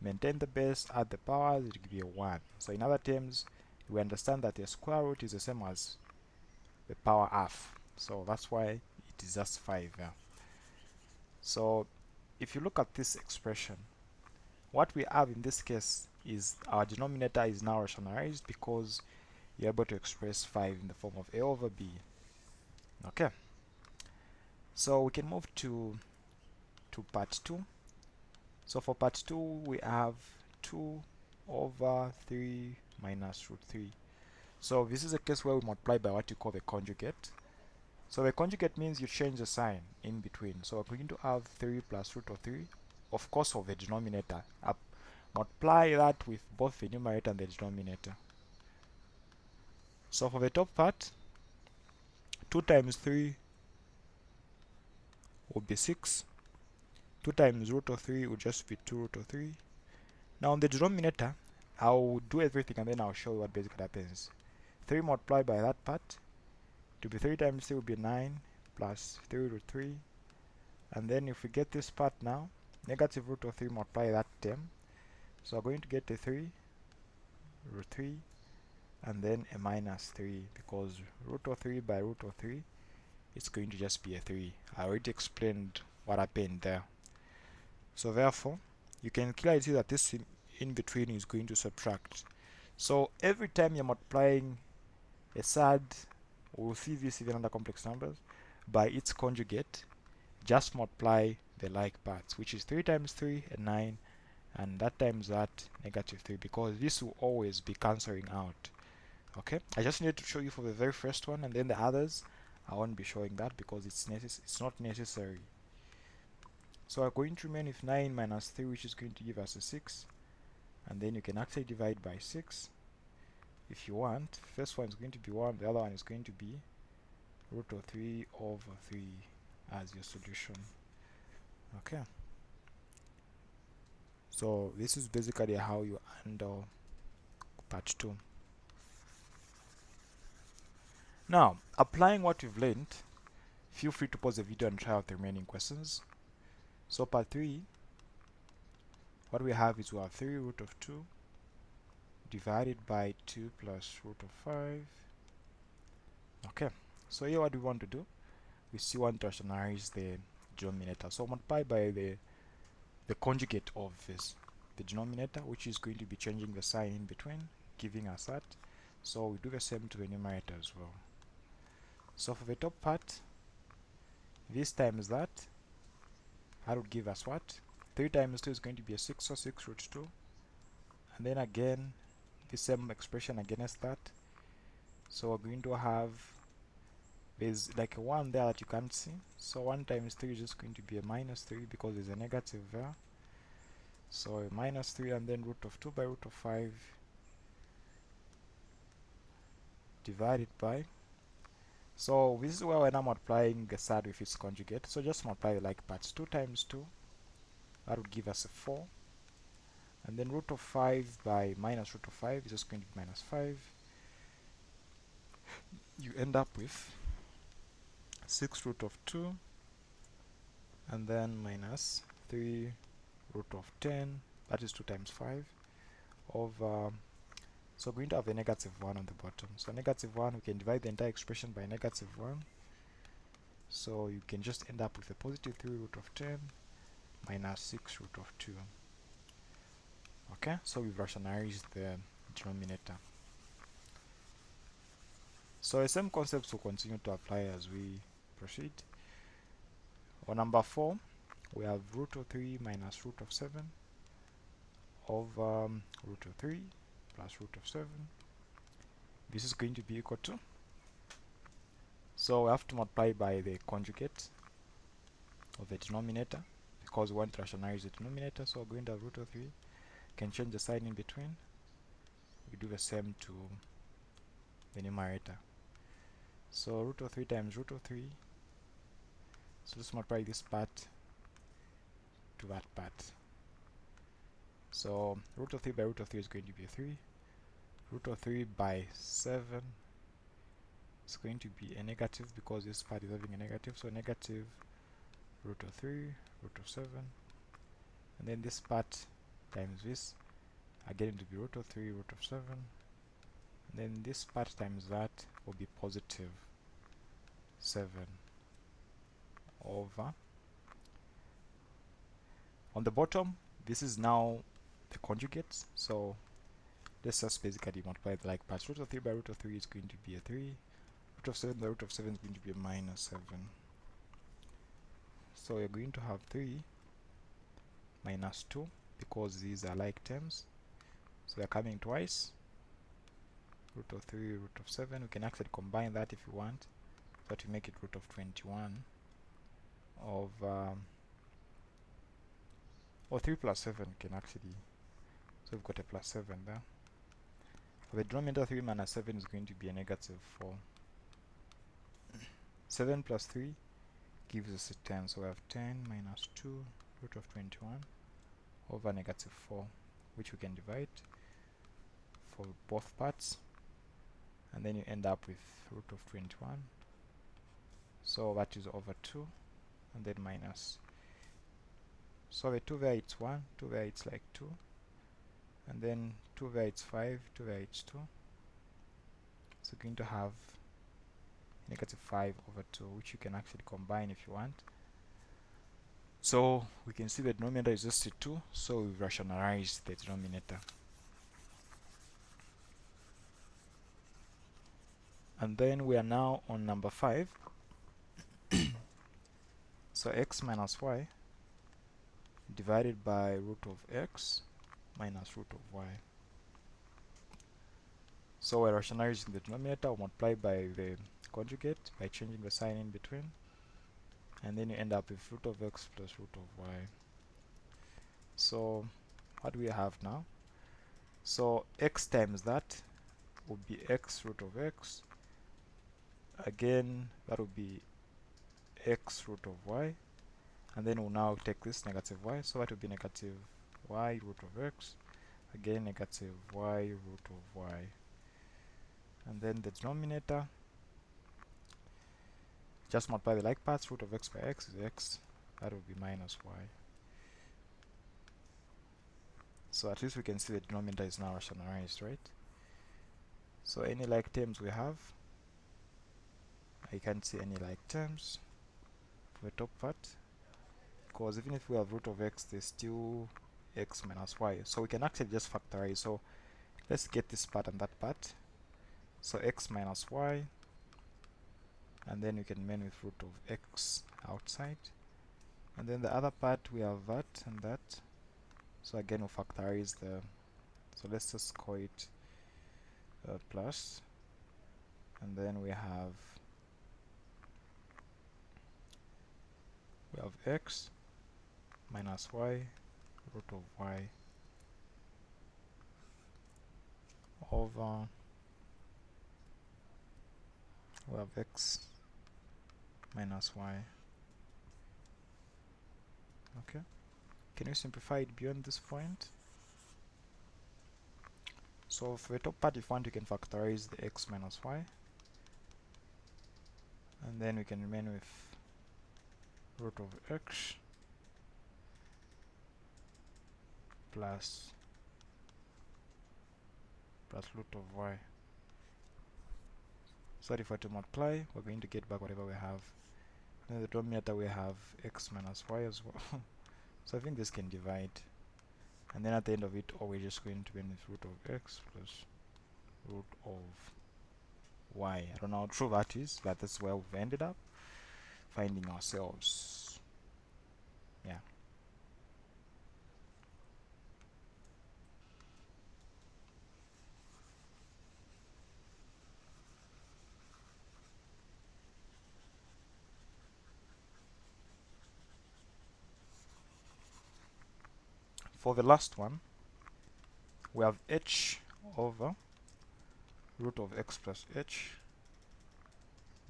[SPEAKER 1] maintain the base, add the powers, it will be a 1. So in other terms, we understand that the square root is the same as the power half. So that's why it is just 5. Yeah. So if you look at this expression, what we have in this case is our denominator is now rationalized because you're able to express 5 in the form of a over b. Okay. So we can move to part 2. So for part 2 we have 2 over 3 minus root 3. So this is a case where we multiply by what you call the conjugate. So the conjugate means you change the sign in between. So we're going to have 3 plus root of 3, of course, of the denominator. Multiply that with both the numerator and the denominator. So for the top part, 2 times 3 would be 6. 2 times root of 3 would just be 2 root of 3. Now on the denominator, I'll do everything and then I'll show you what basically happens. 3 multiplied by that part, to be 3 times 3 will be 9 plus 3 root 3. And then if we get this part now, negative root of 3 multiply that term. So we're going to get a 3 root 3 and then a minus 3, because root of 3 by root of 3, it's going to just be a 3. I already explained what happened there. So therefore, you can clearly see that this in between is going to subtract. So every time you're multiplying a surd, we'll see this even under complex numbers, by its conjugate, just multiply the like parts, which is 3 times 3, a 9, and that times that, negative 3, because this will always be cancelling out. Okay, I just need to show you for the very first one, and then the others I won't be showing that because it's not necessary. So we're going to remain with 9 minus 3, which is going to give us a 6, and then you can actually divide by 6. if you want, first one is going to be 1, the other one is going to be root of 3 over 3 as your solution. Okay, so this is basically how you handle part 2. Now, applying what you've learned, feel free to pause the video and try out the remaining questions. So part 3, what we have is we have 3 root of 2 divided by 2 plus root of 5. Okay, so here what we want to do, we still want to rationalize the denominator. So multiply by the conjugate of this, the denominator, which is going to be changing the sign in between, giving us that. So we do the same to the numerator as well. So for the top part, this times that would give us what? 3 times 2 is going to be a 6, so 6 root 2. And then again, the same expression against that. So we're going to have, there's like a 1 there that you can't see. So 1 times 3 is just going to be a minus 3 because there's a negative there. So a minus 3 and then root of 2 by root of 5 divided by. So this is where we're now multiplying the surd with its conjugate. So just multiply the like parts. 2 times 2, that would give us a 4. And then root of 5 by minus root of 5 is just going to be minus 5. You end up with 6 root of 2 and then minus 3 root of 10, that is 2 times 5, over, so we're going to have a negative 1 on the bottom. So negative 1, we can divide the entire expression by negative 1. So you can just end up with a positive 3 root of 10 minus 6 root of 2. Okay, so we've rationalized the denominator. So the same concepts will continue to apply as we proceed. On number 4, we have root of 3 minus root of 7 over root of 3 plus root of 7. This is going to be equal to, so we have to multiply by the conjugate of the denominator because we want to rationalize the denominator. So we're going to have root of 3, can change the sign in between. We do the same to the numerator. So root of 3 times root of 3, so just multiply this part to that part. So root of 3 by root of 3 is going to be 3. Root of 3 by 7 is going to be a negative because this part is having a negative. So negative root of 3, root of 7. And then this part times this, again it will be root of 3, root of 7. And then this part times that will be positive 7 over. On the bottom, this is now the conjugates. So let's just basically multiply the like parts. Root of 3 by root of 3 is going to be a 3. Root of 7 by root of 7 is going to be a minus 7. So you're going to have 3 minus 2 because these are like terms. So they're coming twice. Root of 3, root of 7. We can actually combine that if you want. So to make it root of 21 of or 3 plus 7 can actually, so we've got a plus 7 there. For the denominator, 3 minus 7 is going to be a negative 4. 7 plus 3 gives us a 10, so we have 10 minus 2 root of 21 over negative 4, which we can divide for both parts, and then you end up with root of 21. So that is over 2, and then minus. So the 2 there it's 1, 2 there it's like 2, and then 2 there it's 5, 2 there it's 2. So you're going to have negative 5 over 2, which you can actually combine if you want. So we can see the denominator is just a 2, so we've rationalized the denominator. And then we are now on number 5. So x minus y divided by root of x minus root of y. So we're rationalizing the denominator, we'll multiply by the conjugate by changing the sign in between, and then you end up with root of x plus root of y. So what do we have now? So x times that would be x root of x. Again, that would be x root of y. And then we'll now take this negative y, so that would be negative y root of x. Again, negative y root of y. And then the denominator, just multiply the like parts. Root of x by x is x. That would be minus y. So at least we can see the denominator is now rationalized, right? So any like terms we have, I can't see any like terms for the top part, because even if we have root of x, there's still x minus y. So we can actually just factorize. So let's get this part and that part. So x minus y, and then you can remain with root of x outside. And then the other part, we have that and that. So again, we'll factorize the, so let's just call it plus. And then we have x minus y root of y over, we have x minus y. Okay, can you simplify it beyond this point? So for the top part, if you want, you can factorize the x minus y, and then we can remain with root of x plus root of y. So if we were to multiply, we're going to get back whatever we have. Then the denominator, we have x minus y as well. So I think this can divide. And then at the end of it, all we're just going to be with root of x plus root of y. I don't know how true that is, but that's where we've ended up finding ourselves. Yeah. For the last one, we have h over root of x plus h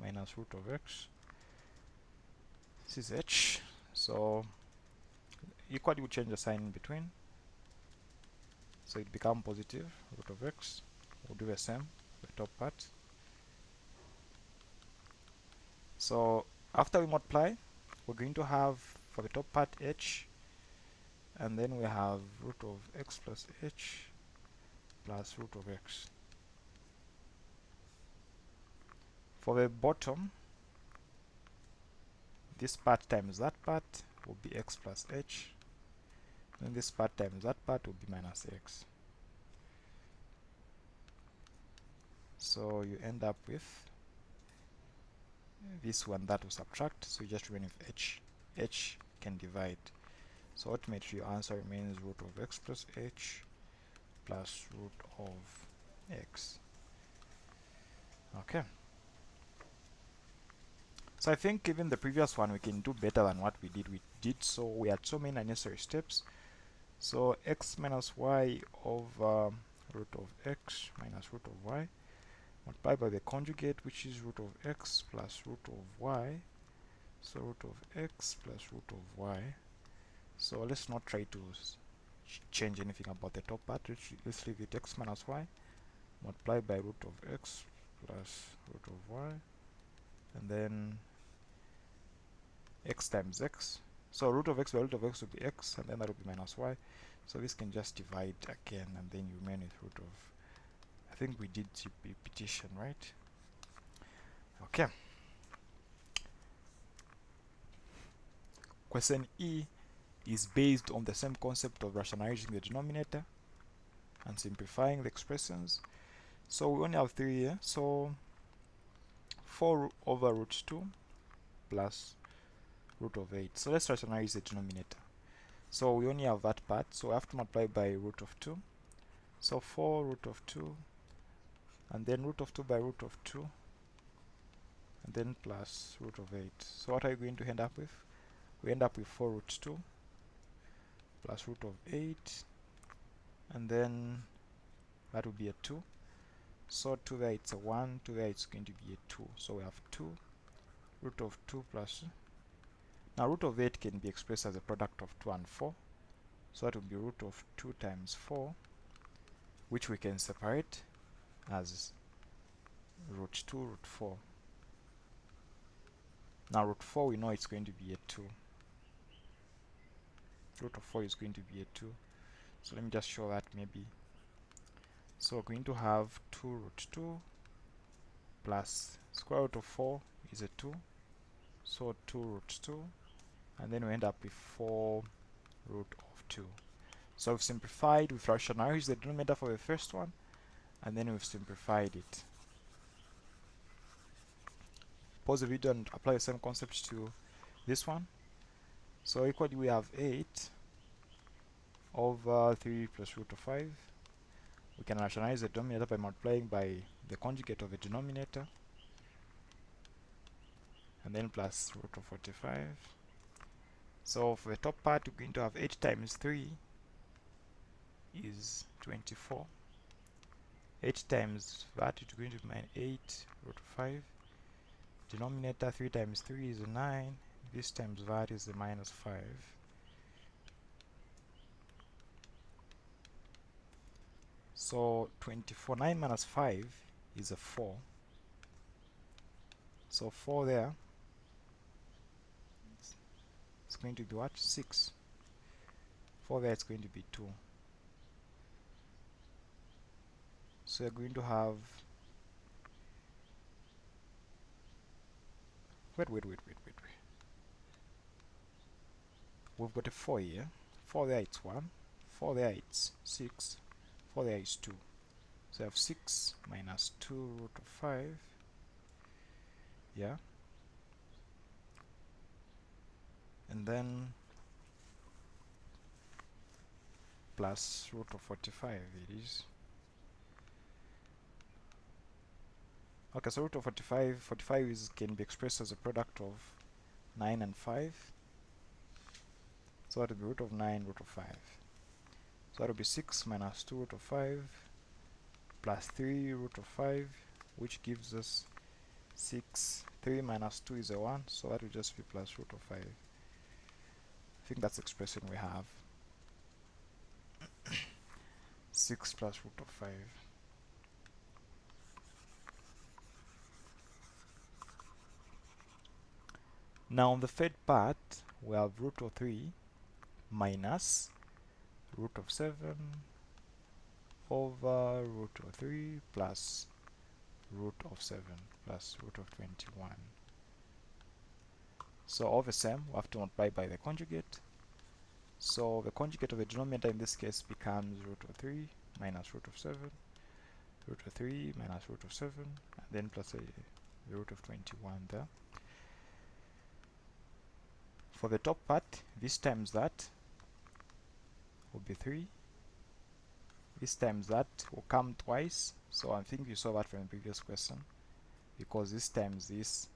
[SPEAKER 1] minus root of x. This is h, so equally we change the sign in between, so it becomes positive root of x. We'll do the same for the top part. So after we multiply, we're going to have for the top part h, and then we have root of x plus h plus root of x. For the bottom, this part times that part will be x plus h, and this part times that part will be minus x. So you end up with this one that will subtract, so you just remain with h. H can divide, so ultimately your answer remains root of x plus h plus root of x. Okay, so I think given the previous one, we can do better than what we did. So we had so many unnecessary steps. So x minus y over root of x minus root of y, multiplied by the conjugate, which is root of x plus root of y. So root of x plus root of y. So let's not try to change anything about the top part. Let's leave it x minus y multiplied by root of x plus root of y, and then x times x. So root of x by root of x will be x, and then that will be minus y. So this can just divide again, and then you remain with root of, I think we did repetition, right? Okay. Question E is based on the same concept of rationalizing the denominator and simplifying the expressions. So we only have 3 here. So 4 over root 2 plus root of 8. So let's rationalize the denominator. So we only have that part, so I have to multiply by root of 2. So 4 root of 2, and then root of 2 by root of 2, and then plus root of 8. So what are you going to end up with? We end up with 4 root 2 plus root of 8, and then that will be a 2. So 2 there it's a 1, 2 there it's going to be a 2. So we have 2 root of 2 plus. Now root of 8 can be expressed as a product of 2 and 4. So that will be root of 2 times 4, which we can separate as root 2, root 4. Now root 4 we know it's going to be a 2. Root of 4 is going to be a 2. So let me just show that maybe. So we're going to have 2 root 2 plus square root of 4 is a 2. So 2 root 2. And then we end up with 4 root of 2. So we've simplified, we've rationalized the denominator for the first one, and then we've simplified it. Pause the video and apply the same concept to this one. So equally we have 8 over 3 plus root of 5. We can rationalize the denominator by multiplying by the conjugate of the denominator, and then plus root of 45. So for the top part, we're going to have 8 times 3 is 24. 8 times that is going to be 8 root of 5. Denominator 3 times 3 is 9. This times that is the minus 5. So 24, 9 minus 5 is a 4. So 4 there, it's going to be what? 6. 4 there, it's going to be 2. So we're going to have, wait. We've got a 4 here. 4 there, it's 1. 4 there, it's 6. 4 there is 2. So I have 6 minus 2 root of 5. Yeah. And then plus root of 45 it is. Okay, so root of 45 is can be expressed as a product of 9 and 5. So that will be root of 9 root of 5. So that will be 6 minus 2 root of 5 plus 3 root of 5, which gives us 6. 3 minus 2 is a 1, so that will just be plus root of 5. I think that's the expression we have. 6 plus root of 5. Now on the third part, we have root of 3 minus root of 7 over root of 3 plus root of 7 plus root of 21. So all the same, we have to multiply by the conjugate. So the conjugate of the denominator in this case becomes root of 3 minus root of 7, root of 3 minus root of 7, and then plus the root of 21 there. For the top part, this times that will be 3. This times that will come twice. So I think you saw that from the previous question, because this times this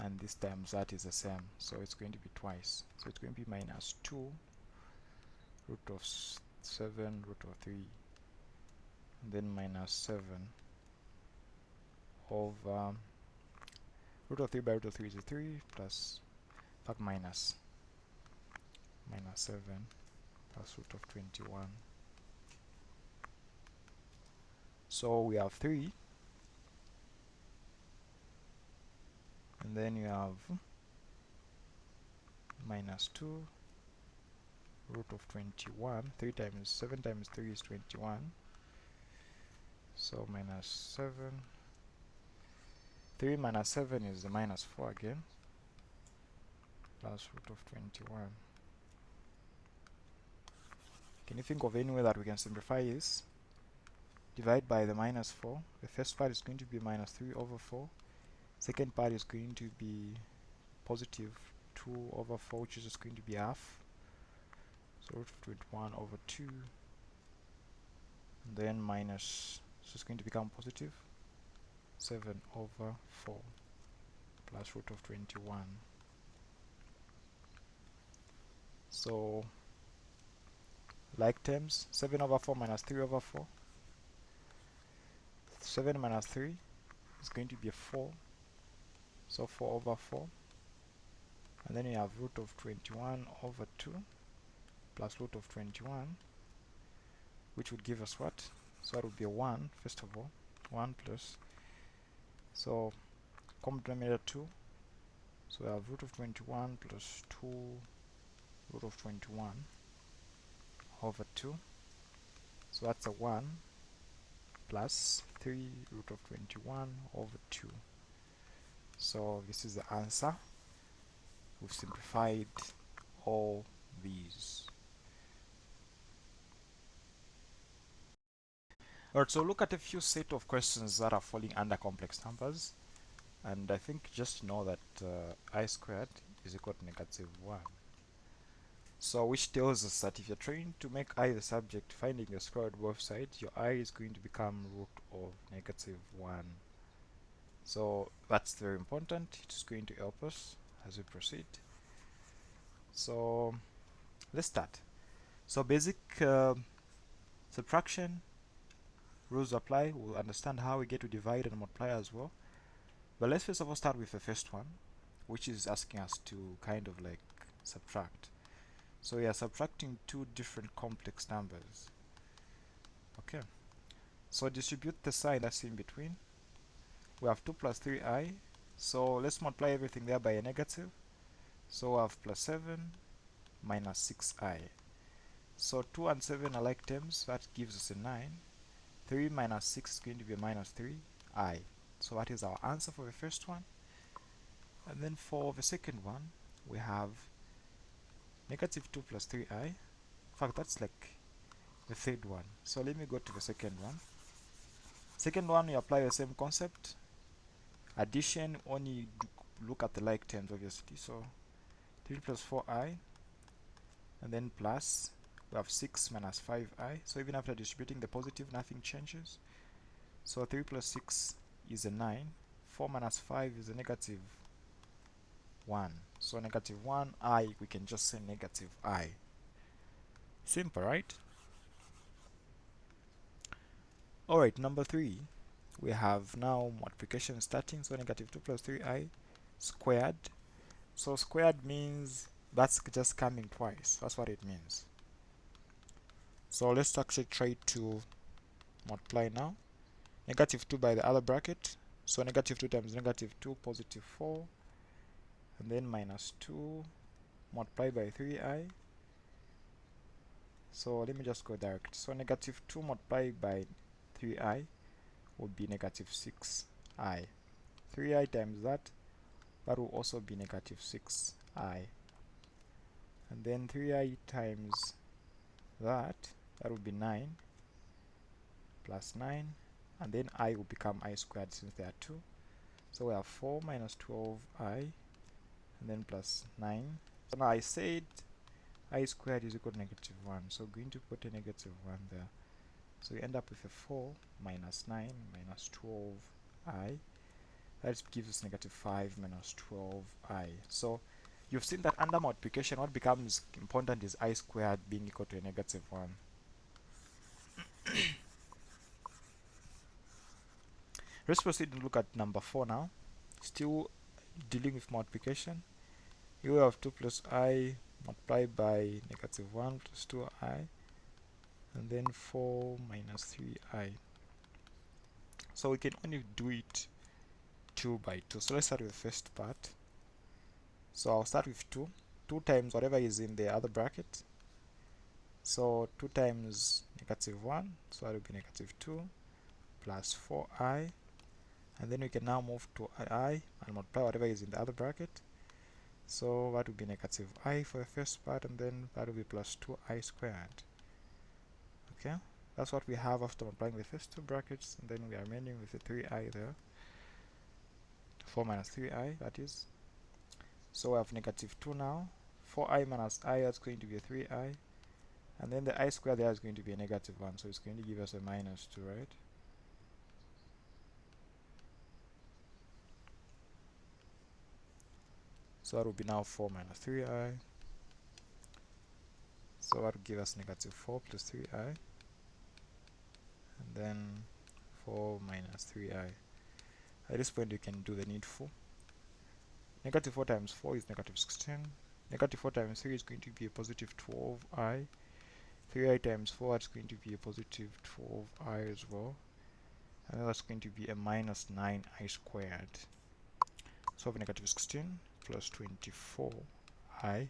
[SPEAKER 1] and this times that is the same. So it's going to be twice. So it's going to be minus 2 root of 7 root of 3, and then minus 7 over root of 3 by root of 3 is 3 plus minus 7 plus root of 21. So we have 3, and then you have minus 2 root of 21. 3 times 7 times 3 is 21. So minus 7. 3 minus 7 is the minus 4 again, plus root of 21. Can you think of any way that we can simplify this? Divide by the minus 4. The first part is going to be minus 3 over 4. Second part is going to be positive 2 over 4, which is just going to be half. So root of 21 over 2. And then minus, so it's going to become positive 7 over 4 plus root of 21. So like terms, 7 over 4 minus 3 over 4. 7 minus 3 is going to be 4, so 4 over 4, and then you have root of 21 over 2 plus root of 21, which would give us what? So that would be a 1, first of all, 1 plus, so common denominator 2, so we have root of 21 plus 2 root of 21 over 2, so that's a 1 plus 3 root of 21 over 2. So this is the answer. We've simplified all these. Alright, so look at a few set of questions that are falling under complex numbers, and I think just know that I squared is equal to negative 1. So which tells us that if you're trying to make I the subject, finding the square root of both sides, your I is going to become root of negative 1. So that's very important. It's going to help us as we proceed. So let's start. So basic subtraction rules apply. We'll understand how we get to divide and multiply as well. But let's first of all start with the first one, which is asking us to kind of like subtract. So we are subtracting two different complex numbers. Okay. So distribute the sign that's in between. We have 2 plus 3i. So let's multiply everything there by a negative. So we have plus 7 minus 6i. So 2 and 7 are like terms. That gives us a 9. 3 minus 6 is going to be a minus 3i. So that is our answer for the first one. And then for the second one, we have negative 2 plus 3i. In fact, that's like the third one. So let me go to the second one. Second one, we apply the same concept. Addition, only look at the like terms, obviously. So 3 plus 4i, and then plus, we have 6 minus 5i. So even after distributing the positive, nothing changes. So 3 plus 6 is a 9. 4 minus 5 is a negative 1. So negative 1i, we can just say negative I. Simple, right? Alright, number 3, we have now multiplication starting. So negative 2 plus 3i squared. So squared means that's just coming twice. That's what it means. So let's actually try to multiply now. Negative 2 by the other bracket. So negative 2 times negative 2, positive 4. And then minus 2 multiplied by 3i. So let me just go direct. So negative 2 multiplied by 3i would be negative 6i. 3i times that will also be negative 6i. And then 3i times that would be 9 plus 9. And then I will become I squared since there are 2. So we have 4 minus 12i, and then plus 9. So now I said I squared is equal to negative 1. So going to put a negative 1 there. So we end up with a 4 minus 9 minus 12i. That gives us negative 5 minus 12i. So you've seen that under multiplication, what becomes important is I squared being equal to a negative 1. Let's proceed and look at number 4 now. Still dealing with multiplication. Here we have 2 plus I multiplied by negative 1 plus 2i, and then 4 minus 3i. So we can only do it 2 by 2. So let's start with the first part. So I'll start with 2. 2 times whatever is in the other bracket. So 2 times negative 1, so that will be negative 2 plus 4i. And then we can now move to I and multiply whatever is in the other bracket. So that will be negative I for the first part, and then that will be plus 2i squared. Okay, that's what we have after multiplying the first two brackets, and then we are remaining with the 3i there. 4 minus 3i, that is. So we have negative 2 now. 4i minus I, that's going to be a 3i. And then the I squared there is going to be a negative 1, so it's going to give us a minus 2, right? So that will be now 4 minus 3i. So that will give us negative 4 plus 3i. And then 4 minus 3i. At this point you can do the needful. Negative 4 times 4 is negative 16. Negative 4 times 3 is going to be a positive 12i. 3i times 4 is going to be a positive 12i as well. And then that's going to be a minus 9i squared. So we have negative 16 plus 24i.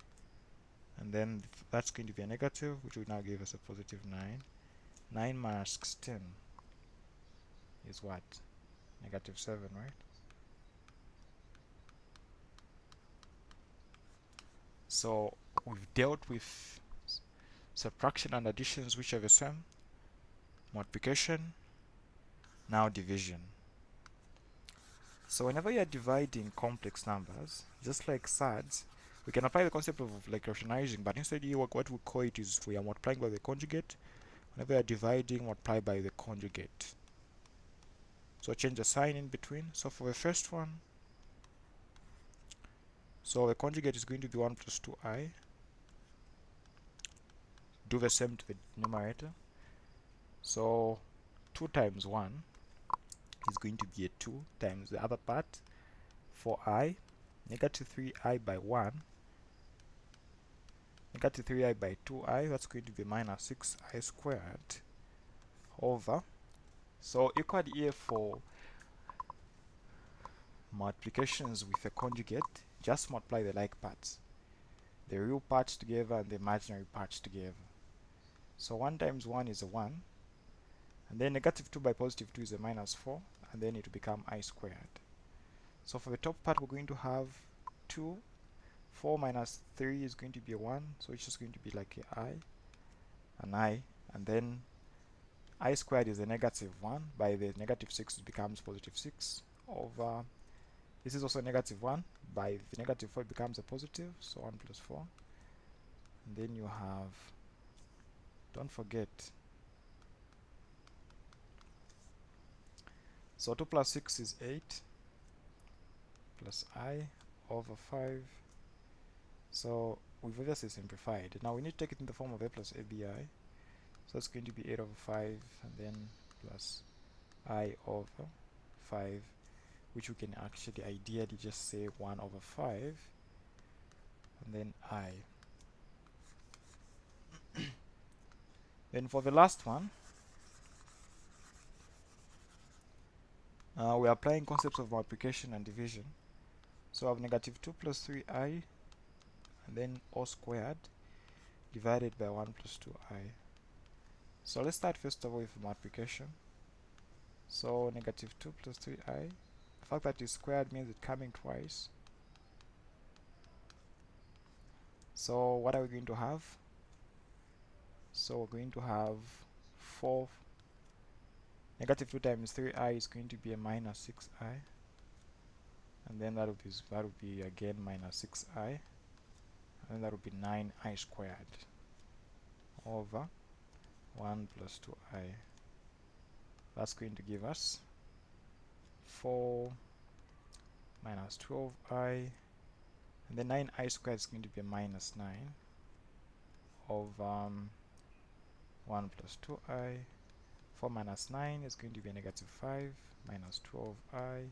[SPEAKER 1] And then that's going to be a negative, which will now give us a positive 9. 9 minus 16 is what? Negative 7, right? So we've dealt with subtraction and additions which are the same, multiplication, now division. So whenever you're dividing complex numbers, just like Surds, we can apply the concept of like rationalizing, but instead what we call it is we are multiplying by the conjugate. Whenever you're dividing, multiply by the conjugate. So change the sign in between. So for the first one, so the conjugate is going to be 1 plus 2i. Do the same to the numerator. So 2 times 1 is going to be a 2 times the other part, 4i, negative 3i by 1, negative 3i by 2i, that's going to be minus 6i squared over, so equal here for multiplications with a conjugate, just multiply the like parts, the real parts together and the imaginary parts together. So 1 times 1 is a 1, and then negative 2 by positive 2 is a minus 4, and then it will become I squared. So for the top part we're going to have 2, 4 minus 3 is going to be a 1, so it's just going to be like a I, an I, and then I squared is a negative 1, by the negative 6 it becomes positive 6, over, this is also a negative 1, by the negative 4 it becomes a positive, so 1 plus 4, and then you have, don't forget, so 2 plus 6 is 8, plus I over 5. So we've obviously simplified. Now we need to take it in the form of a plus abi. So it's going to be 8 over 5 and then plus I over 5, which we can actually ideally just say 1 over 5 and then I. Then for the last one, we're applying concepts of multiplication and division. So I have negative 2 plus 3i and then all squared divided by 1 plus 2i. So let's start first of all with multiplication. So negative 2 plus 3i. The fact that it's squared means it's coming twice. So what are we going to have? So we're going to have 4. Negative 2 times 3i is going to be a minus 6i. And then that would be again minus 6i. And then that would be 9i squared over 1 plus 2i. That's going to give us 4 minus 12i, and then 9i squared is going to be a minus 9 over 1 plus 2i. 4 minus 9 is going to be a negative 5 minus 12i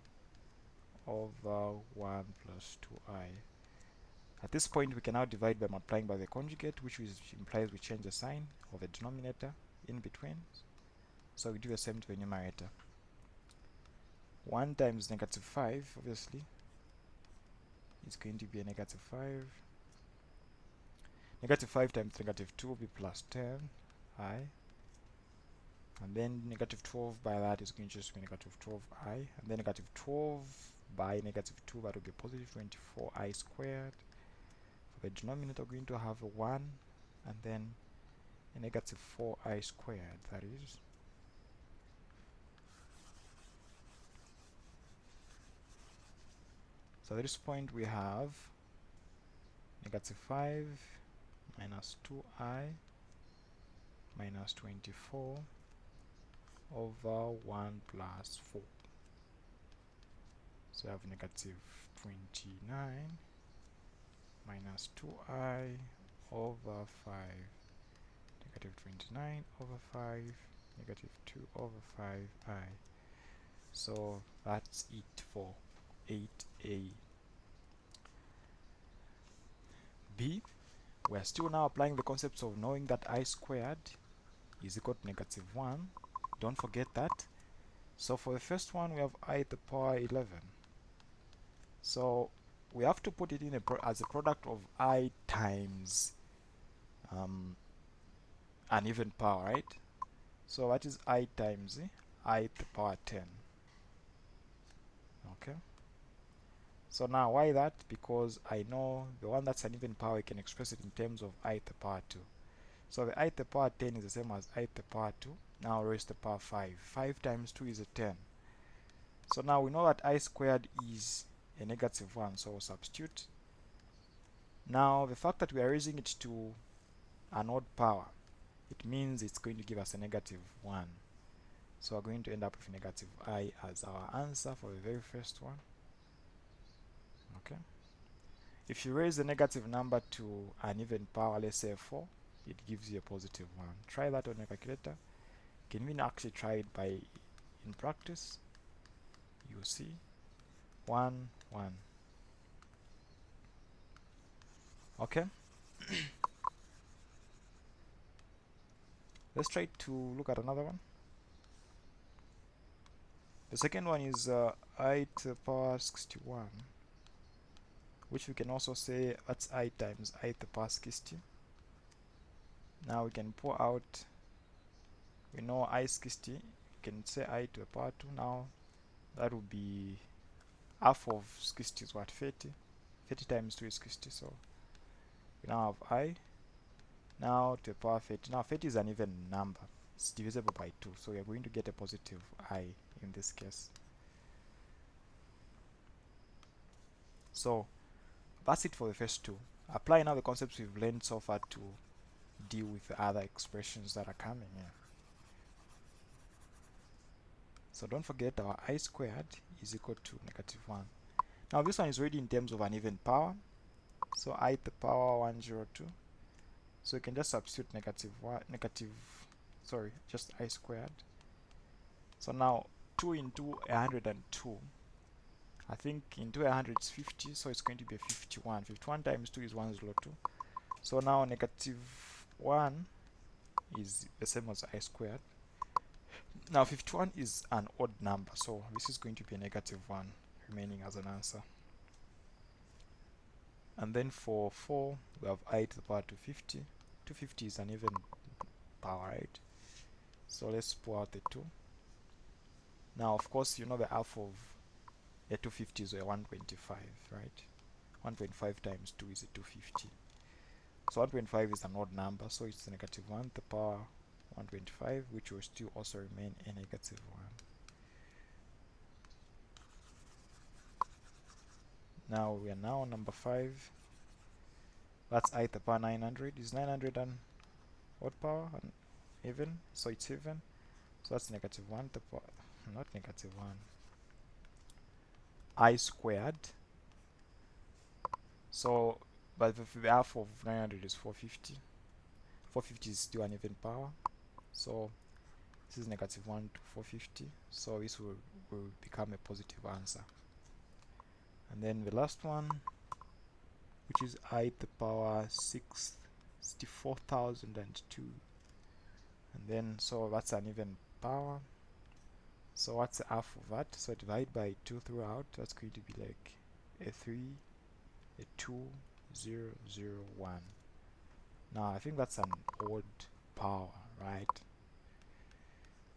[SPEAKER 1] over 1 plus 2i. At this point we can now divide by multiplying by the conjugate, which implies we change the sign of the denominator in between. So we do the same to the numerator. 1 times negative 5, obviously, is going to be a negative 5. Negative 5 times negative 2 will be plus 10i. And then negative 12 by that is going to just be negative 12i. And then negative 12 by negative 2, that will be positive 24i squared. For the denominator, we're going to have a 1 and then a negative 4i squared, that is. So at this point we have negative 5 minus 2i minus 24 over 1 plus 4. So I have negative 29 minus 2i over 5, negative 29 over 5, negative 2 over 5i. So that's it for 8a. B, we're still now applying the concepts of knowing that I squared is equal to -1. Don't forget that. So for the first one, we have I to the power 11. So we have to put it in as a product of I times an even power, right? So that is I times I to the power 10. Okay. So now why that? Because I know the one that's an even power, I can express it in terms of I to the power 2. So the I to the power 10 is the same as I to the power 2. Now raise to the power 5. 5 times 2 is a 10. So now we know that I squared is a -1, so we'll substitute. Now the fact that we are raising it to an odd power, it means it's going to give us a -1. So we're going to end up with -I as our answer for the very first one. Okay. If you raise the negative number to an even power, let's say 4, it gives you a +1. Try that on your calculator. You can even actually try it by in practice. You see 1 1. Okay. Let's try to look at another one. The second one is I to the power 61, which we can also say that's I times I to the power 60. Now we can pull out, we know I 60, we can say I to the power 2. Now that would be half of 60 is what? 30. 30 times 2 is 60, so we now have I now to the power 30. Now 30 is an even number, it's divisible by 2, so we are going to get a positive I in this case. So that's it for the first two. Apply now the concepts we've learned so far to deal with the other expressions that are coming here. So don't forget our I squared is equal to -1. Now this one is already in terms of an even power, so I to the power 102. So you can just substitute just I squared. So now 2 into 102, I think into 100 is 50, so it's going to be a 51. 51 times 2 is 102. So now -1 is the same as I squared. Now 51 is an odd number, so this is going to be a -1 remaining as an answer. And then for 4, we have I to the power 250. 250 is an even power, right? So let's pull out the 2. Now, of course, you know the half of a 250 is a 125, right? 1.5 times 2 is a 250. So 1.5 is an odd number, so it's a -1 to the power 125, which will still also remain a -1. Now we are now on number 5. That's I to the power 900. Is 900 an odd power? An even? So it's even. So that's -1 to the power, not -1. I squared. So, but the half of 900 is 450. 450 is still an even power. So this is -1 to 450. So this will become a positive answer. And then the last one, which is I to the power 64,002. And then, so that's an even power. So what's the half of that? So divide by 2 throughout. That's going to be like a 3, a 2, 0, 0, 1. Now I think that's an odd power, right?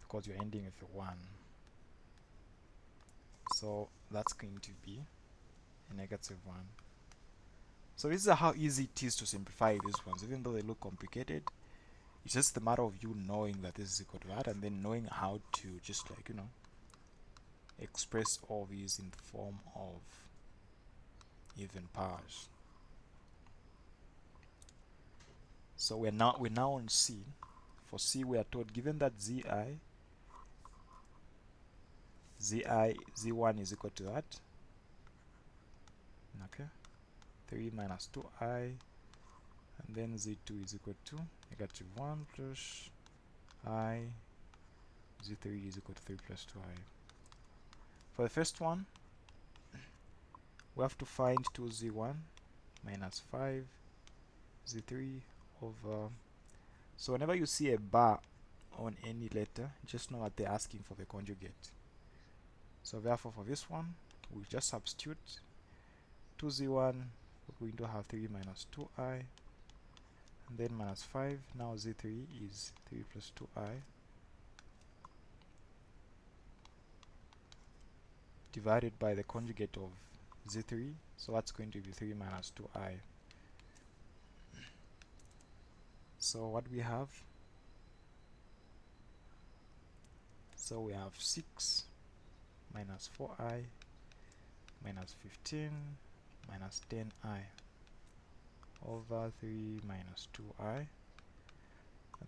[SPEAKER 1] Because you're ending with a 1. So that's going to be a -1. So this is how easy it is to simplify these ones, even though they look complicated. It's just a matter of you knowing that this is equal to that, and then knowing how to just, like, you know, express all these in the form of even powers. So we're now on C. For C, we are told, given that Z1 is equal to that. Okay. 3 minus 2i, and then Z2 is equal to -1 plus I, Z3 is equal to 3 plus 2i. For the first one, we have to find 2z1 minus 5z3 over. So whenever you see a bar on any letter, just know that they're asking for the conjugate. So therefore for this one, we'll just substitute 2z1, we're going to have 3 minus 2i, and then minus 5. Now z3 is 3 plus 2i, divided by the conjugate of z3, so that's going to be 3 minus 2i. So what we have, so we have 6 minus 4i minus 15 minus 10i over 3 minus 2i, and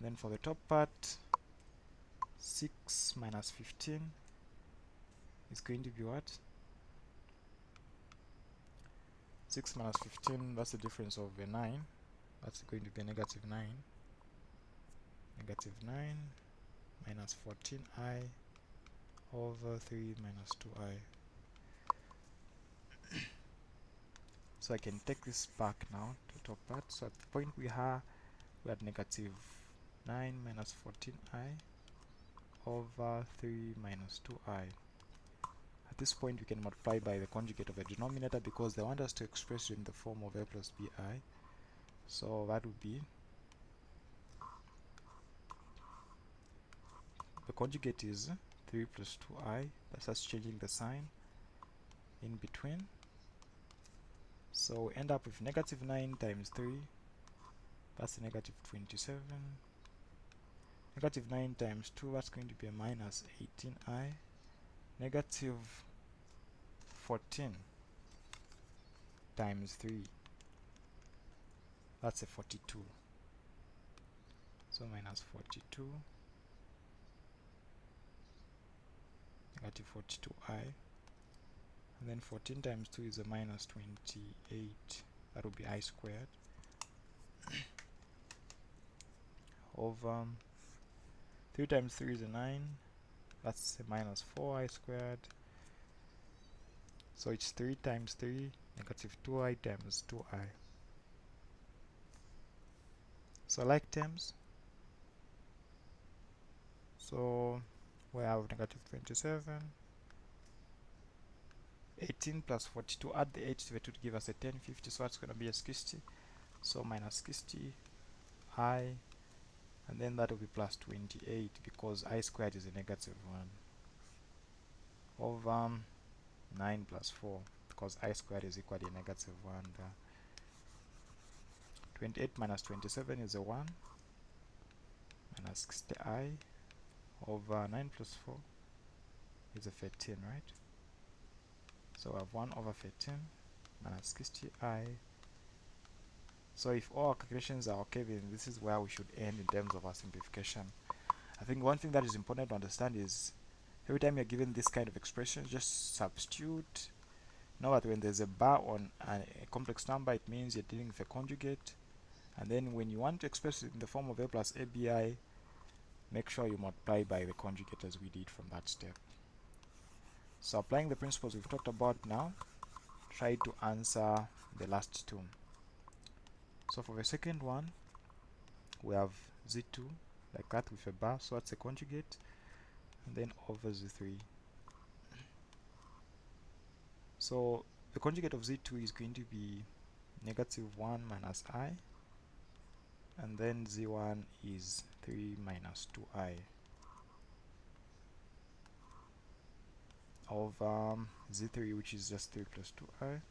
[SPEAKER 1] then for the top part, 6 minus 15 is going to be what? 6 minus 15, that's the difference of a 9, that's going to be negative 9. Negative 9 minus 14i over 3 minus 2i. So I can take this back now to top part. So at the point we had negative 9 minus 14i over 3 minus 2i. At this point we can multiply by the conjugate of the denominator because they want us to express it in the form of a plus bi. So that would be, the conjugate is 3 plus 2i, that's us changing the sign in between. So we end up with negative 9 times 3, that's negative 27. Negative 9 times 2, that's going to be a minus 18i. Negative 14 times 3, that's a 42. So minus 42, negative 42i. And then 14 times 2 is a minus 28. That will be I squared over 3 times 3 is a 9. That's a minus 4i squared. So it's 3 times 3, negative 2i times 2i. So like terms. So we have negative 27. 18 plus 42, add the 8 to the 2 to give us a 1050, so that's going to be a 60. So minus 60 I, and then that will be plus 28 because I squared is a negative 1 over 9 plus 4 because I squared is equal to a negative 1. 28 minus 27 is a 1 minus 60i over 9 plus 4 is a 13, right? So we have 1 over 13 minus 60i. So if all our calculations are okay, then this is where we should end in terms of our simplification. I think one thing that is important to understand is every time you're given this kind of expression, just substitute. Know that when there's a bar on a complex number, it means you're dealing with a conjugate. And then when you want to express it in the form of a plus abi, make sure you multiply by the conjugate as we did from that step. So applying the principles we've talked about now, try to answer the last two. So for the second one, we have z2 like that with a bar, so that's a conjugate, and then over z3. So the conjugate of z2 is going to be negative 1 minus I, and then z1 is 3 minus 2i over z3, which is just 3 plus 2i.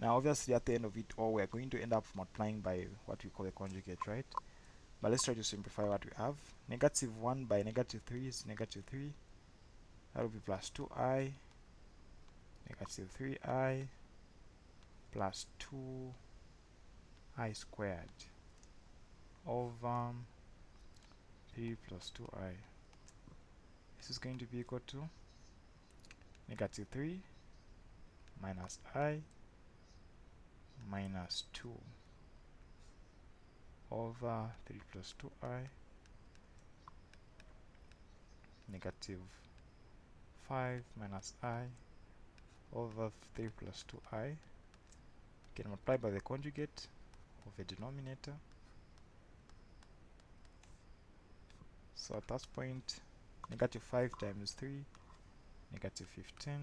[SPEAKER 1] Now obviously at the end of it all, we're going to end up multiplying by what we call a conjugate, right? But let's try to simplify what we have. Negative 1 by negative 3 is negative 3. That will be plus 2i, negative 3i, plus 2i squared over 3 plus 2i. This is going to be equal to negative 3 minus I minus 2 over 3 plus 2i, negative 5 minus I over 3 plus 2I. You can multiply by the conjugate of a denominator. So at that point, negative 5 times 3, negative 15.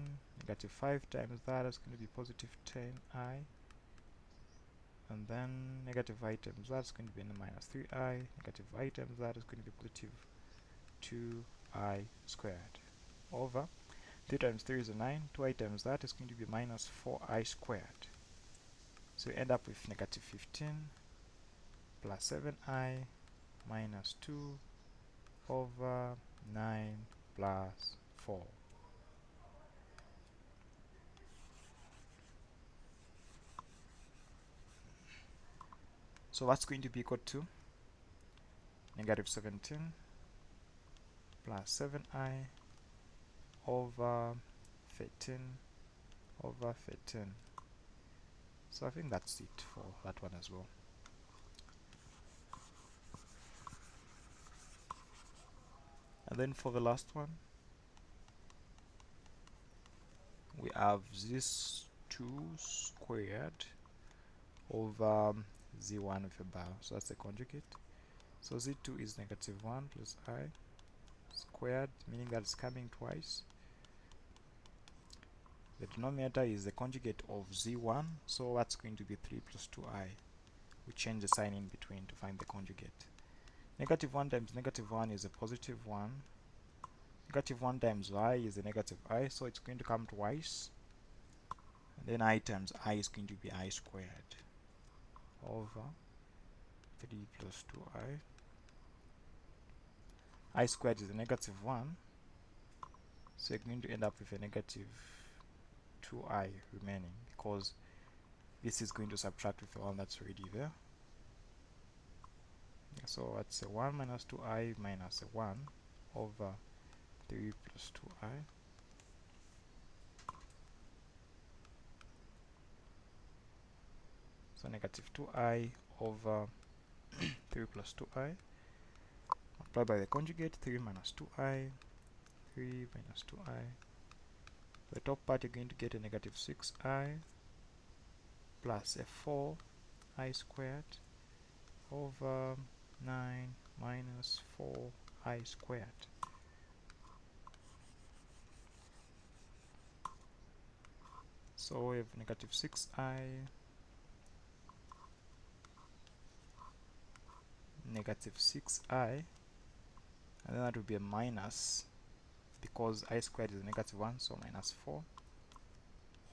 [SPEAKER 1] Negative 5 times that is going to be positive 10I. And then negative I times that is going to be minus 3I. Negative I times that is going to be positive 2I squared over 3 times 3 is a 9. 2I times that is going to be minus 4I squared. So we end up with negative 15 plus 7I minus 2 over 9 plus 4. So that's going to be equal to negative 17 plus 7I over 13 over 13. So I think that's it for that one as well. And then for the last one, we have this 2 squared over z1 with a bar. So that's the conjugate. So z2 is negative 1 plus I squared, meaning that it's coming twice. The denominator is the conjugate of z1, so that's going to be 3 plus 2I. We change the sign in between to find the conjugate. Negative 1 times negative 1 is a positive 1. Negative 1 times I is a negative I, so it's going to come twice. And then I times I is going to be I squared over 3 plus 2I. I squared is a negative 1, so you're going to end up with a negative 2I remaining, because this is going to subtract with the one that's already there. So that's a 1 minus 2I minus a 1 over 3 plus 2I. So negative 2I over 3 plus 2I. Multiply by the conjugate, 3 minus 2I, 3 minus 2I. The top part, you're going to get a negative 6I plus a 4I squared over 9 minus 4I squared. So we have negative 6I, negative 6I, and then that would be a minus, because I squared is a negative 1, so minus 4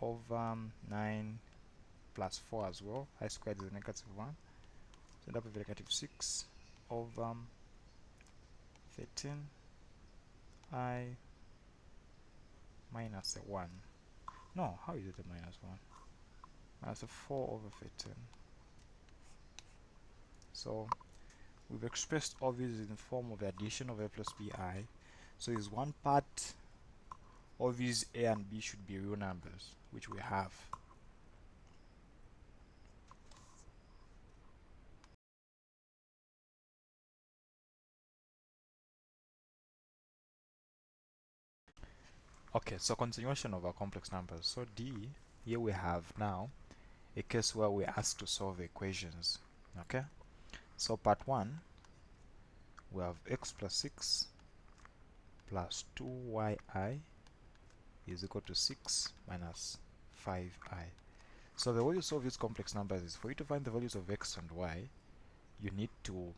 [SPEAKER 1] over 9 plus 4 as well. I squared is a negative 1, so end up with a negative 6 over 13 I minus a 1. No, how is it a minus 1? Minus a 4 over 13. So we've expressed all these in the form of the addition of a plus bi. So is one part of these a and b should be real numbers, which we have. Okay, so continuation of our complex numbers. So D, here we have now a case where we're asked to solve equations. Okay, so part 1, we have x plus 6 plus 2yi is equal to 6 minus 5i. So the way you solve these complex numbers is, for you to find the values of x and y, you need to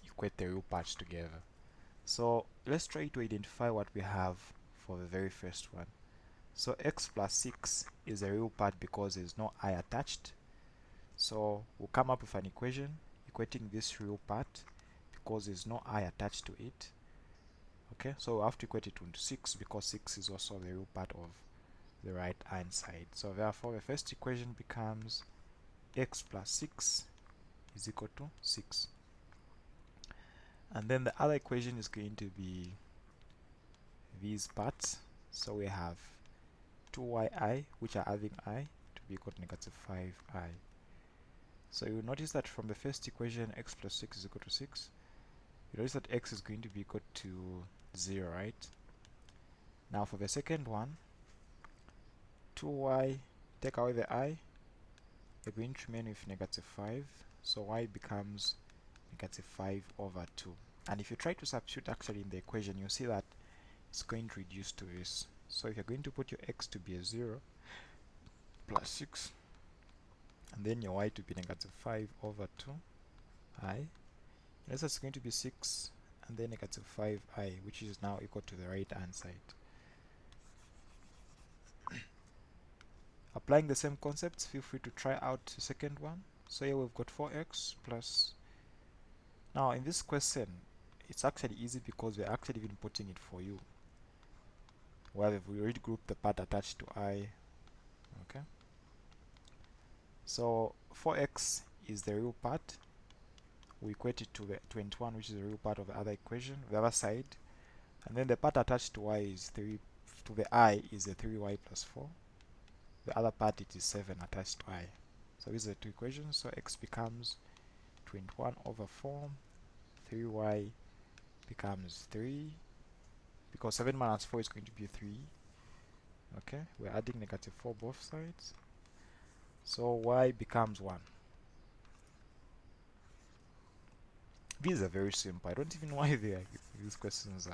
[SPEAKER 1] equate the real parts together. So let's try to identify what we have for the very first one. So x plus 6 is a real part because there's no I attached. So we'll come up with an equation equating this real part because there's no I attached to it. Okay, so we'll have to equate it into 6 because 6 is also the real part of the right hand side. So therefore the first equation becomes x plus 6 is equal to 6. And then the other equation is going to be these parts. So we have 2yi, which are having I, to be equal to negative 5i. So you notice that from the first equation, x plus 6 is equal to 6. You notice that x is going to be equal to 0, right? Now for the second one, 2y, take away the I, you're going to remain with negative 5, so y becomes negative 5 over 2. And if you try to substitute actually in the equation, you'll see that it's going to reduce to this. So if you're going to put your x to be a 0 plus 6, and then your y to be negative 5 over 2i, this is going to be 6 and then negative 5i, which is now equal to the right hand side. Applying the same concepts, feel free to try out the second one. So here we've got 4x plus. Now in this question, it's actually easy because we're actually even putting it for you, where we already grouped the part attached to I. Okay. So 4x is the real part. We equate it to the 21, which is the real part of the other equation, the other side. And then the part attached to y is 3, to the I is a 3y plus 4. The other part, it is 7 attached to I. So these are the two equations. So x becomes 21 over 4. 3y becomes 3. Because 7 minus 4 is going to be 3. Okay, we're adding negative 4 both sides. So y becomes 1. These are very simple. I don't even know why these questions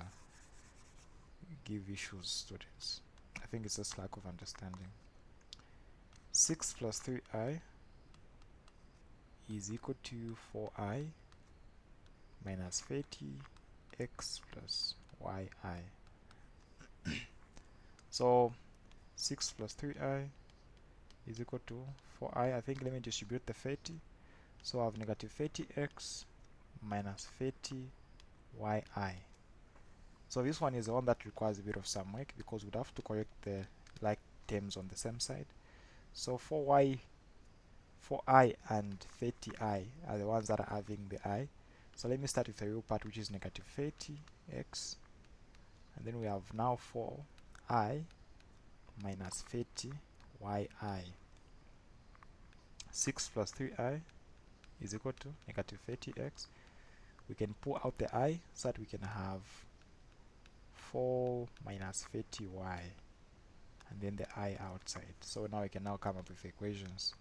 [SPEAKER 1] give issues, students. I think it's just lack of understanding. 6 plus 3i is equal to 4i minus 30x plus yi. So 6 plus 3i is equal to 4i. I think let me distribute the 30. So I have negative 30x minus 30yi. So this one is the one that requires a bit of some work because we'd have to correct the like terms on the same side. So 4i and 30i are the ones that are having the I. So let me start with the real part, which is negative 30x, and then we have now 4i minus 30yi. 6 plus 3i is equal to negative 30x. We can pull out the I so that we can have 4 minus 30y and then the I outside. So now we can now come up with equations.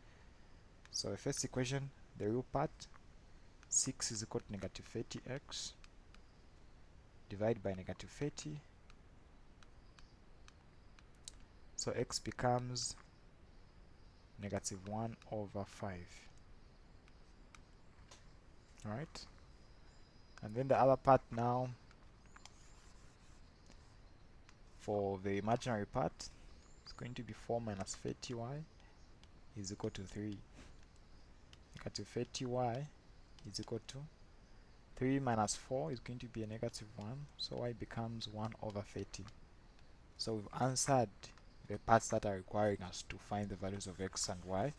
[SPEAKER 1] So the first equation, the real part, 6 is equal to negative 30x divided by negative 30. So x becomes negative 1 over 5. Alright? And then the other part now, for the imaginary part, it's going to be 4 minus 30y is equal to 3. Negative 30y is equal to 3 minus 4 is going to be a negative 1, so y becomes 1 over 30. So we've answered the parts that are requiring us to find the values of x and y.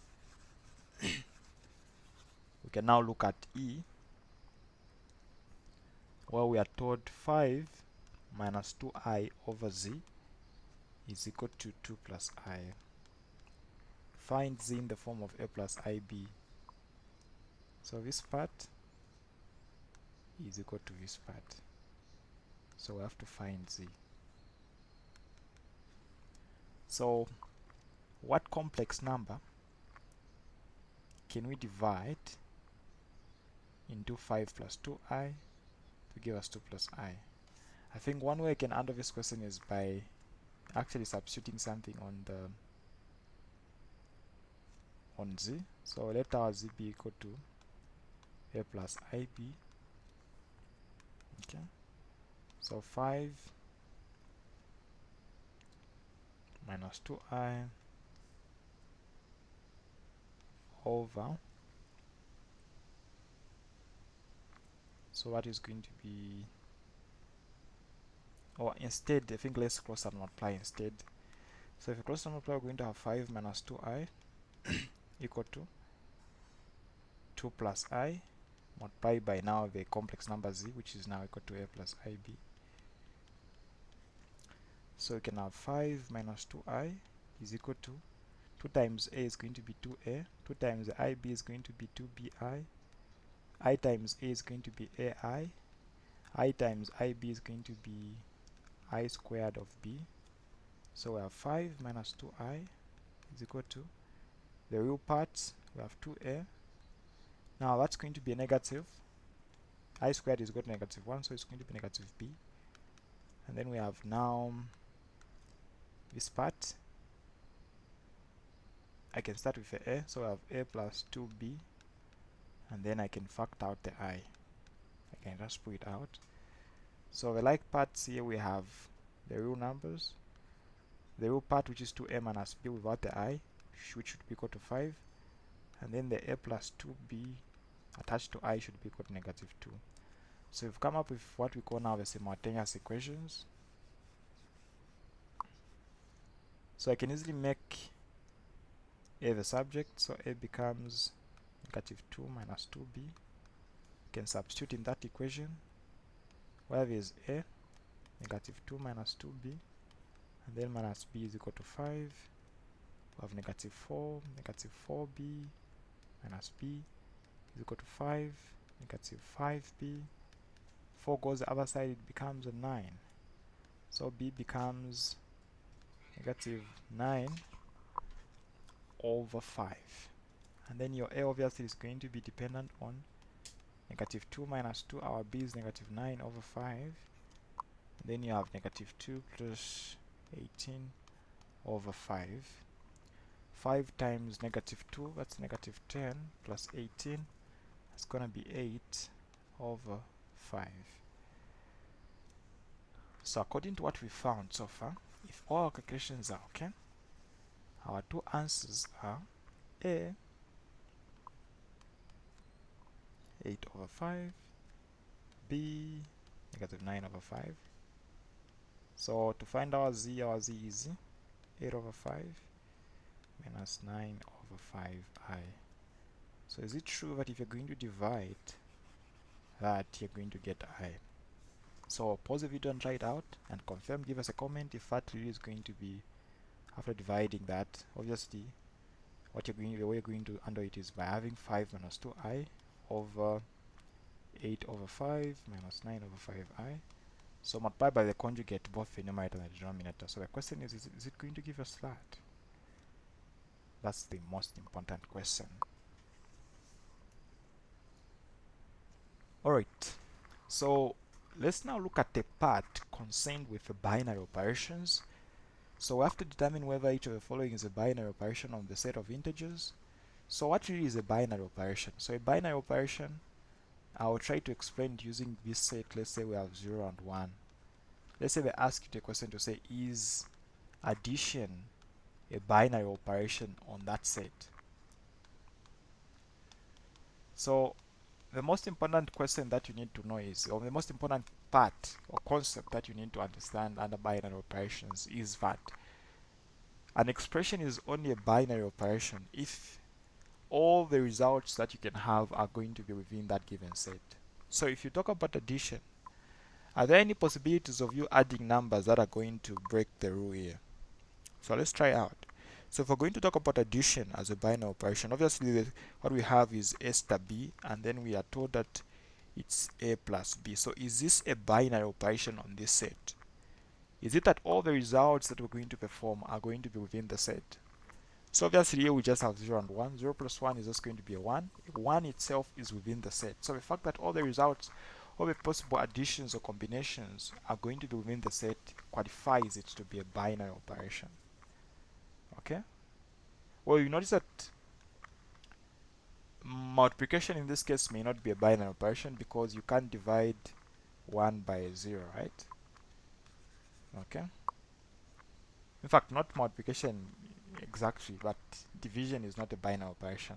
[SPEAKER 1] We can now look at E, where we are told 5 minus 2i over z is equal to 2 plus I. Find z in the form of a plus ib. So this part is equal to this part. So we have to find z. So what complex number can we divide into 5 plus 2i to give us 2 plus I? I think one way I can handle this question is by actually substituting something on z. So let our z be equal to a plus ib. Okay, so 5 minus 2i over, so what is going to be, or instead I think let's cross and multiply instead. So if you cross and multiply, we're going to have 5 minus 2i equal to 2 plus I multiplied by now the complex number z, which is now equal to a plus ib. So we can have 5 minus 2i is equal to 2 times a is going to be 2a, 2 times the ib is going to be 2bi, I times a is going to be ai, I times ib is going to be I squared of b, So we have 5 minus 2i is equal to the real part, we have 2a. Now that's going to be a negative. I squared is equal to negative 1, so it's going to be negative b. And then we have now this part. I can start with a, so I have a plus 2b, and then I can factor out the I can just put it out. So the like parts here, we have the real numbers, the real part which is 2a minus b without the I, which should be equal to 5, and then the a plus 2b attached to I should be equal to negative 2. So we've come up with what we call now the simultaneous equations. So I can easily make a the subject, so a becomes negative 2 minus 2b. You can substitute in that equation where there is a, negative 2 minus 2b, and then minus b is equal to 5. We have negative 4, negative 4b minus b is equal to 5, negative 5b. 4 goes the other side, it becomes a 9. So b becomes negative 9 over 5. And then your a obviously is going to be dependent on negative 2 minus 2. Our b is negative 9 over 5. And then you have negative 2 plus 18 over 5. 5 times negative 2, that's negative 10, plus 18, it's going to be 8 over 5. So according to what we found so far, if all our calculations are okay, our two answers are A, 8 over 5, B, negative 9 over 5. So to find our z is 8 over 5 minus 9 over 5i. So is it true that if you're going to divide that, you're going to get I? So pause the video and try it out and confirm, give us a comment if that really is going to be after dividing that. Obviously what the way you're going to handle it is by having 5 minus 2i over 8 over 5 minus 9 over 5i. So multiply by the conjugate both the numerator and the denominator. So the question is it going to give us that? That's the most important question. Alright, so let's now look at the part concerned with the binary operations. So we have to determine whether each of the following is a binary operation on the set of integers. So what really is a binary operation? So a binary operation, I will try to explain it using this set. Let's say we have 0 and 1. Let's say they ask you the question to say, is addition a binary operation on that set? So the most important question that you need to know is, or the most important part or concept that you need to understand under binary operations is that an expression is only a binary operation if all the results that you can have are going to be within that given set. So if you talk about addition, are there any possibilities of you adding numbers that are going to break the rule here? So let's try out. So if we're going to talk about addition as a binary operation, obviously what we have is a star b, and then we are told that it's a plus b. So is this a binary operation on this set? Is it that all the results that we're going to perform are going to be within the set? So obviously here we just have 0 and 1. 0 plus 1 is just going to be a 1. 1 itself is within the set. So the fact that all the results, all the possible additions or combinations are going to be within the set qualifies it to be a binary operation. Okay? Well, you notice that multiplication in this case may not be a binary operation because you can't divide 1 by 0, right? Okay? In fact, not multiplication exactly, but division is not a binary operation.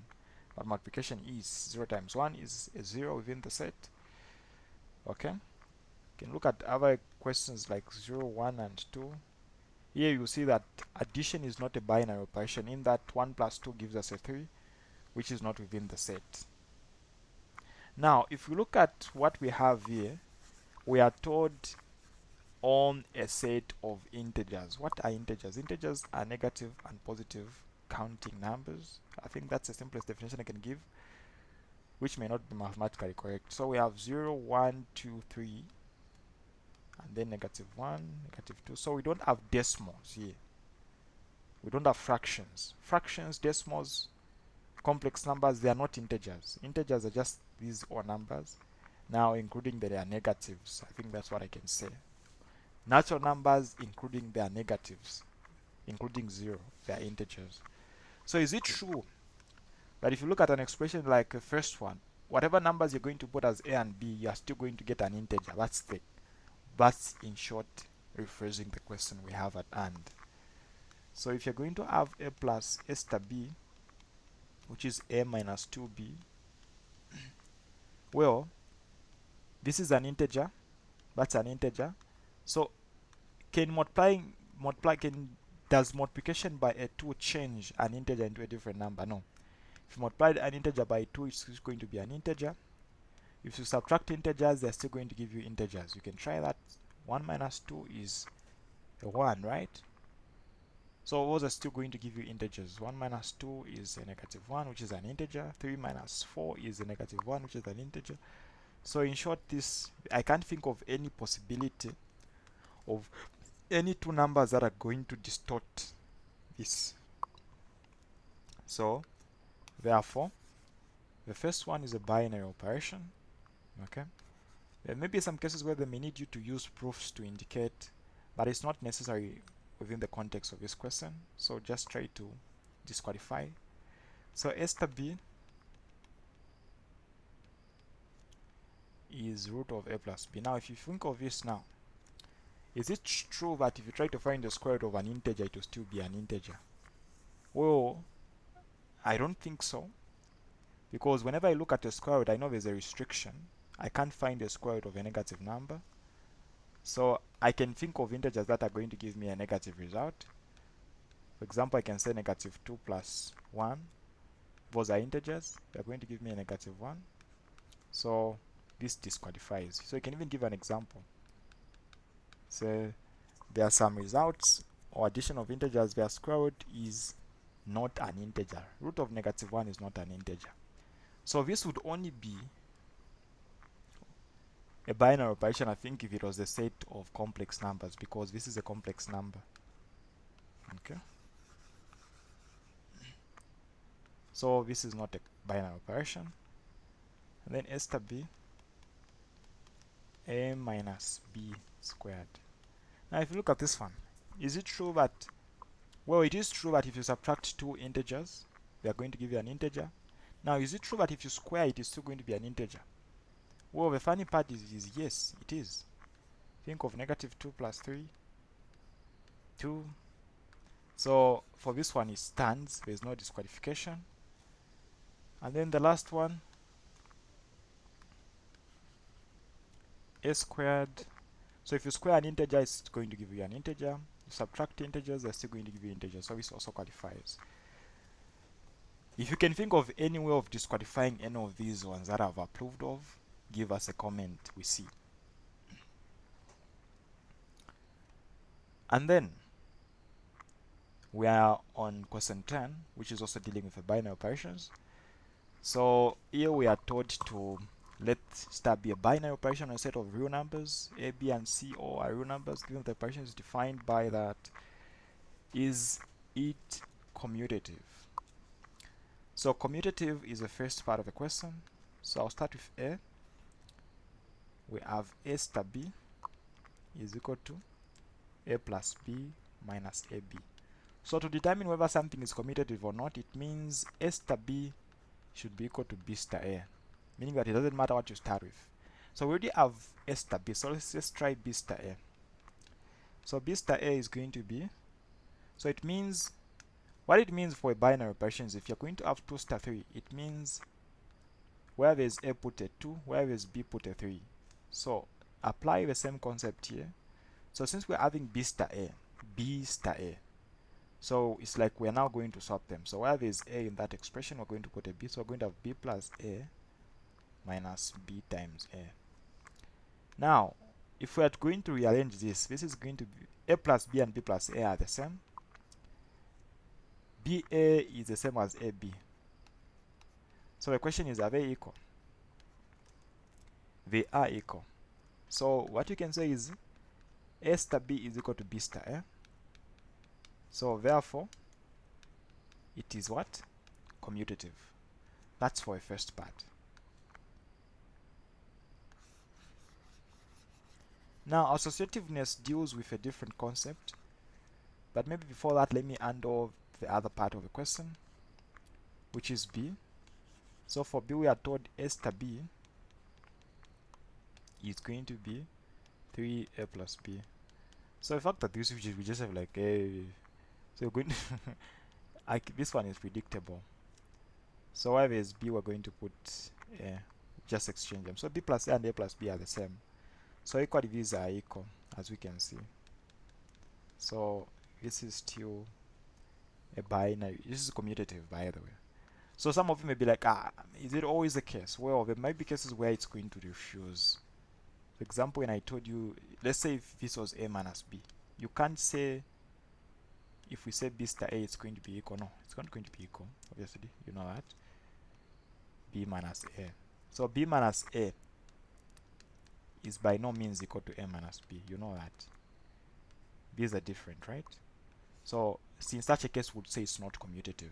[SPEAKER 1] But multiplication is 0 times 1 is a 0 within the set. Okay? You can look at other questions like 0, 1, and 2. Here you see that addition is not a binary operation in that 1 plus 2 gives us a 3, which is not within the set. Now, if we look at what we have here, we are told on a set of integers. What are integers? Integers are negative and positive counting numbers. I think that's the simplest definition I can give, which may not be mathematically correct. So we have 0, 1, 2, 3, and then negative 1, negative 2. So we don't have decimals here. We don't have fractions. Fractions, decimals, complex numbers, they are not integers. Integers are just these or numbers. Now including their negatives. I think that's what I can say. Natural numbers including their negatives, including 0, they are integers. So is it true that if you look at an expression like the first one, whatever numbers you're going to put as a and b, you are still going to get an integer? That's in short rephrasing the question we have at hand. So if you're going to have a plus a star b, which is a minus 2b, well, this is an integer, that's an integer. So can does multiplication by a 2 change an integer into a different number? No. If you multiply an integer by 2, it's going to be an integer. If you subtract integers, they're still going to give you integers. You can try that. 1 minus 2 is a 1, right? So those are still going to give you integers. 1 minus 2 is a negative 1, which is an integer. 3 minus 4 is a negative 1, which is an integer. So in short, I can't think of any possibility of any two numbers that are going to distort this. So therefore, the first one is a binary operation. Okay, there may be some cases where they may need you to use proofs to indicate, but it's not necessary within the context of this question. So just try to disqualify. So a star b is root of a plus b. Now if you think of this now, is it true that if you try to find the square root of an integer, it will still be an integer? Well, I don't think so, because whenever I look at the square root, I know there's a restriction. I can't find the square root of a negative number. So I can think of integers that are going to give me a negative result. For example, I can say negative 2 plus 1. Those are integers. They're going to give me a negative 1. So this disqualifies. So you can even give an example. So there are some results or addition of integers where square root is not an integer. Root of negative 1 is not an integer. So this would only be a binary operation, I think, if it was a set of complex numbers, because this is a complex number. Okay. So this is not a binary operation. And then a star b, a minus b squared. Now if you look at this one, is it true that, well, it is true that if you subtract two integers, they are going to give you an integer. Now is it true that if you square it, it's still going to be an integer? Well, the funny part is yes, it is. Think of negative 2 plus 3, 2. So for this one, it stands. There is no disqualification. And then the last one, a squared. So if you square an integer, it's going to give you an integer. You subtract integers, they're still going to give you integers. So this also qualifies. If you can think of any way of disqualifying any of these ones that I've approved of, give us a comment, we see. And then we are on question 10, which is also dealing with the binary operations. So here we are told to let star be a binary operation on a set of real numbers. A, b, and c all are real numbers, given the operation is defined by that. Is it commutative? So commutative is the first part of the question. So I'll start with A. We have A star B is equal to A plus B minus AB. So to determine whether something is commutative or not, it means A star B should be equal to B star A, meaning that it doesn't matter what you start with. So we already have A star B, so let's just try B star A. So B star A is going to be, so it means, what it means for a binary operation is if you're going to have 2 star 3, it means where there's A put a 2, where there's B put a 3. So apply the same concept here. So since we're having B star A, B star A, so it's like we're now going to swap them. So where there's A in that expression, we're going to put a B. So we're going to have B plus A minus B times A. Now, if we are going to rearrange this is going to be A plus B and B plus A are the same. BA is the same as AB. So the question is, are they equal? They are equal. So what you can say is A star B is equal to B star A. So therefore, it is what? Commutative. That's for a first part. Now, associativeness deals with a different concept, but maybe before that, let me handle the other part of the question, which is B. So for B, we are told A star B is going to be 3A plus B. So the fact that this we just have like a, so we're going to this one is predictable. So wherever is B, we're going to put A, just exchange them. So B plus A and A plus B are the same. So equal divisors are equal, as we can see. So this is still a binary. This is commutative, by the way. So some of you may be like, is it always the case? Well, there might be cases where it's going to refuse. For example, when I told you, let's say if this was A minus B, you can't say, if we say B star A, it's going to be equal. No, it's not going to be equal, obviously, you know that. B minus A. So B minus A is by no means equal to A minus B, you know that. These are different, right? So in such a case, we would say it's not commutative.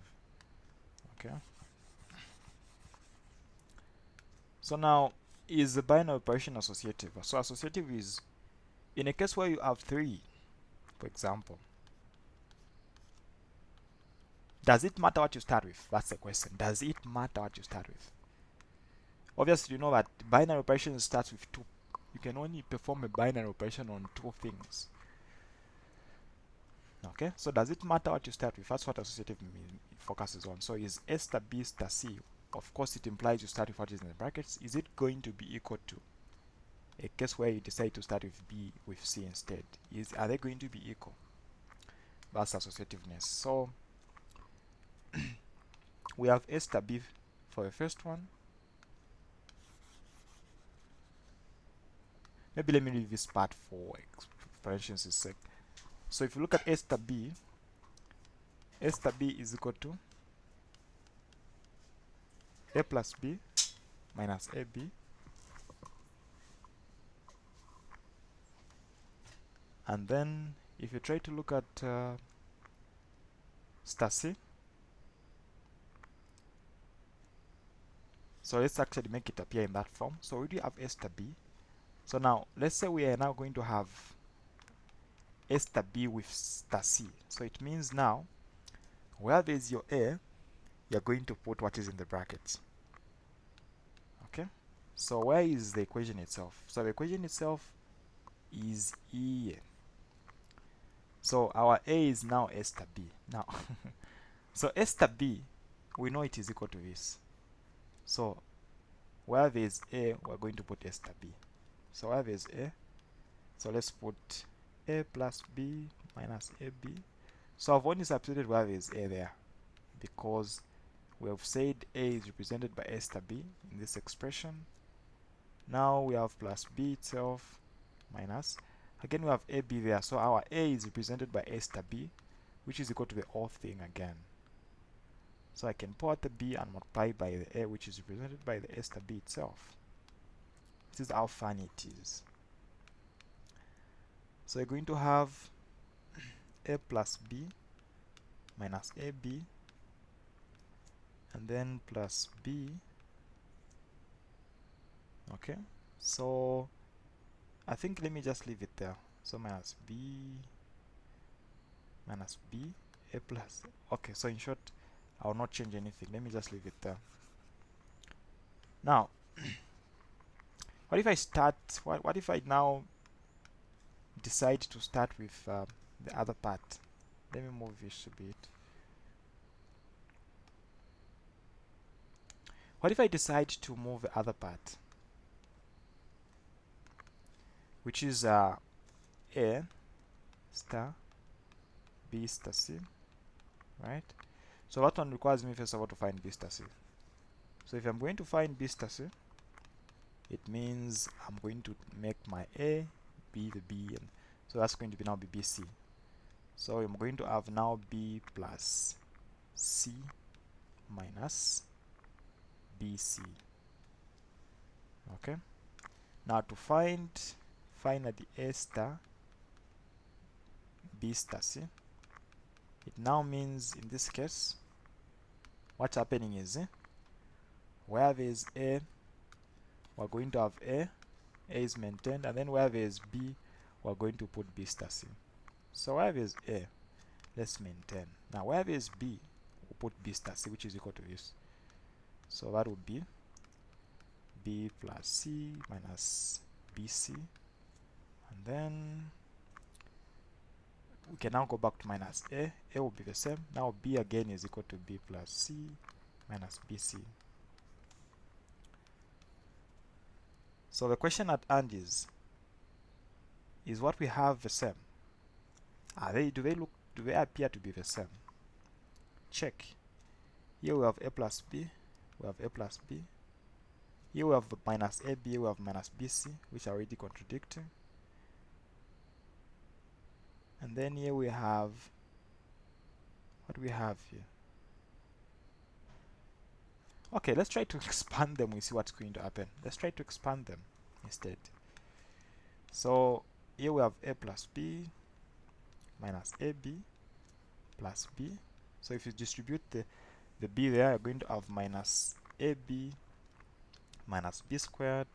[SPEAKER 1] Okay. So now, is the binary operation associative? So associative is in a case where you have 3, for example. Does it matter what you start with? That's the question. Does it matter what you start with? Obviously, you know that binary operation starts with 2. You can only perform a binary operation on 2 things. Okay, so does it matter what you start with? That's what associative focuses on. So is A star B star C, of course it implies you start with what is in the brackets. Is it going to be equal to a case where you decide to start with B with C instead? Are they going to be equal? That's associativeness. So we have A star B for the first one. Maybe let me leave this part for expressions' sake. So if you look at A star B is equal to A plus B minus AB, and then if you try to look at star C, so let's actually make it appear in that form. So we do have A star B. So now let's say we are now going to have A star B with star C. So it means now where there is your A, you're going to put what is in the brackets. Okay, so where is the equation itself? So the equation itself is E. So our A is now A star B. Now so A star B, we know it is equal to this. So where there is A, we're going to put A star B. So where there is A, so let's put A plus B minus AB. So I've only substituted where there is A there, because we have said A is represented by A star B in this expression. Now we have plus B itself minus, again we have AB there, so our A is represented by A star B, which is equal to the whole thing again. So I can pull out the B and multiply by the A, which is represented by the A star B itself. This is how fun it is. So you're going to have A plus B minus AB, and then plus B. Okay, so I think let me just leave it there. So minus B, A plus. Okay, so in short, I will not change anything. Let me just leave it there. Now, what if I start? What if I now decide to start with the other part? Let me move this a bit. What if I decide to move the other part, which is A star B star C, right? So that one requires me first of all to find B star C. So if I'm going to find B star C, it means I'm going to make my A be the B, and so that's going to be now be BC. So I'm going to have now B plus C minus BC. Okay, now to find finally A star B star C, it now means in this case what's happening is where there is A, we're going to have A is maintained, and then where there is B, we're going to put B star C. So where there is A, let's maintain. Now where there is B, we'll put B star C, which is equal to this. So that would be B plus C minus BC, and then we can now go back to minus A. A will be the same. Now B again is equal to B plus C minus BC. So the question at hand is what we have the same? Do they appear to be the same? Check. Here we have A plus B, we have A plus B. Here we have minus AB, we have minus BC, which are already contradicting. And then here we have, what do we have here? Okay, let's try to expand them. We see what's going to happen. Let's try to expand them instead. So here we have A plus B minus AB plus B. So if you distribute the B there, you're going to have minus AB minus B squared,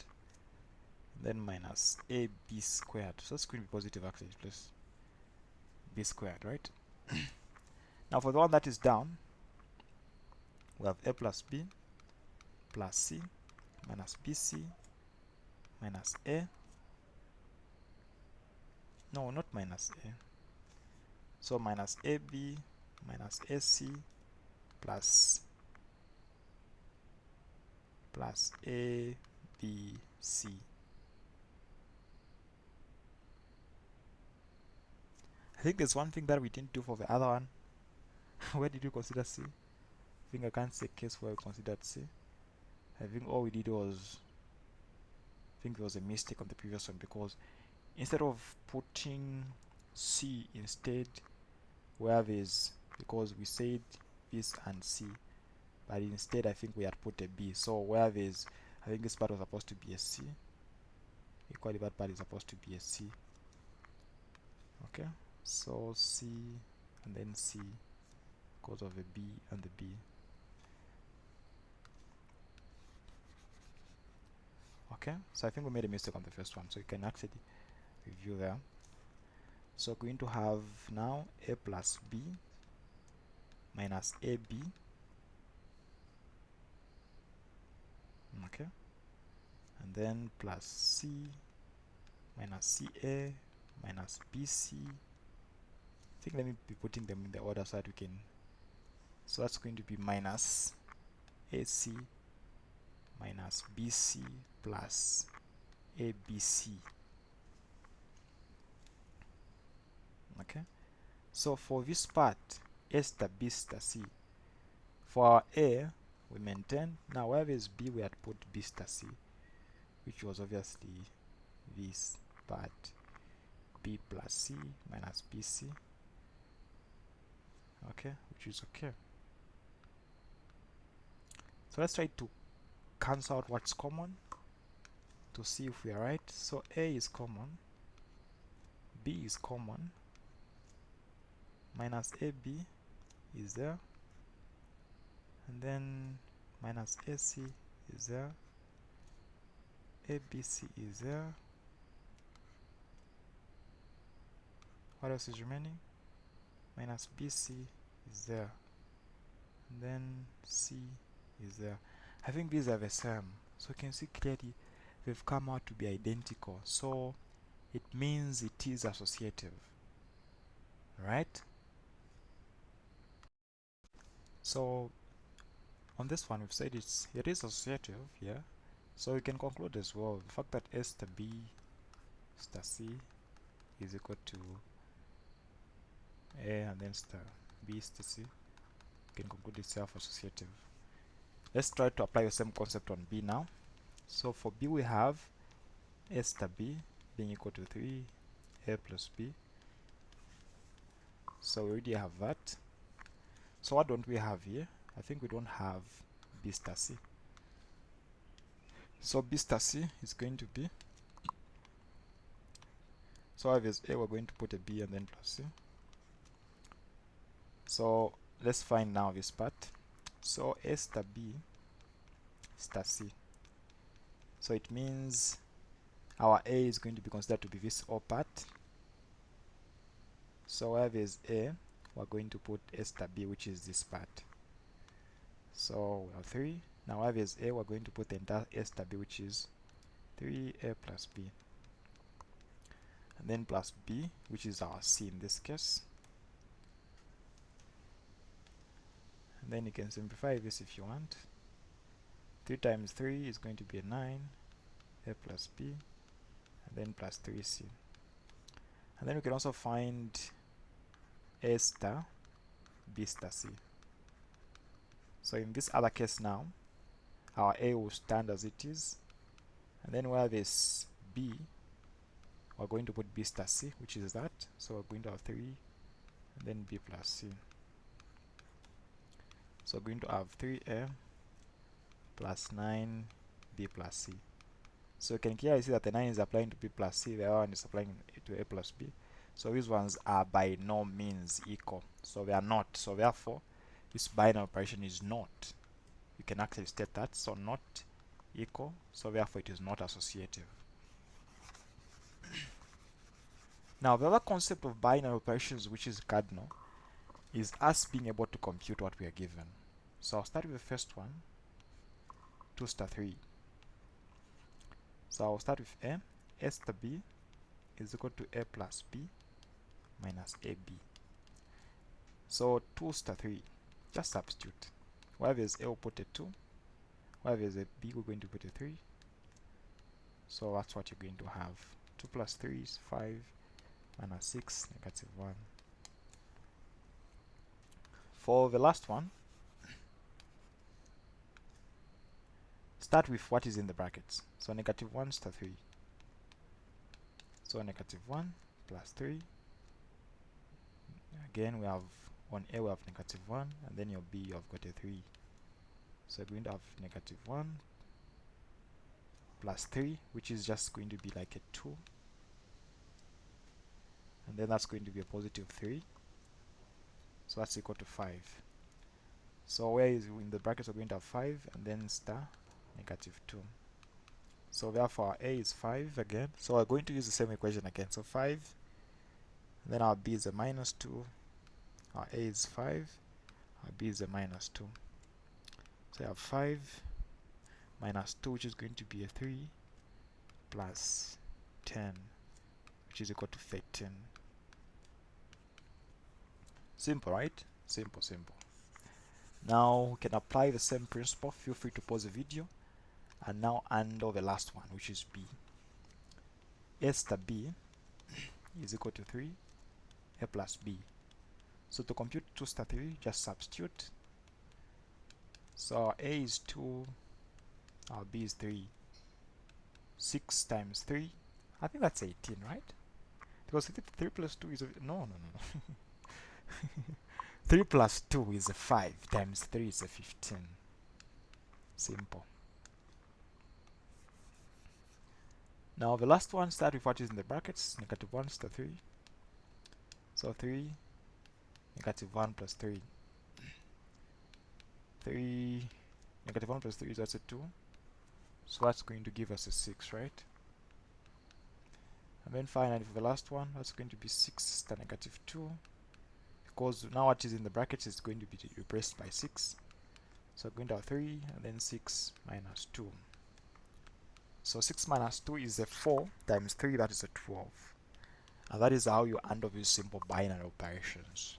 [SPEAKER 1] then minus AB squared. So it's going to be positive actually, plus B squared, right? Now for the one that is down, we have A plus B plus C minus BC minus A. No, not minus A. So minus AB minus AC plus ABC. I think there's one thing that we didn't do for the other one. Where did you consider C? I think I can't see a case where we considered C. I think all we did was, I think there was a mistake on the previous one, because instead of putting C instead where there's, because we said this and C, but instead I think we had put a B. So where there's, I think this part was supposed to be a C, equally that part is supposed to be a C. Okay, so C and then C because of the B and the B. Okay, so I think we made a mistake on the first one, so you can actually review there. So we're going to have now A plus B minus AB. Okay, and then plus C minus CA minus BC. I think let me be putting them in the order so that we can, so that's going to be minus AC minus BC plus ABC. Okay, so for this part, A star B star C, for our A we maintain. Now where is B, we had put B star C, which was obviously this part, B plus C minus BC. Okay, which is okay. So let's try to cancel out what's common to see if we are right. So A is common, B is common, minus AB is there, and then minus AC is there, ABC is there. What else is remaining? Minus BC is there, and then C is there. I think these are the same, so you can see clearly they've come out to be identical, so it means it is associative, right? So on this one we've said it is associative, yeah. So we can conclude as well the fact that A star B star C is equal to A and then star B star C. We can conclude it's self-associative. Let's try to apply the same concept on B now. So for B we have A star B being equal to 3A plus B. So we already have that. So what don't we have here? I think we don't have B star C. So B star C is going to be, so if it's A, we're going to put a B and then plus C. So let's find now this part. So A star B star C. So it means our A is going to be considered to be this O part. So wherever is A, we're going to put A star B, which is this part. So we have 3. Now wherever is A, we're going to put the entire A star B, which is 3A plus B. And then plus B, which is our C in this case. And then you can simplify this if you want. 3 times 3 is going to be a 9, A plus B, and then plus 3C. And then we can also find A star B star C. So in this other case now, our A will stand as it is, and then where this B, we're going to put B star C, which is that. So we're going to have 3, and then B plus C. So we're going to have 3A plus 9B plus C. So you can clearly see that the 9 is applying to B plus C, the other one is applying to A plus B. So these ones are by no means equal. So they are not. So therefore, this binary operation is not. You can actually state that. So not equal. So therefore, it is not associative. Now, the other concept of binary operations, which is cardinal, is us being able to compute what we are given. So I'll start with the first one, 2 star 3. So I'll start with A. A star B is equal to A plus B minus AB. So 2 star 3, just substitute. Wherever there's A, we'll put a 2. Wherever there's a B, we're going to put a 3. So that's what you're going to have. 2 plus 3 is 5 minus 6, negative 1. For the last one, start with what is in the brackets. So negative 1 star 3. So negative 1 plus 3. Again, we have on A we have negative 1, and then your B you have got a 3. So we're going to have negative 1 plus 3, which is just going to be like a 2. And then that's going to be a positive 3. So that's equal to 5. So where is in the brackets we're going to have 5 and then star negative 2. So therefore our A is 5 again. So we're going to use the same equation again. So 5, and then our B is a minus 2. Our A is 5, our B is a minus 2. So I have 5 minus 2, which is going to be a 3, plus 10, which is equal to 13. Simple, right? Simple, simple. Now we can apply the same principle. Feel free to pause the video and now handle the last one, which is B. A star B is equal to 3, A plus B. So to compute 2 star 3, just substitute. So our A is 2, our B is 3. 6 times 3, I think that's 18, right? Because 3 plus 2 is a, no. 3 plus 2 is a 5, times 3 is a 15. Simple. Now the last one, start with what is in the brackets, negative 1 star 3. So 3, negative 1 plus 3. 3, negative 1 plus 3 is that's a 2. So that's going to give us a 6, right? And then finally for the last one, that's going to be 6 star negative 2. Because now what is in the brackets is going to be replaced by 6. So we're going to have 3 and then 6 minus 2. So 6 minus 2 is a 4 times 3, that is a 12. And that is how you handle these simple binary operations.